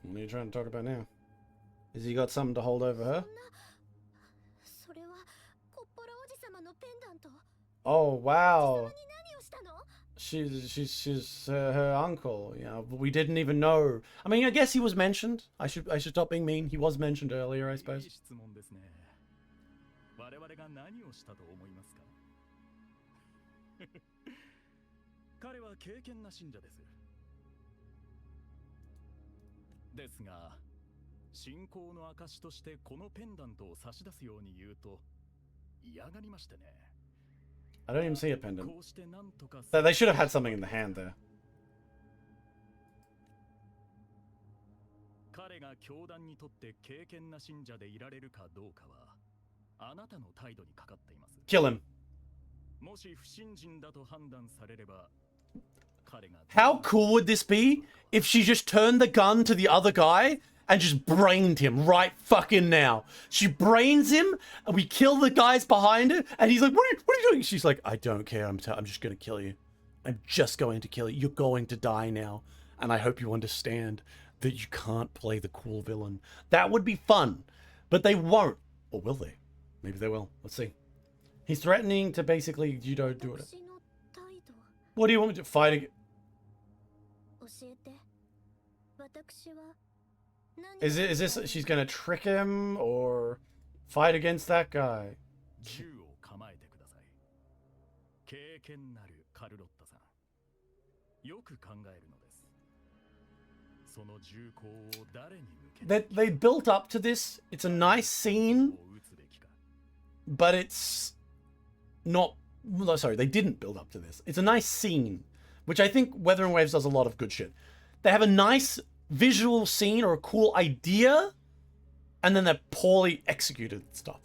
What are you trying to talk about now? Has he got something to hold over her? それはコッポラおじさまのペンダント。 Oh, wow. 何をしたの？ She's her uncle, you know, but we didn't even know. I mean, I guess he was mentioned. I should stop being mean. He was mentioned earlier, I いい suppose. 質問ですね。我々が何をしたと思いますか？彼は敬虔な信者です。ですが、信仰の証としてこのペンダントを差し出すように言うと嫌がりましてね。I don't even see a pendant. こうしてなんとか They should have had something in the hand there. 彼が教団にとって敬虔な信者でいられるかどうかはあなたの態度にかかっています。 Kill him. もし不信心だと判断されれば、彼が How cool would this be if she just turned the gun to the other guy and just brained him right fucking now? She brains him, and we kill the guys behind her, and he's like, what are you doing? She's like, I don't care. I'm just going to kill you. I'm just going to kill you. You're going to die now. And I hope you understand that you can't play the cool villain. That would be fun. But they won't. Or will they? Maybe they will. Let's see. He's threatening to basically, you don't do it. 私の態度。 What do you want me to fight again? 教えて。私は何 Is this she's gonna trick him or fight against that guy? 銃を構えてください。敬虔なるカルロッタさん。よく考えるのです。その銃口を誰に向けて They built up to this. It's a nice scene, 撃つべきか。 but it's not. No, sorry, they didn't build up to this. It's a nice scene, which I think Weathering Waves does a lot of good shit. They have a nice visual scene or a cool idea, and then they're poorly executed stuff.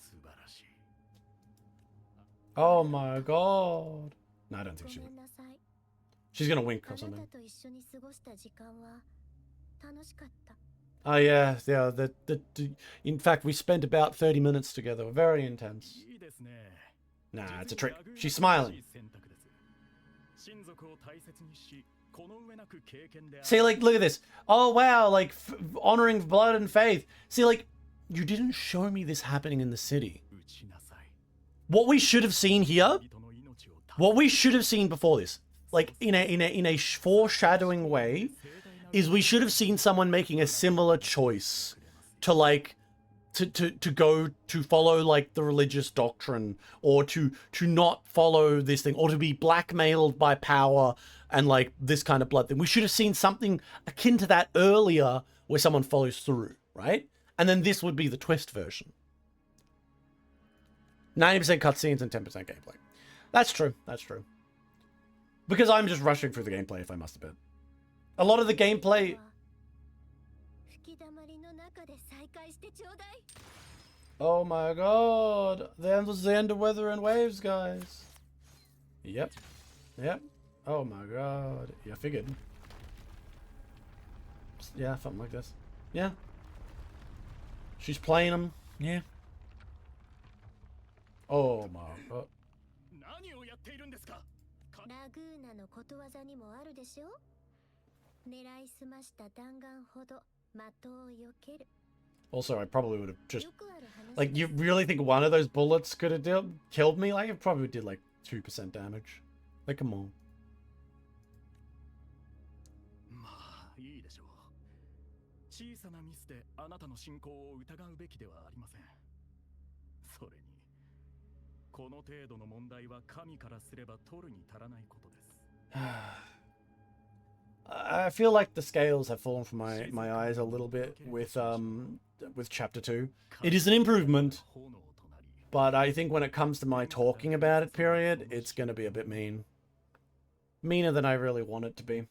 素晴らしい。 Oh my god. No, I don't think ご she め would. んなさい。 She's gonna wink あ or な something. たと一緒に過ごした時間は楽しかった。 Oh yeah, yeah. In fact, we spent about 30 minutes together. Very intense. いいですね。 Nah, it's a trick. She's smiling. 選択です。親族を大切にし、この上なく敬虔である。 See, like, look at this. Oh, wow, like, honoring blood and faith. See, like, you didn't show me this happening in the city. 撃ちなさい。 What we should have seen here, 人の命を what we should have seen before this, like, in a foreshadowing way, is we should have seen someone making a similar choice to, like, to go to follow, like, the religious doctrine, or to not follow this thing, or to be blackmailed by power and, like, this kind of blood thing. We should have seen something akin to that earlier where someone follows through, right? And then this would be the twist version. 90% cutscenes and 10% gameplay. That's true. That's true. Because I'm just rushing through the gameplay, if I must admit. A lot of the gameplay... 吹き溜まりの中で再会してちょうだい。 Oh my god. That was the end of Weather and Waves, guys. Yep. Yep. Oh my god. Yeah, I figured. Yeah, something like this. Yeah. She's playing them. Yeah. Oh my god. 何をやっているんですか。ラグーナのことわざにもあるでしょ。狙いすました弾丸ほど的を避ける。 Also, I probably would have just... よくある話 Like, です。 you really think one of those bullets could have killed me? Like, it probably did, like, 2% damage. Like, come on. まあいいでしょう。小さなミスであなたの信仰を疑うべきではありません。それに、この程度の問題は神からすれば取るに足らないことです。 I feel like the scales have fallen from my eyes a little bit with chapter 2. It is an improvement, 炎となり、 but I think when it comes to my talking about it period, it's going to be a bit mean. Meaner than I really want it to be.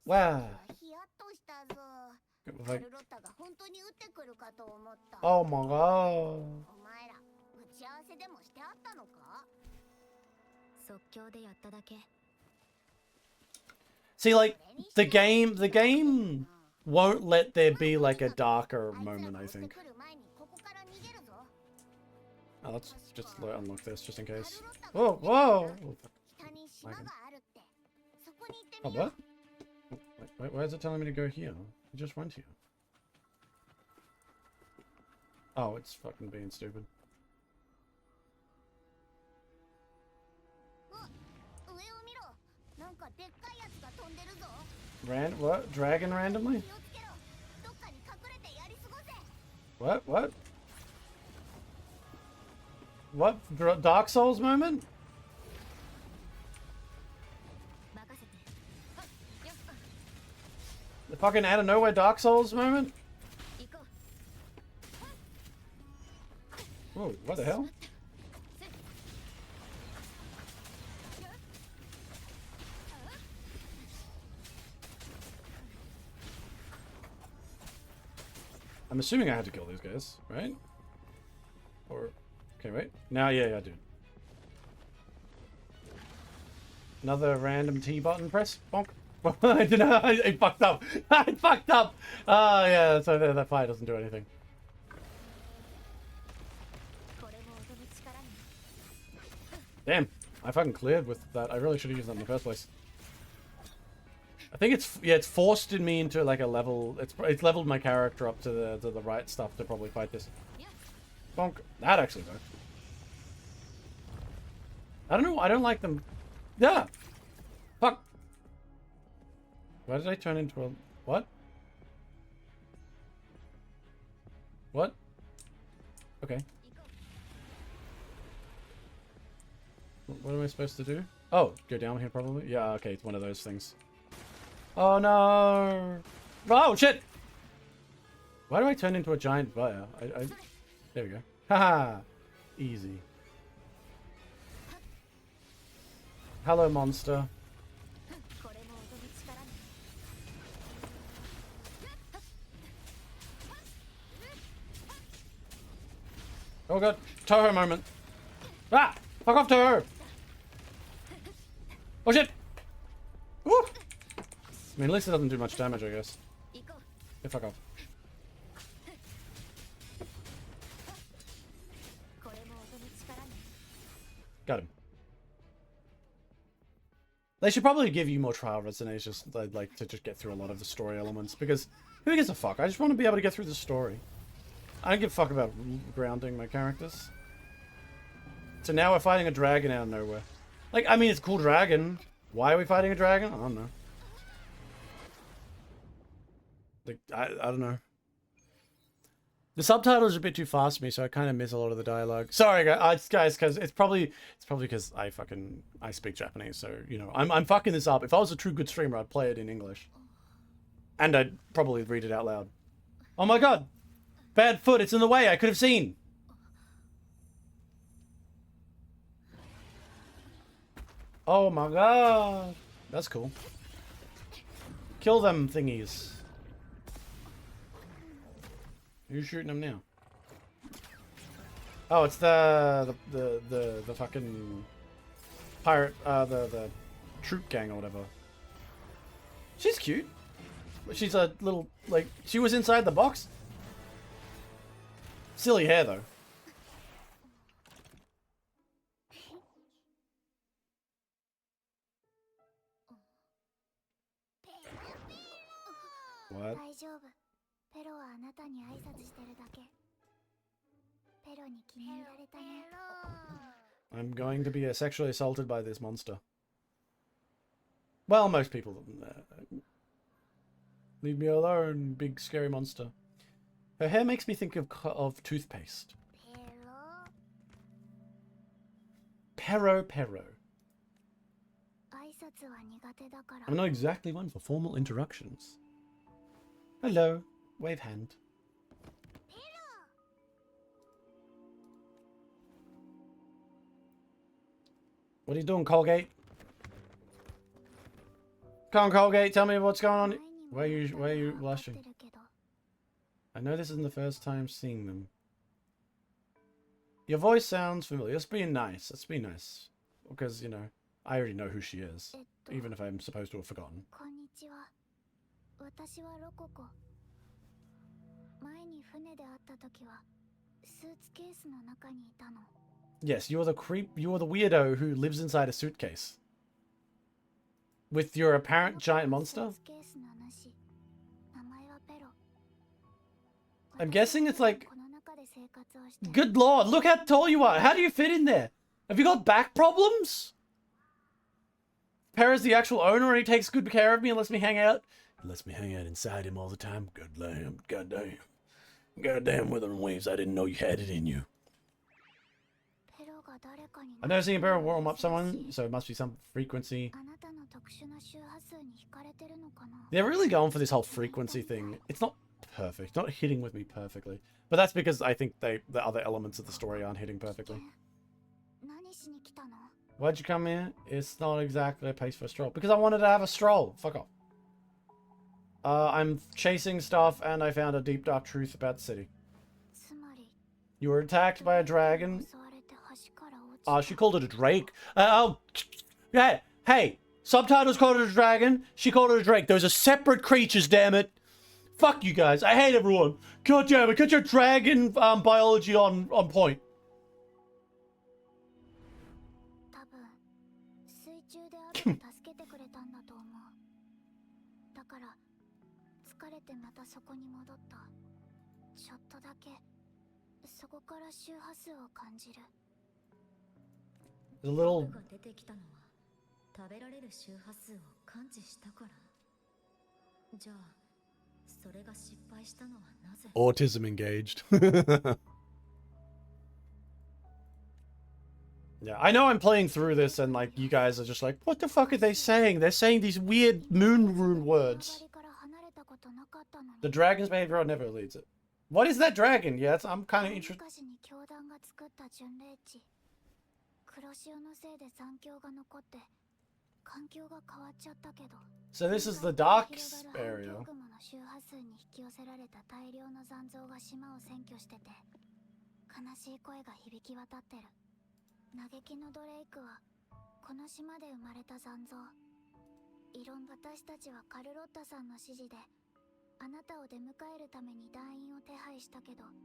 Wow. ヒヤッとしたぞ。 Like, カルロッタが本当に撃ってくるかと思った。 oh my god. お前ら打ち合わせでもしてあったのか？即興でやっただけ。 See, like, the game won't let there be, like, a darker moment, I think. Oh, let's just unlock this, just in case. Whoa, whoa! Oh, what? Wait, why is it telling me to go here? I just went here. Oh, it's fucking being stupid. What? Dragon randomly? What? What? What? Dark Souls moment? The fucking out of nowhere Dark Souls moment? Whoa, what the hell? I'm assuming I had to kill these guys, right? Or... Okay, wait. Now, yeah, I do. Another random T button press. Bonk. I did not. I fucked up. I fucked up. Oh, yeah, so that fire doesn't do anything. Damn. I fucking cleared with that. I really should have used that in the first place. I think it's forced me into like a level. It's leveled my character up to the right stuff to probably fight this. Bonk. That actually worked. I don't know. I don't like them. Yeah. Fuck. Why did I turn into a what? What? Okay. What am I supposed to do? Oh, go down here probably. Yeah. Okay, it's one of those things. Oh no! Oh shit! Why do I turn into a giant fire? There we go. Haha! Easy. Hello, monster. Oh god, Toho moment. Ah! Fuck off, Toho! Oh shit! Woo! I mean, at least it doesn't do much damage, I guess. Yeah, fuck off. Got him. They should probably give you more trial resonates just like to just get through a lot of the story elements, because who gives a fuck? I just want to be able to get through the story. I don't give a fuck about grounding my characters. So now we're fighting a dragon out of nowhere. Like, I mean, it's a cool dragon. Why are we fighting a dragon? I don't know. Like, I don't know. The subtitles are a bit too fast for me, so I kind of miss a lot of the dialogue. Sorry, guys, because it's probably because I speak Japanese, so you know I'm fucking this up. If I was a true good streamer, I'd play it in English, and I'd probably read it out loud. Oh my god, bad foot! It's in the way. I could have seen. Oh my god, that's cool. Kill them thingies. Who's shooting them now? Oh, it's the fucking pirate, the troop gang or whatever. She's cute. She's a little, like, she was inside the box. Silly hair though. What? I'm going to be sexually assaulted by this monster. Well, most people. Leave me alone, big scary monster. Her hair makes me think of toothpaste. Pero. I'm not exactly one for formal interactions. Hello. Wave hand. What are you doing, Colgate? Come on, Colgate, tell me what's going on. Why are you blushing? I know this isn't the first time seeing them. Your voice sounds familiar. Let's be nice. Let's be nice. Because, you know, I already know who she is. Even if I'm supposed to have forgotten. Yes, you're the creep. You're the weirdo who lives inside a suitcase. with your apparent giant monster? I'm guessing it's like... Good lord, look how tall you are. How do you fit in there? Have you got back problems? Perra's the actual owner and he takes good care of me and lets me hang out. He lets me hang out inside him all the time. Goddamn, goddamn. Goddamn Wuthering Waves, I didn't know you had it in you. I've never seen a Perra warm up someone, so it must be some frequency. They're really going for this whole frequency thing. It's not perfect, not hitting with me perfectly. But that's because I think the other elements of the story aren't hitting perfectly. Why'd you come here? It's not exactly a place for a stroll. Because I wanted to have a stroll. Fuck off. I'm chasing stuff and I found a deep dark truth about the city. You were attacked by a dragon. She called it a drake. Yeah, hey, subtitles called it a dragon. She called it a drake. Those are separate creatures, damn it. Fuck you guys. I hate everyone. God damn it. Get your dragon biology on point. A little... Autism engaged. Yeah, I know I'm playing through this and like you guys are just like, what the fuck are they saying? They're saying these weird moon rune words. The dragon's behavior never leads it. What is that dragon? Yeah, I'm kind of interested. So this is the dark area.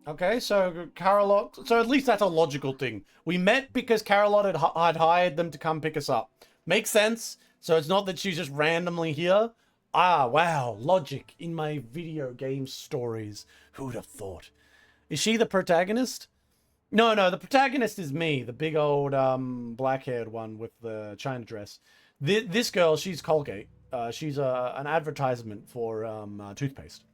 Okay, so Carlotta... So at least that's a logical thing. We met because Carlotta had hired them to come pick us up. Makes sense. So it's not that she's just randomly here. Ah, wow. Logic in my video game stories. Who'd have thought? Is she the protagonist? No, the protagonist is me. The big old black-haired one with the China dress. This girl, she's Colgate. She's an advertisement for toothpaste.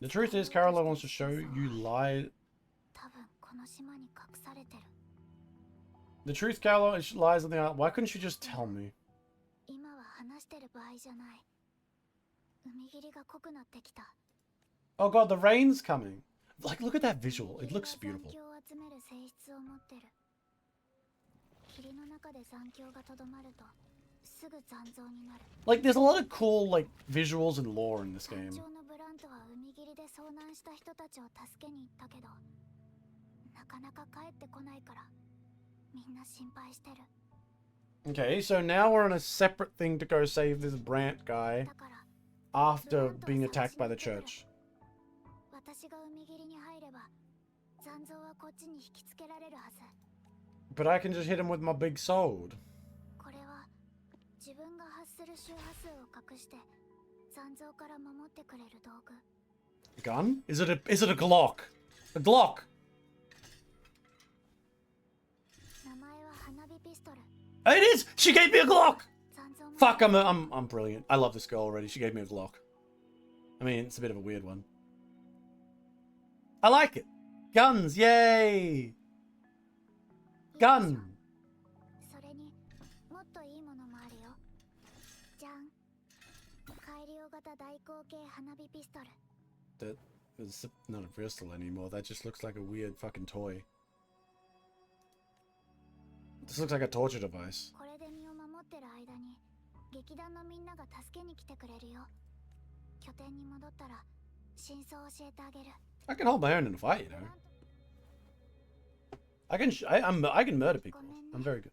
The truth is, Carlotta wants to show you lie. The truth, Carlotta, lies on the island. Why couldn't you just tell me? Oh god, the rain's coming. Like, look at that visual. It looks beautiful. Like, there's a lot of cool, like, visuals and lore in this game. Okay, so now we're on a separate thing to go save this Brant guy after being attacked by the church. But I can just hit him with my big sword. Gun? Is it a Glock? A Glock! It is! She gave me a Glock! Fuck, I'm brilliant. I love this girl already. She gave me a Glock. I mean, it's a bit of a weird one. I like it. Guns, yay! Gun! That is not a pistol anymore. That just looks like a weird fucking toy. This looks like a torture device. I can hold my own in a fight, you know. I can murder people. I'm very good.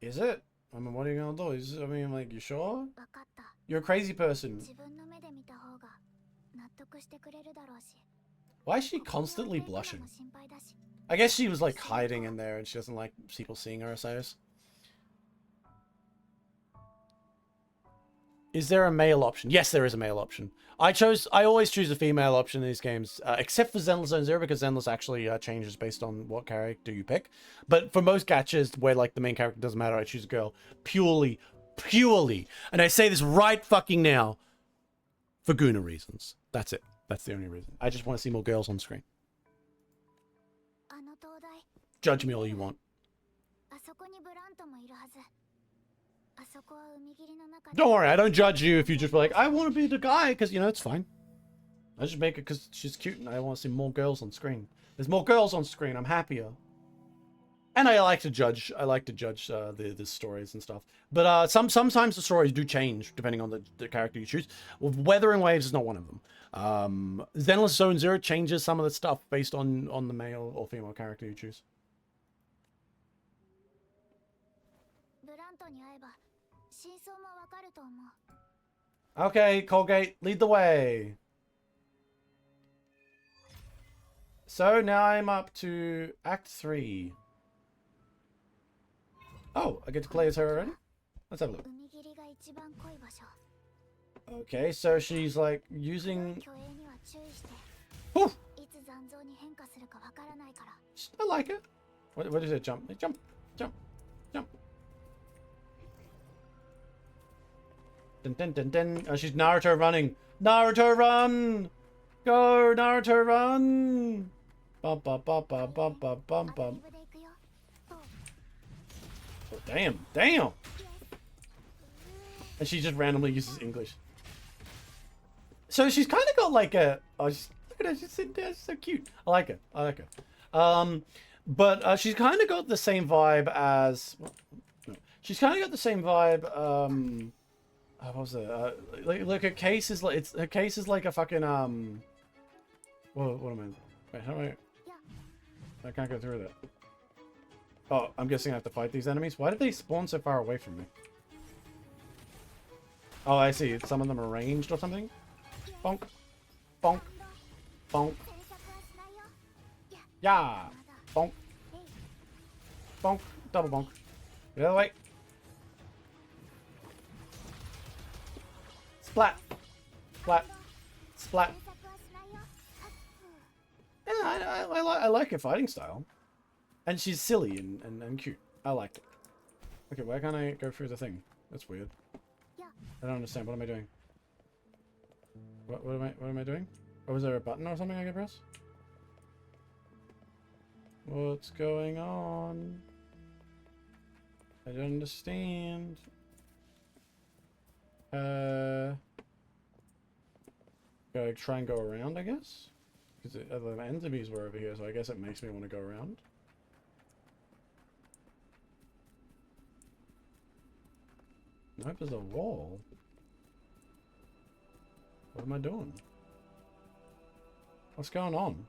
Is it? I mean, what are you gonna do? I mean, like, you sure? You're a crazy person. Why is she constantly blushing? I guess she was like hiding in there and she doesn't like people seeing her, I suppose. Is there a male option? Yes, there is a male option. I always choose a female option in these games, except for Zenless Zone Zero, because Zenless actually changes based on what character you pick. But for most gachas where like the main character doesn't matter, I choose a girl purely, and I say this right fucking now, for Guna reasons. That's it. That's the only reason. I just want to see more girls on screen. Judge me all you want. Don't worry, I don't judge you if you just be like, I want to be the guy, because, you know, it's fine. I just make it because she's cute and I want to see more girls on screen. There's more girls on screen, I'm happier. And I like to judge. The stories and stuff. But sometimes the stories do change depending on the character you choose. Well, Weathering Waves is not one of them. Zenless Zone Zero changes some of the stuff based on the male or female character you choose. Okay, Colgate, lead the way. So now I'm up to Act 3. Oh, I get to play as her already? Let's have a look. Okay, so she's like using... Whew. I like it. What is it? Jump. Jump. Jump. Jump. Dun, dun, dun, dun. Oh, she's Naruto running. Naruto run! Go, Naruto run! Bum, bum, bum, bum, bum, bum, bum, bum. Oh, damn. Damn! And she just randomly uses English. So she's kind of got like a... Oh, look at her. She's sitting there. She's so cute. I like her. I like her. But she's kind of got the same vibe as... No. She's kind of got the same vibe... what was it? Like her case is like... Her case is like a fucking... What am I... Wait, how do I can't go through that. Oh, I'm guessing I have to fight these enemies. Why did they spawn so far away from me? Oh, I see. Some of them are ranged or something. Bonk. Bonk. Bonk. Yeah. Bonk. Bonk. Double bonk. Get out of the way. Splat. Splat. Splat. Yeah, I like her fighting style. And she's silly and cute. I like it. Okay, why can't I go through the thing? That's weird. I don't understand. What am I doing? What am I doing? Oh, is there a button or something I can press? What's going on? I don't understand. Gotta try and go around, I guess? Because the enemies were over here, so I guess it makes me want to go around. Nope, there's a wall. What am I doing? What's going on?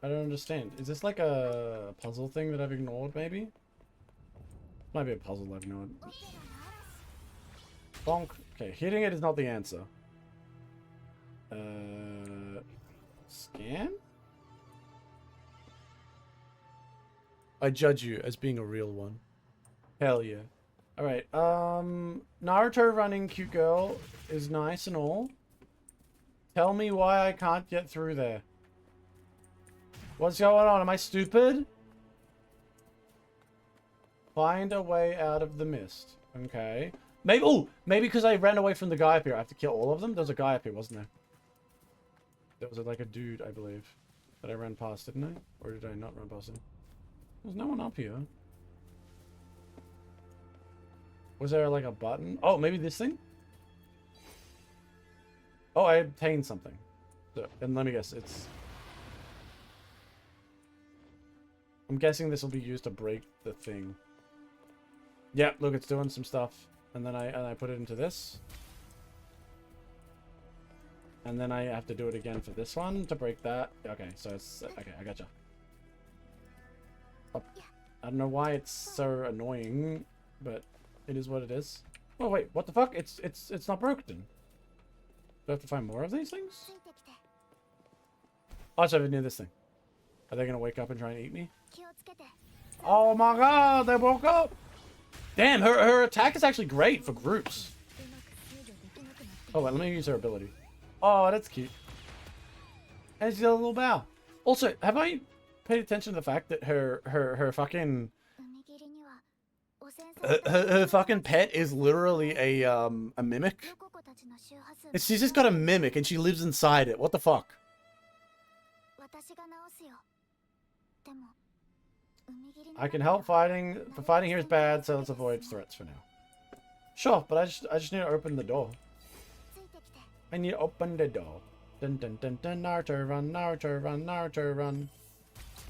I don't understand. Is this like a puzzle thing that I've ignored, maybe? Might be a puzzle I've ignored. Bonk. Okay, hitting it is not the answer. Scan? I judge you as being a real one. Hell yeah. Alright, Naruto running cute girl is nice and all. Tell me why I can't get through there. What's going on? Am I stupid? Find a way out of the mist. Okay. Maybe because I ran away from the guy up here. I have to kill all of them? There was a guy up here, wasn't there? There was like a dude, I believe, that I ran past, didn't I? Or did I not run past him? There's no one up here. Was there like a button? Oh, maybe this thing? Oh, I obtained something. So, and let me guess, it's... I'm guessing this will be used to break the thing. Yeah, look, it's doing some stuff. And then I put it into this. And then I have to do it again for this one to break that. Okay, so it's... Okay, I gotcha. Oh, I don't know why it's so annoying, but it is what it is. Oh, wait, what the fuck? It's not broken. I have to find more of these things? ついてきて。 Oh, it's over near this thing. Are they gonna wake up and try and eat me? 気をつけて。 Oh my god, they woke up! Damn, her attack is actually great for groups. うまく制御できなくなって。 Oh, wait, let me use her ability. Oh, that's cute. And she's got a little bow. Also, have I paid attention to the fact that her fucking 海切りには汚染された her fucking pet is literally a mimic? ロココたちの周波数 And she's just got a mimic and she lives inside it. What the fuck? 私が直すよ。でも海切りの I can help fighting. The fighting here is bad, so let's avoid threats for now. Sure, but I just need to open the door. ついてきて。 I need to open the door. Dun dun dun dun. Naruto run, Naruto run, Naruto run.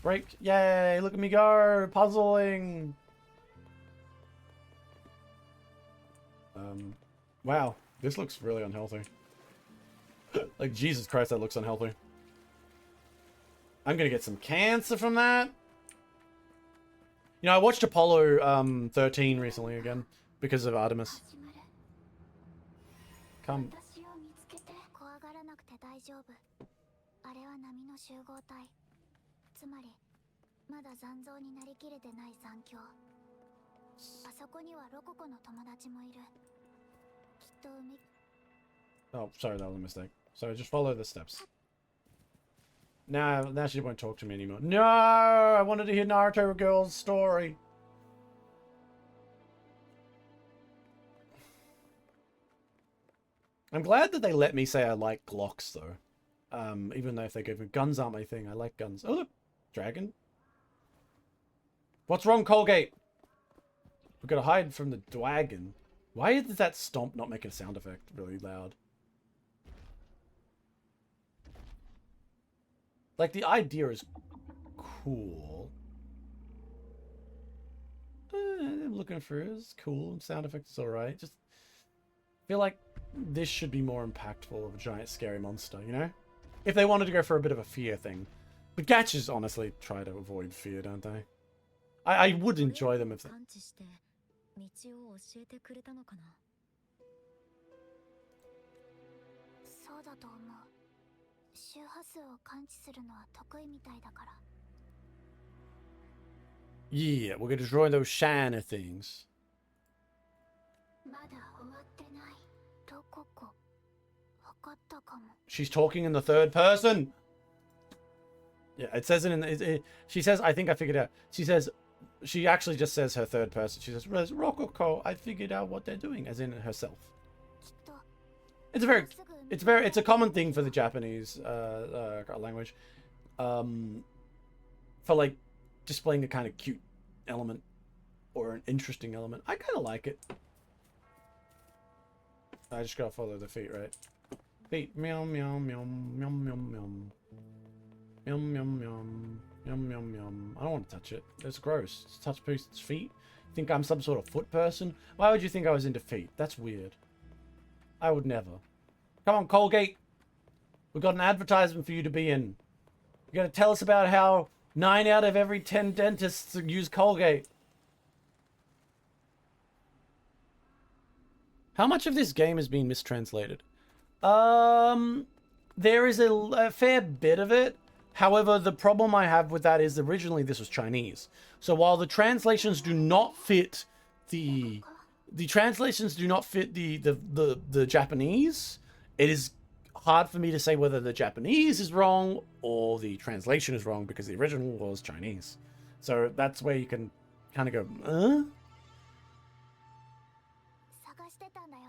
Break! Yay! Look at me go! Puzzling. Wow, this looks really unhealthy. Like Jesus Christ, that looks unhealthy. I'm gonna get some cancer from that. You know, I watched Apollo 13 recently again because of Artemis. 始まる。 Come. 私を見つけて。怖がらなくて大丈夫。あれは波の集合体。つまりまだ残像になりきれてない残響。あそこにはロココの友達もいる。きっと海 Oh, sorry, that was a mistake. So just follow the steps. Now she won't talk to me anymore. No, I wanted to hear Naruto girl's story. I'm glad that they let me say I like Glocks though. Even though if they give me guns aren't my thing, I like guns. Oh look, dragon. What's wrong, Colgate? We've got to hide from the dragon. Why does that stomp not make a sound effect really loud? Like, the idea is cool. I'm looking for it. It's cool. Sound effects is alright. Just feel like this should be more impactful of a giant scary monster, you know? If they wanted to go for a bit of a fear thing. But gachas honestly try to avoid fear, don't they? I would enjoy them if they... 感知して道を教えてくれたのかな。そうだと思う。周波数を感知するのは得意みたいだから。 Yeah, we're gonna destroy those shiner things. まだ終わってない。ロココ。わかったかも。 She's talking in the third person. Yeah, it says it in the... she says, I think I figured out. She says... She actually just says her third person. She says, Rococo, I figured out what they're doing, as in herself. きっと It's a very... すぐ It's a common thing for the Japanese language. For like displaying a kind of cute element or an interesting element. I kind of like it. I just gotta follow the feet, right? Feet. Meow, meow, meow, meow, meow, meow. Meow, meow, meow. Yum, yum, yum. I don't want to touch it. It's gross. It's touch people's feet. You think I'm some sort of foot person? Why would you think I was into feet? That's weird. I would never. Come on, Colgate. We've got an advertisement for you to be in. You gotta tell us about how 9 out of every 10 dentists use Colgate. How much of this game has been mistranslated? There is a fair bit of it. However, the problem I have with that is originally this was Chinese. So while the translations do not fit the translations do not fit the Japanese, it is hard for me to say whether the Japanese is wrong or the translation is wrong because the original was Chinese. So that's where you can kind of go, 探してたんだよ。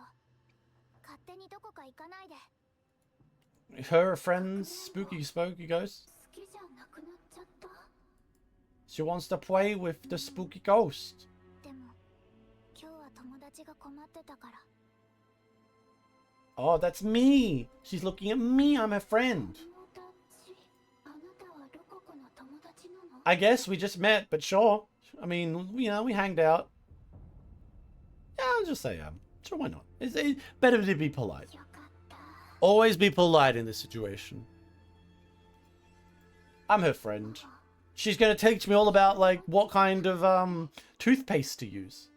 勝手にどこか行かないで。 Her friends, spooky ghosts. 好きじゃなくなっちゃった。 She wants to play with the spooky ghost. でも今日は友達が困ってたから。 Oh, that's me. She's looking at me. I'm her friend. 友達。あなたはロココの友達なの？ I guess we just met, but sure. I mean, you know, we hanged out. Yeah, I'll just say, sure, why not? It's better to be polite. よかった。 Always be polite in this situation. I'm her friend. She's gonna teach me all about, like, what kind of, toothpaste to use.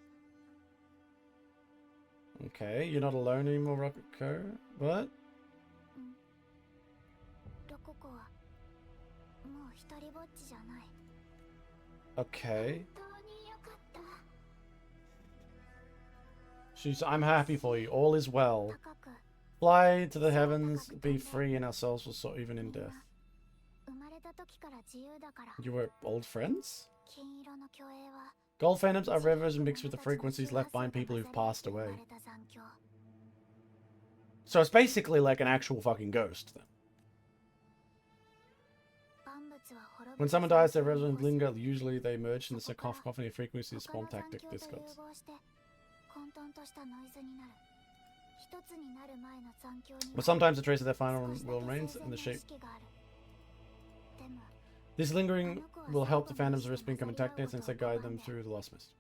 Okay, you're not alone anymore, Rocket Co. What? Okay. I'm happy for you. All is well. Fly to the heavens, be free, and ourselves will soar even in death. You were old friends? Gold phantoms are rivers mixed with the frequencies left by people who've passed away. So it's basically like an actual fucking ghost then. When someone dies, their residents linger. Usually they emerge in the cacophony of frequencies spawn tactic discords. But sometimes a trace of their final will remains in the shape. This lingering will help the phantoms risk becoming tactics and instead guide them through the lost mist.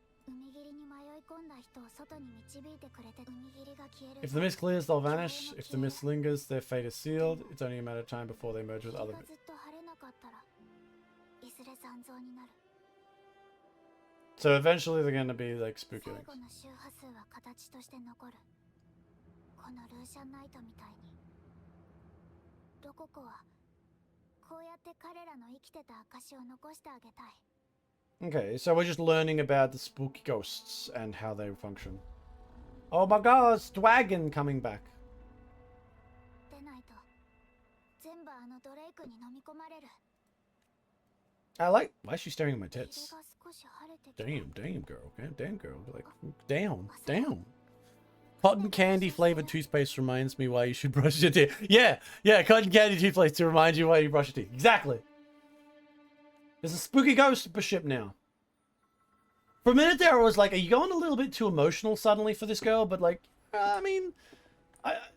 If the mist clears, they'll vanish. If the mist lingers, their fate is sealed. It's only a matter of time before they merge with other. So eventually they're going to be like spooky things. Okay, so we're just learning about the spooky ghosts and how they function. Oh my god, it's Dragon coming back. I like, why is she staring at my tits? Damn girl, damn girl, like, damn. Cotton candy flavored toothpaste reminds me why you should brush your teeth. Yeah, cotton candy toothpaste to remind you why you brush your teeth. Exactly. There's a spooky ghost ship now. For a minute there, I was like, are you going a little bit too emotional suddenly for this girl? But like, I mean,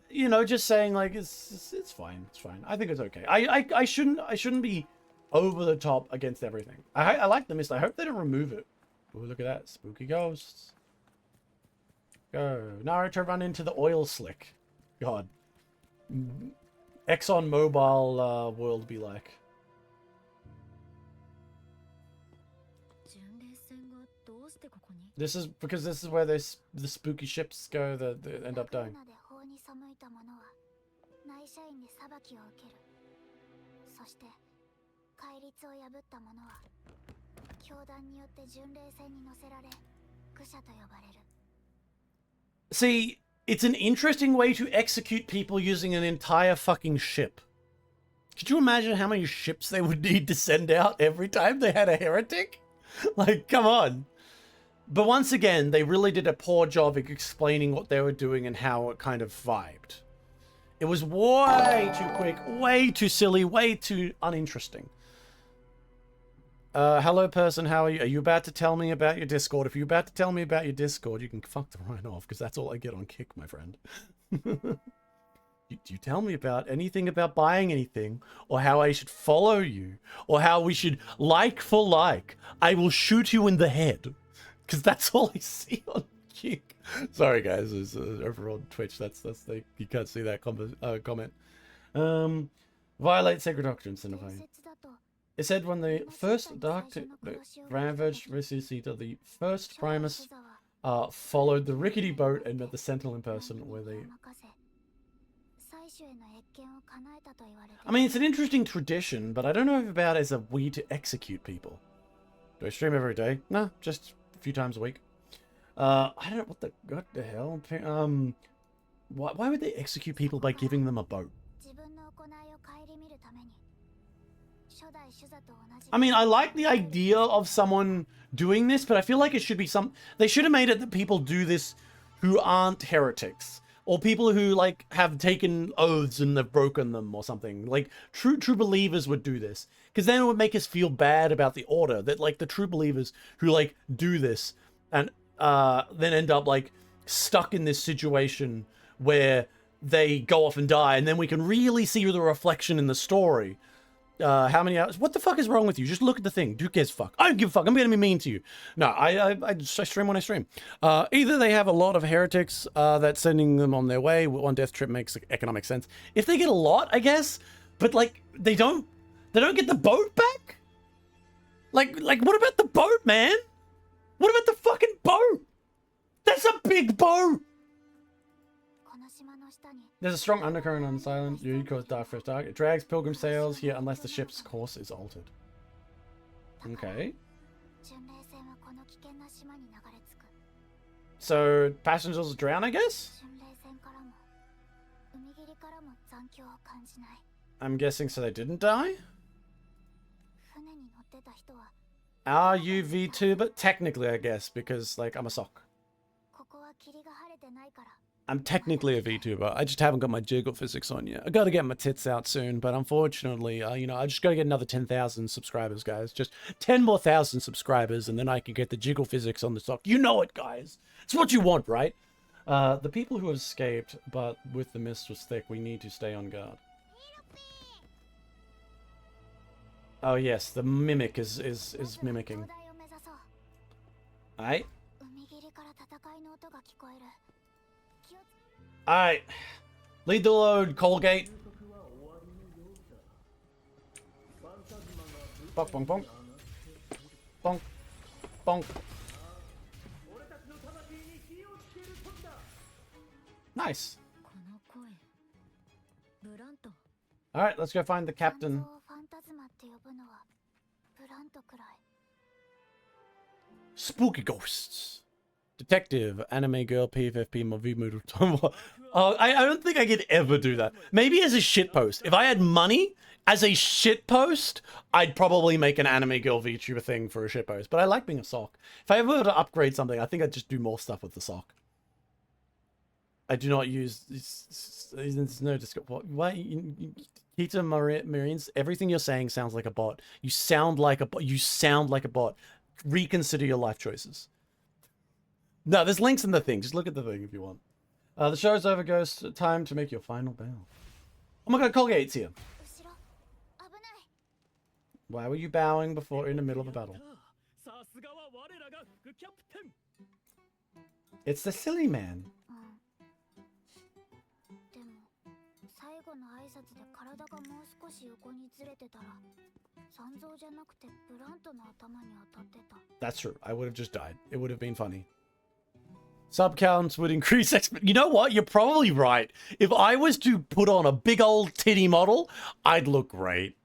you know, just saying like, it's fine. It's fine. I think it's okay. I shouldn't be over the top against everything. I like the mist. I hope they don't remove it. Ooh, look at that. Spooky ghosts. Go. Naruto run into the oil slick. God. Exxon Mobil world be like. This is because this is where the spooky ships go that end up dying. See, it's an interesting way to execute people using an entire fucking ship. Could you imagine how many ships they would need to send out every time they had a heretic? Like, come on. But once again, they really did a poor job of explaining what they were doing and how it kind of vibed. It was way too quick, way too silly, way too uninteresting. Hello person, how are you? Are you about to tell me about your Discord? If you're about to tell me about your Discord, you can fuck them right off, because that's all I get on Kick, my friend. You tell me about anything about buying anything, or how I should follow you, or how we should like for like, I will shoot you in the head. Because that's all I see on Kick. Sorry guys, it's over on Twitch. That's like, you can't see that comment. Violate sacred doctrines, Sinifying. It said when the first Dark ravaged Ressuscita, the first Primus followed the rickety boat and met the Sentinel in person, where they... I mean, it's an interesting tradition, but I don't know about it as a way to execute people. Do I stream every day? No, just a few times a week. I don't know what the hell. Why would they execute people by giving them a boat? I mean, I like the idea of someone doing this, but I feel like it should be they should have made it that people do this who aren't heretics, or people who like have taken oaths and they've broken them or something. Like true believers would do this, because then it would make us feel bad about the order, that like the true believers who like do this and then end up like stuck in this situation where they go off and die, and then we can really see the reflection in the story. How many hours? What the fuck is wrong with you? Just look at the thing. Who gives a fuck? I don't give a fuck. I'm gonna be mean to you. No, I stream when I stream. Either they have a lot of heretics that's sending them on their way. One death trip makes economic sense. If they get a lot, I guess. But like, they don't get the boat back. Like what about the boat, man? What about the fucking boat? That's a big boat. There's a strong undercurrent on this island. You cause dark first dark. It drags pilgrim sails here unless the ship's course is altered. Okay. 巡礼船はこの危険な島に流れ着く。 So passengers drown, I guess? 巡礼船からも海霧からも残響を感じない。 I'm guessing so they didn't die? 船に乗ってた人は Are you VTuber? Technically, I guess, because, like, I'm a sock. ここは霧が晴れてないから。 I'm technically a VTuber. I just haven't got my jiggle physics on yet. I gotta get my tits out soon, but unfortunately, you know, I just gotta get another 10,000 subscribers, guys. Just 10 more thousand subscribers, and then I can get the jiggle physics on the sock. You know it, guys. It's what you want, right? The people who have escaped, but with the mist was thick, we need to stay on guard. Oh yes, the mimic is mimicking. Alright. Alright. Lead the load, Colgate. Bonk, bonk, bonk. Bonk. Bonk. Nice. Alright, let's go find the captain. Spooky ghosts. Detective, anime girl, PFFP, movie moodle. Oh, I don't think I could ever do that. Maybe as a shitpost. If I had money as a shitpost, I'd probably make an anime girl VTuber thing for a shitpost. But I like being a sock. If I ever were to upgrade something, I think I'd just do more stuff with the sock. I do not use... There's no... Why? Kita Marines, everything you're saying sounds like a bot. You sound like a bot. You sound like a bot. Reconsider your life choices. No, there's links in the thing. Just look at the thing if you want. The show's over, Ghost. Time to make your final bow. Oh my god, Colgate's here. Why were you bowing before in the middle of a battle? It's the silly man. That's true. I would have just died. It would have been funny. Sub counts would increase You know what? You're probably right. If I was to put on a big old titty model, I'd look great.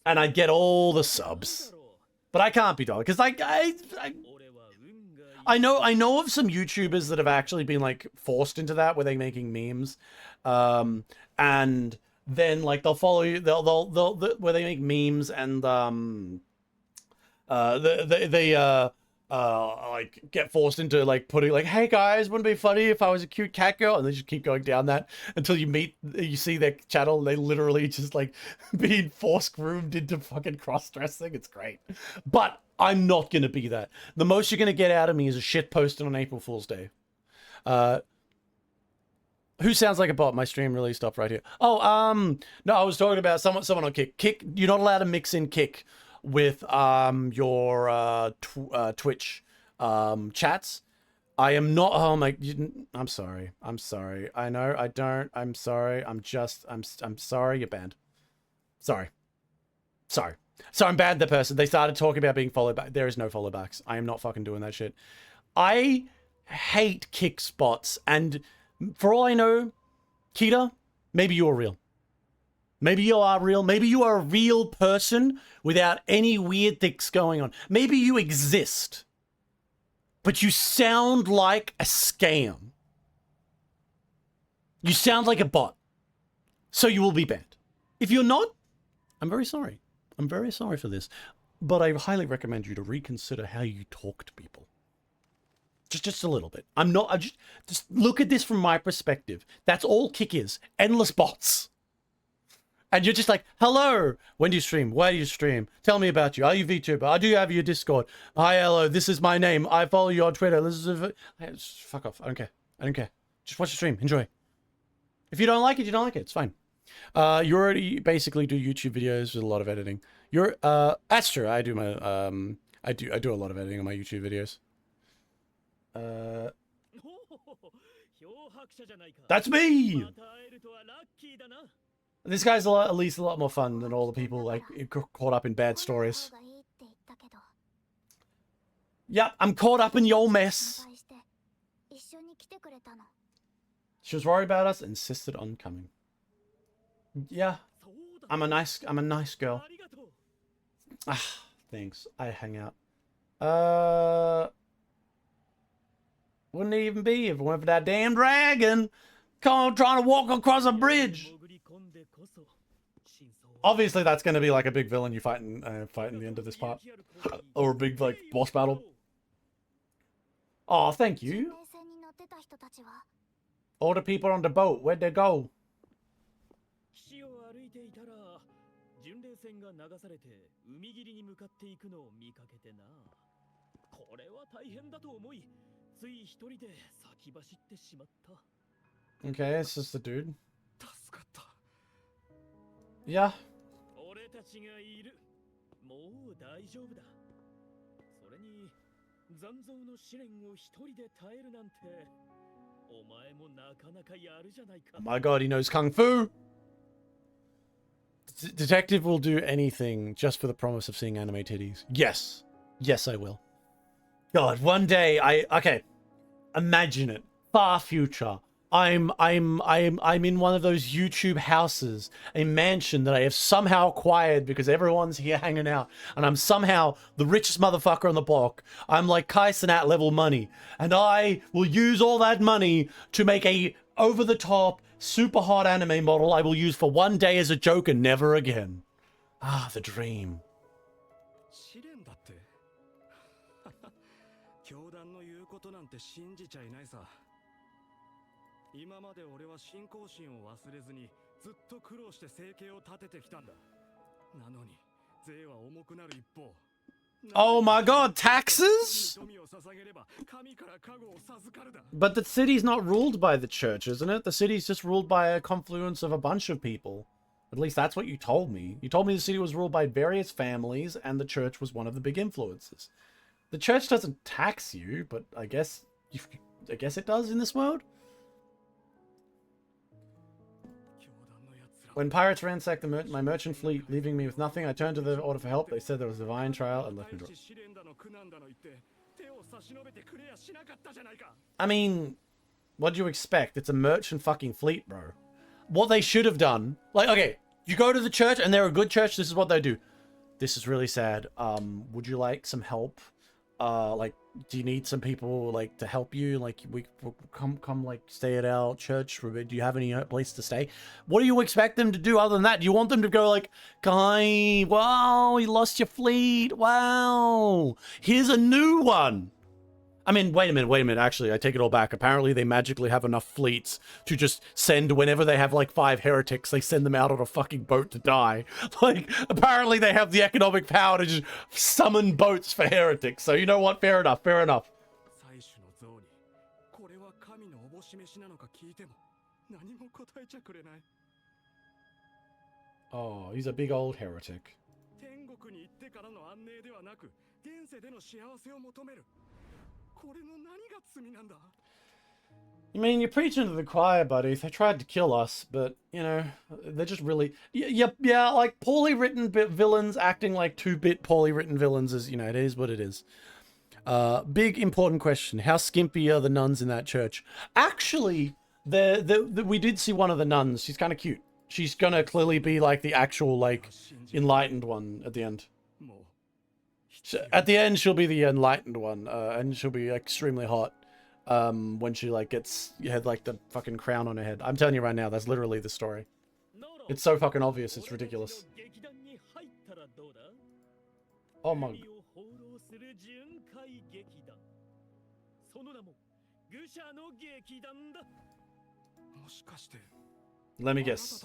And I'd get all the subs. But I can't be done because I know of some YouTubers that have actually been like forced into that where they're making memes. And then like they'll follow you, they'll where they make memes and they like get forced into like putting like, hey guys, wouldn't it be funny if I was a cute cat girl? And they just keep going down that until you see their channel and they literally just like being force groomed into fucking cross-dressing. It's great. But I'm not gonna be that. The most you're gonna get out of me is a shit posting on April Fool's Day. Who sounds like a bot? My stream really stopped right here. Oh, no, I was talking about someone on Kick. Kick, you're not allowed to mix in Kick with your Twitch chats. I am not. Oh my! I'm sorry. I'm sorry. I know. I don't. I'm sorry. I'm sorry. You're banned. Sorry. Sorry. So I'm banned. The person. They started talking about being followed back. There is no follow backs. I am not fucking doing that shit. I hate Kick spots, and for all I know, Kita, maybe you're real. Maybe you are real. Maybe you are a real person without any weird things going on. Maybe you exist, but you sound like a scam. You sound like a bot. So you will be banned. If you're not, I'm very sorry. I'm very sorry for this. But I highly recommend you to reconsider how you talk to people. Just a little bit. I'm just look at this from my perspective. That's all Kick is. Endless bots. And you're just like, hello, when do you stream? Where do you stream? Tell me about you. Are you VTuber? I do have your Discord. Hi, hello, this is my name. I follow you on Twitter. Fuck off. I don't care. I don't care. Just watch the stream. Enjoy. If you don't like it, you don't like it. It's fine. You already basically do YouTube videos with a lot of editing. That's true. I do my, I do a lot of editing on my YouTube videos. That's me! This guy's at least a lot more fun than all the people like caught up in bad stories. Yep, I'm caught up in your mess. She was worried about us, insisted on coming. Yeah, I'm a nice girl. Ah, thanks. I hang out. Wouldn't it even be if it weren't for that damn dragon trying to walk across a bridge. Obviously, that's going to be like a big villain you fight in the end of this part, or a big like boss battle. Oh, thank you. All the people on the boat, where'd they go? 岸を歩いていたら巡礼船が流されて海霧に向かっていくのを見かけてな。これは大変だと思い、つい一人で先走ってしまった。Okay, it's just the dude. 助かった。Yeah. 俺たちがいる。もう大丈夫だ。それに残像の試練を一人で耐えるなんて、お前もなかなかやるじゃないか。 Oh my god, he knows kung fu. Detective will do anything just for the promise of seeing anime titties. Yes. Yes, I will. God, one day okay. Imagine it. Far future. I'm in one of those YouTube houses, a mansion that I have somehow acquired because everyone's here hanging out, and I'm somehow the richest motherfucker on the block. I'm like Kaisen at level money, and I will use all that money to make a over-the-top, super hot anime model I will use for one day as a joke and never again. Ah, the dream. 試練だって。教団の言うことなんて信じちゃいないさ。今まで俺は信仰心を忘れずにずっと苦労して生計を立ててきたんだ。なのに税は重くなる一方。Oh my god, taxes? But the city's not ruled by the church, isn't it? The city's just ruled by a confluence of a bunch of people. At least that's what you told me. You told me the city was ruled by various families and the church was one of the big influences. The church doesn't tax you, but I guess it does in this world. When pirates ransacked my merchant fleet, leaving me with nothing, I turned to the order for help. They said there was a divine trial and left me. I mean, what do you expect? It's a merchant fucking fleet, bro. What they should have done, like, okay, you go to the church and they're a good church. This is what they do. This is really sad. Would you like some help? Like, do you need some people like to help you? Like, we come like stay at our church. Do you have any place to stay? What do you expect them to do other than that? Do you want them to go like, guy, wow, you lost your fleet. Wow, here's a new one. I mean, wait a minute. Actually, I take it all back. Apparently, they magically have enough fleets to just send whenever they have like 5 heretics, they send them out on a fucking boat to die. Like, apparently they have the economic power to just summon boats for heretics. So you know what? Fair enough. Fair enough. Oh, he's a big old heretic. I mean, you're preaching to the choir, buddy. They tried to kill us, but, you know, they're just really... Yeah, like, poorly written villains acting like 2-bit poorly written villains is, you know, it is what it is. Big, important question. How skimpy are the nuns in that church? Actually, we did see one of the nuns. She's kind of cute. She's gonna clearly be, like, the actual, like, enlightened one at the end. At the end, she'll be the enlightened one, and she'll be extremely hot when she like had like the fucking crown on her head. I'm telling you right now, that's literally the story. It's so fucking obvious, it's ridiculous. Oh my... Let me guess.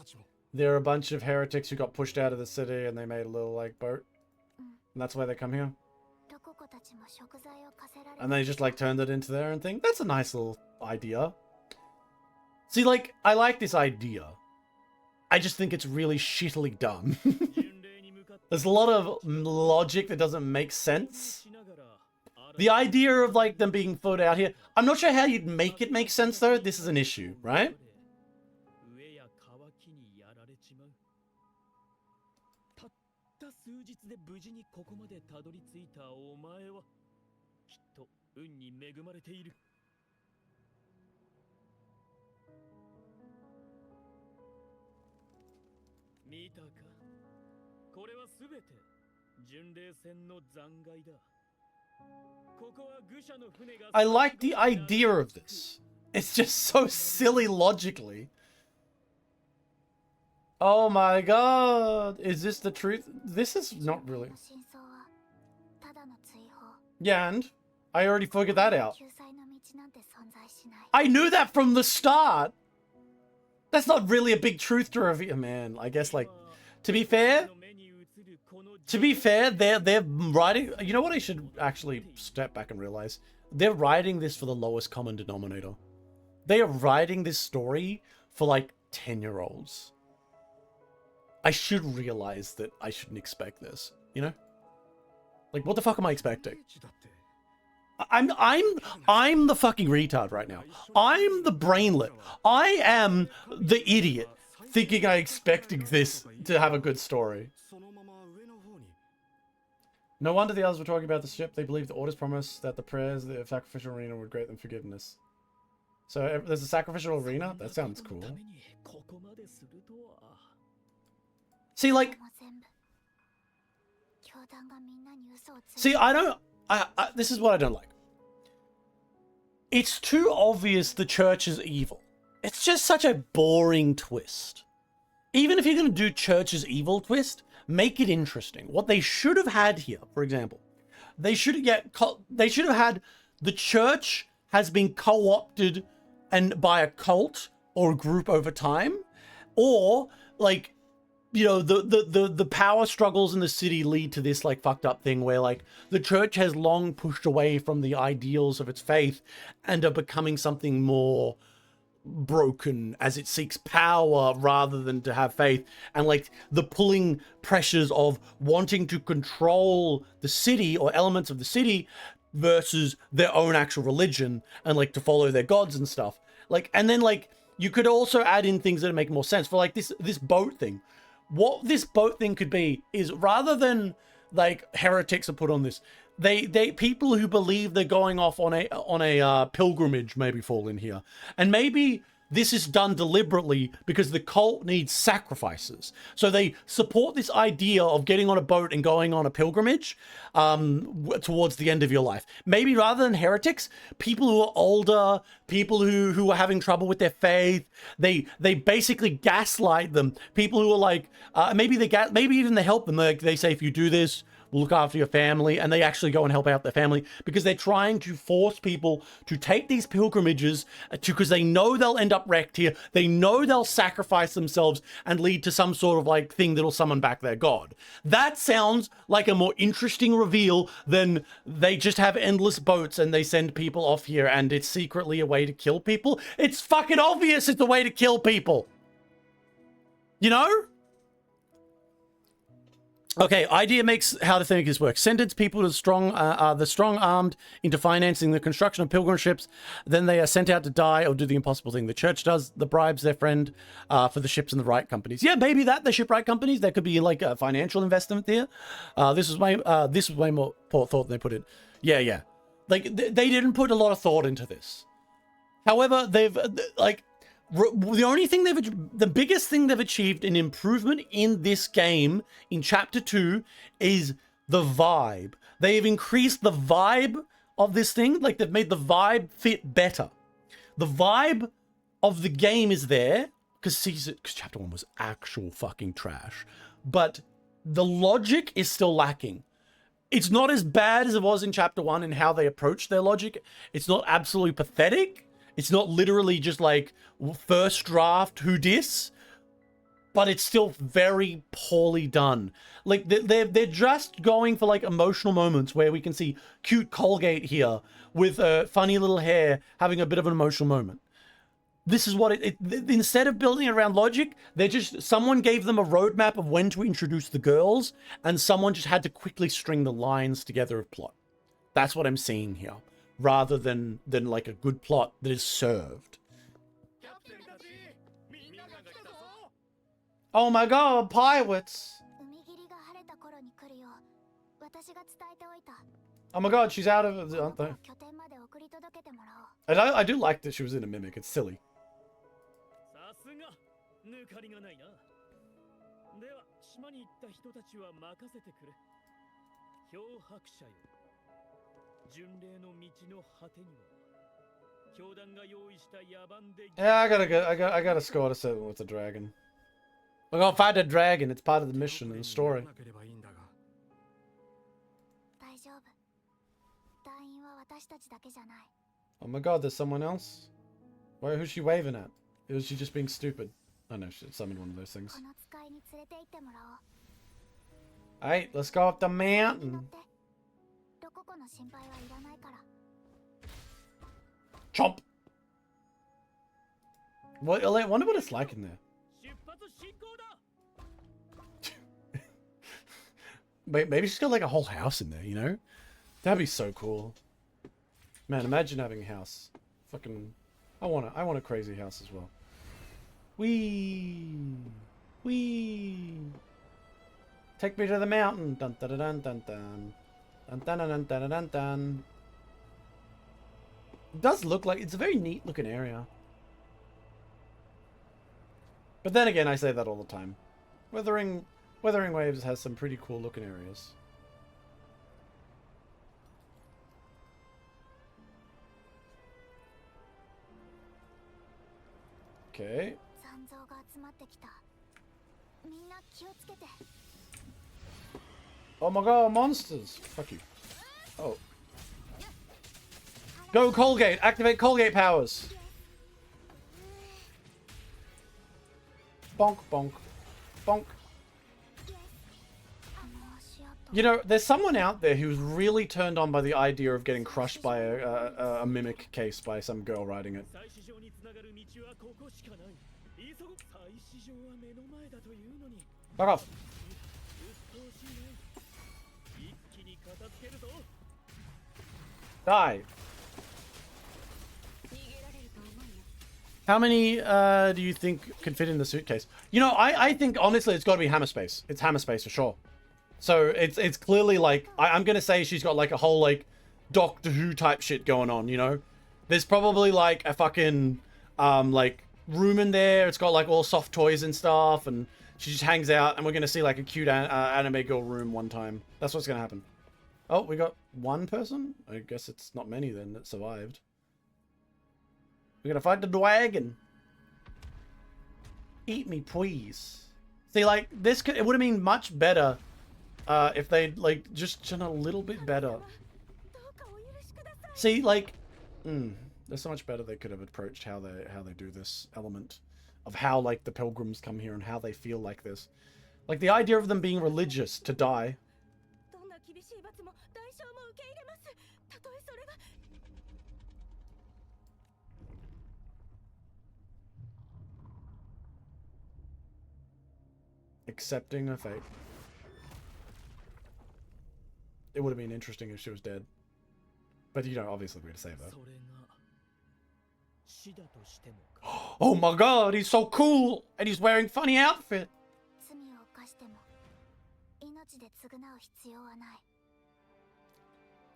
There are a bunch of heretics who got pushed out of the city and they made a little like boat. And that's why they come here. And they just like turned it into their own thing. That's a nice little idea. See, like, I like this idea. I just think it's really shittily done. There's a lot of logic that doesn't make sense. The idea of like them being put out here, I'm not sure how you'd make it make sense though. This is an issue, right? I like the idea of this. It's just so silly logically. Oh my god. Is this the truth? This is not really. Yeah, and I already figured that out. I knew that from the start. That's not really a big truth to reveal, man. I guess, like, to be fair, they're writing. You know what? I should actually step back and realize they're writing this for the lowest common denominator. They are writing this story for like 10-year-olds. I should realize that I shouldn't expect this. You know, like, what the fuck am I expecting? I'm the fucking retard right now. I'm the brainlet. I am the idiot thinking I expected this to have a good story. No wonder the others were talking about the ship. They believed the orders promised that the prayers, the sacrificial arena would grant them forgiveness. So there's a sacrificial arena? That sounds cool. See, like... See, this is what I don't like. It's too obvious the church is evil. It's just such a boring twist. Even if you're going to do church's evil twist, make it interesting. What they should have had here, for example, they should have had the church has been co-opted and by a cult or a group over time, or like, you know, the power struggles in the city lead to this like fucked up thing where like the church has long pushed away from the ideals of its faith and are becoming something more broken as it seeks power rather than to have faith, and like the pulling pressures of wanting to control the city or elements of the city versus their own actual religion and like to follow their gods and stuff. Like, and then like you could also add in things that make more sense for like this boat thing. What this boat thing could be is, rather than like heretics are put on this, they people who believe they're going off on a pilgrimage maybe fall in here, and maybe this is done deliberately because the cult needs sacrifices. So they support this idea of getting on a boat and going on a pilgrimage towards the end of your life. Maybe rather than heretics, people who are older, people who are having trouble with their faith, they basically gaslight them. People who are like, maybe even they help them. They say, if you do this, we'll look after your family, and they actually go and help out their family because they're trying to force people to take these pilgrimages because they know they'll end up wrecked here. They know they'll sacrifice themselves and lead to some sort of like thing that'll summon back their god. That sounds like a more interesting reveal than they just have endless boats and they send people off here and it's secretly a way to kill people. It's fucking obvious it's a way to kill people. You know? Okay, idea makes how to think this work. Sentence people to the strong-armed into financing the construction of pilgrim ships. Then they are sent out to die or do the impossible thing. The church does the bribes their friend for the ships and the right companies. Yeah, maybe the shipwright companies. There could be like a financial investment there. This was way more thought than they put in. Yeah. Like they didn't put a lot of thought into this. However, they've like. The biggest thing they've achieved in improvement in this game in chapter 2 is the vibe. They have increased the vibe of this thing. Like, they've made the vibe fit better. The vibe of the game is there because chapter 1 was actual fucking trash, but the logic is still lacking. It's not as bad as it was in chapter 1 in how they approached their logic. It's not absolutely pathetic. It's not literally just like first draft who dis, but it's still very poorly done. Like they're just going for like emotional moments where we can see cute Colgate here with funny little hair having a bit of an emotional moment. This is what instead of building around logic, someone gave them a roadmap of when to introduce the girls, and someone just had to quickly string the lines together of plot. That's what I'm seeing here, rather than like a good plot that is served. Oh my god, pirates! Oh my god, she's out of it, aren't they? I do like that she was in a mimic, it's silly. Yeah, I gotta score a 7 with the dragon. We're gonna fight a dragon. It's part of the mission and the story. 大丈夫。団員は私たちだけじゃない。 Oh my god, there's someone else? Why, who's she waving at? Is she just being stupid? Oh no, she summoned one of those things. この使いに連れて行ってもらおう。 Alright, let's go up the mountain. ロココの心配はいらないから。 Chomp! What, I wonder what it's like in there. Maybe she's got like a whole house in there, you know? That'd be so cool. Man, imagine having a house. Fucking, I want a crazy house as well. Wee, wee. Take me to the mountain. Dun dun dun dun dun dun dun dun dun dun dun. It does look like it's a very neat looking area. But then again, I say that all the time. Weathering Waves has some pretty cool looking areas. Okay. Oh my god, monsters! Fuck you. Oh. Go Colgate! Activate Colgate powers! Bonk, bonk, bonk. You know, there's someone out there who's really turned on by the idea of getting crushed by a mimic case by some girl riding it. Fuck off. Die. How many do you think can fit in the suitcase? You know, I think honestly it's got to be hammer space. It's hammer space for sure. So it's clearly like I'm gonna say she's got like a whole like Doctor Who type shit going on. You know, there's probably like a fucking like room in there. It's got like all soft toys and stuff, and she just hangs out. And we're gonna see like a cute anime girl room one time. That's what's gonna happen. Oh, we got one person. I guess it's not many then that survived. We're gonna fight the dragon. Eat me, please. See, like this could, it would have been much better if they'd like just done a little bit better. See, like, there's so much better they could have approached how they do this element of how like the pilgrims come here and how they feel like this. Like the idea of them being religious to die. Accepting her fate. It would have been interesting if she was dead. But you know, obviously we're going to save her. Oh my god, he's so cool! And he's wearing funny outfit!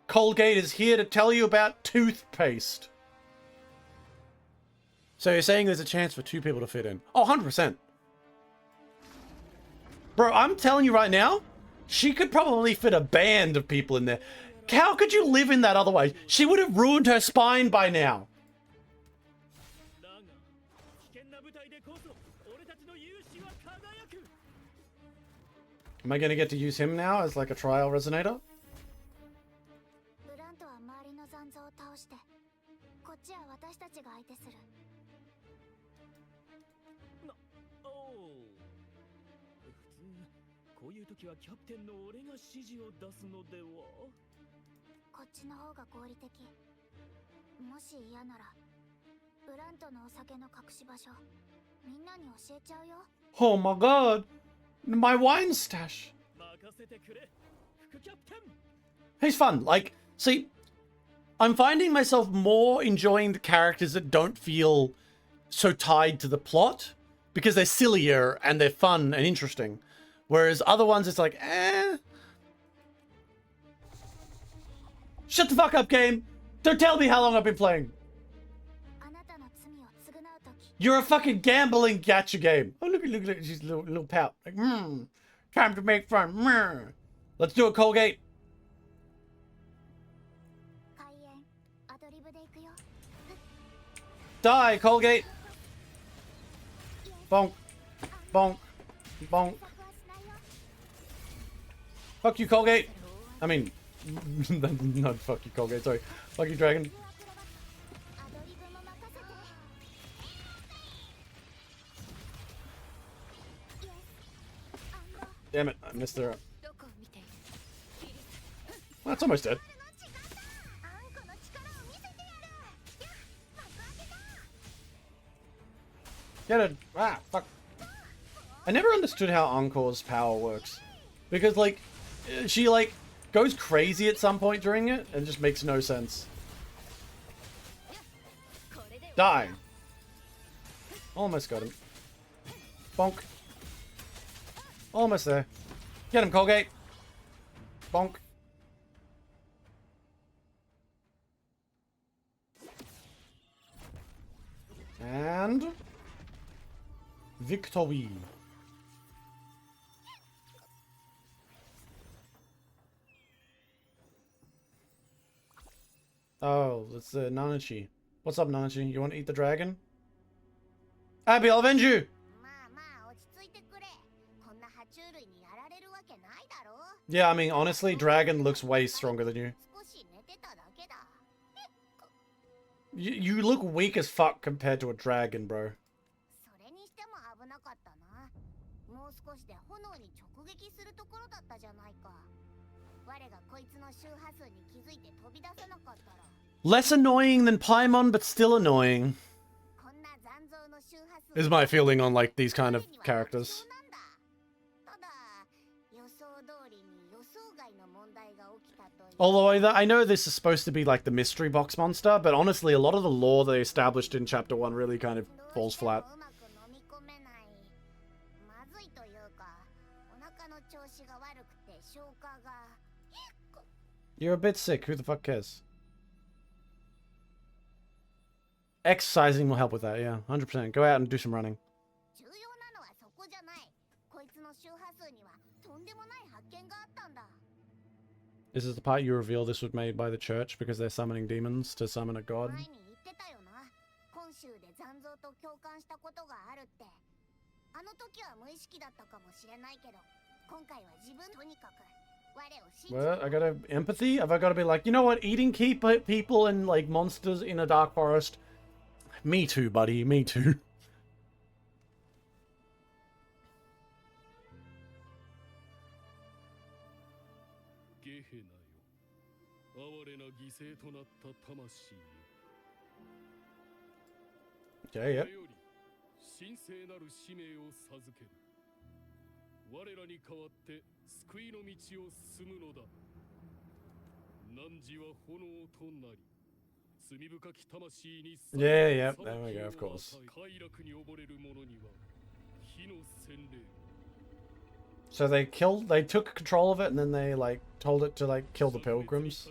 Colgate is here to tell you about toothpaste. So you're saying there's a chance for 2 people to fit in? Oh, 100%. Bro, I'm telling you right now, she could probably fit a band of people in there. How could you live in that otherwise? She would have ruined her spine by now. Am I going to get to use him now as like a trial resonator? Oh my god! My wine stash! He's fun. Like, see, I'm finding myself more enjoying the characters that don't feel so tied to the plot because they're sillier and they're fun and interesting. Whereas other ones, it's like, eh. Shut the fuck up, game! Don't tell me how long I've been playing. You're a fucking gambling gacha game. Oh, look, she's a little pout. Like, time to make fun. Let's do it, Colgate. アドリブで行くよ。 Die, Colgate! Bonk. Bonk. Bonk. Fuck you, Colgate! I mean, not fuck you, Colgate, sorry. Fuck you, Dragon. Damn it, I missed her. That's almost dead. Get it! Ah, fuck. I never understood how Encore's power works. Because, like, she, like, goes crazy at some point during it, and it just makes no sense. Die! Almost got him. Bonk. Almost there. Get him, Colgate! Bonk. And... victory. Oh, it's Nanachi. What's up, Nanachi? You want to eat the dragon? Abby, I'll avenge you! Yeah, I mean, honestly, Dragon looks way stronger than you. You look weak as fuck compared to a dragon, bro. Less annoying than Paimon, but still annoying. Is my feeling on, like, these kind of characters. Although I know this is supposed to be like the mystery box monster, but honestly a lot of the lore they established in chapter 1 really kind of falls flat. You're a bit sick, who the fuck cares? Exercising will help with that, yeah, 100%. Go out and do some running. This is the part you reveal this was made by the church because they're summoning demons to summon a god. What? I gotta empathy? Have I gotta be like, you know what, eating people and like monsters in a dark forest? Me too, buddy, me too. Okay, yep. Yeah, yeah, there we go, of course. So they took control of it and then they, like, told it to, like, kill the pilgrims.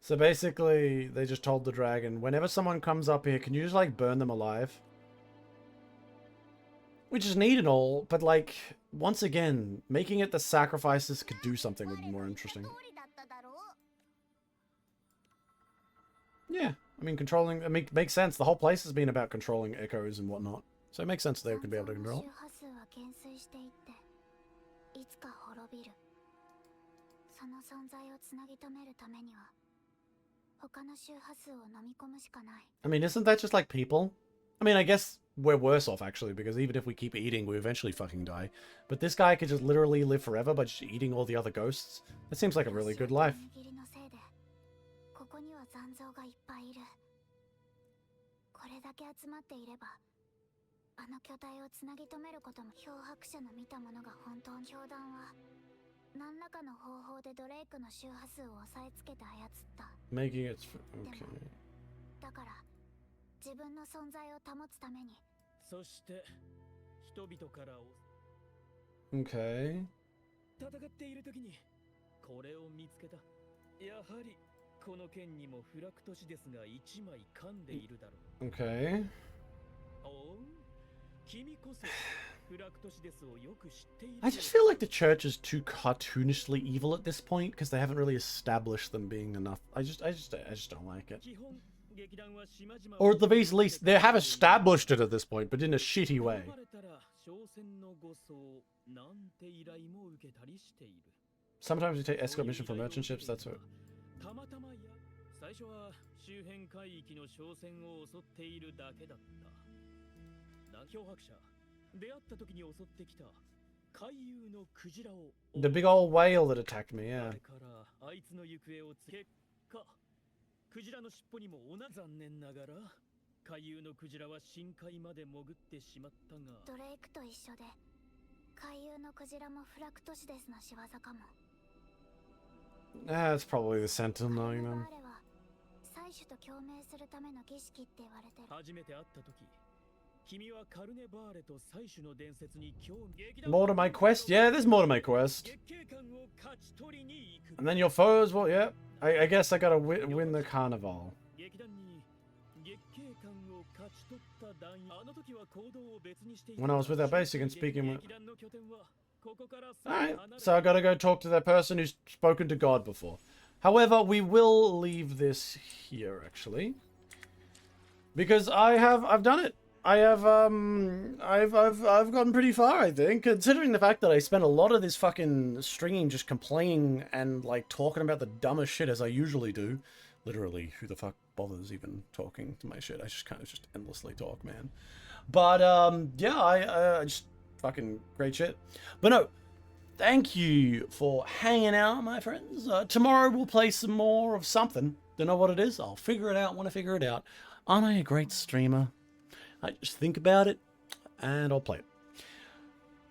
So basically, they just told the dragon, whenever someone comes up here, can you just, like, burn them alive? Which is neat and all, but, like, once again, making it the sacrifices could do something would be more interesting. Yeah, I mean, controlling, I mean, it makes sense. The whole place has been about controlling echoes and whatnot. So it makes sense they could be able to control it. I mean, isn't that just like people? I mean, I guess we're worse off, actually, because even if we keep eating, we eventually fucking die. But this guy could just literally live forever by just eating all the other ghosts. That seems like a really good life. Making it... okay. Okay. Okay. I just feel like the church is too cartoonishly evil at this point because they haven't really established them being enough. I just don't like it. Or at the very least, they have established it at this point, but in a shitty way. Sometimes we take escort mission for merchant ships. That's what. 最初は周辺海域の商船を襲っているだけだった。漂白者、出会った時に襲ってきた海遊のクジラを。The big old whale that attacked me, yeah. からあいつの行方を結果、クジラの尻尾にも残念ながら海遊のクジラは深海まで潜ってしまったが。ドレイクと一緒で、海遊のクジラもフラクトシデスの仕業かも。It's probably the Sentinel, you know. 採取と共鳴するための儀式って言われてる。初めて会った時、君はカルネバーレと採取の伝説に興味。More to my quest? Yeah, there's more to my quest. And then your foes, well, yeah. I guess I gotta win the carnival. When I was with our basic and speaking with... Alright, so I gotta go talk to that person who's spoken to God before. However, we will leave this here, actually. Because I've done it. I've gotten pretty far, I think, considering the fact that I spent a lot of this fucking stream just complaining and, like, talking about the dumbest shit as I usually do. Literally, who the fuck bothers even talking to my shit? I just kind of just endlessly talk, man. But, yeah, I just fucking great shit. But no, thank you for hanging out, my friends. Tomorrow we'll play some more of something. Don't know what it is. I'll figure it out when I figure it out. Aren't I a great streamer? I just think about it, and I'll play it.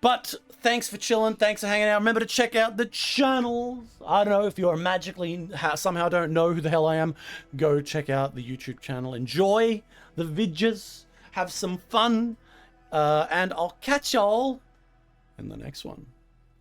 But thanks for chilling. Thanks for hanging out. Remember to check out the channels. I don't know if you're magically somehow don't know who the hell I am. Go check out the YouTube channel. Enjoy the vidges. Have some fun. And I'll catch y'all in the next one.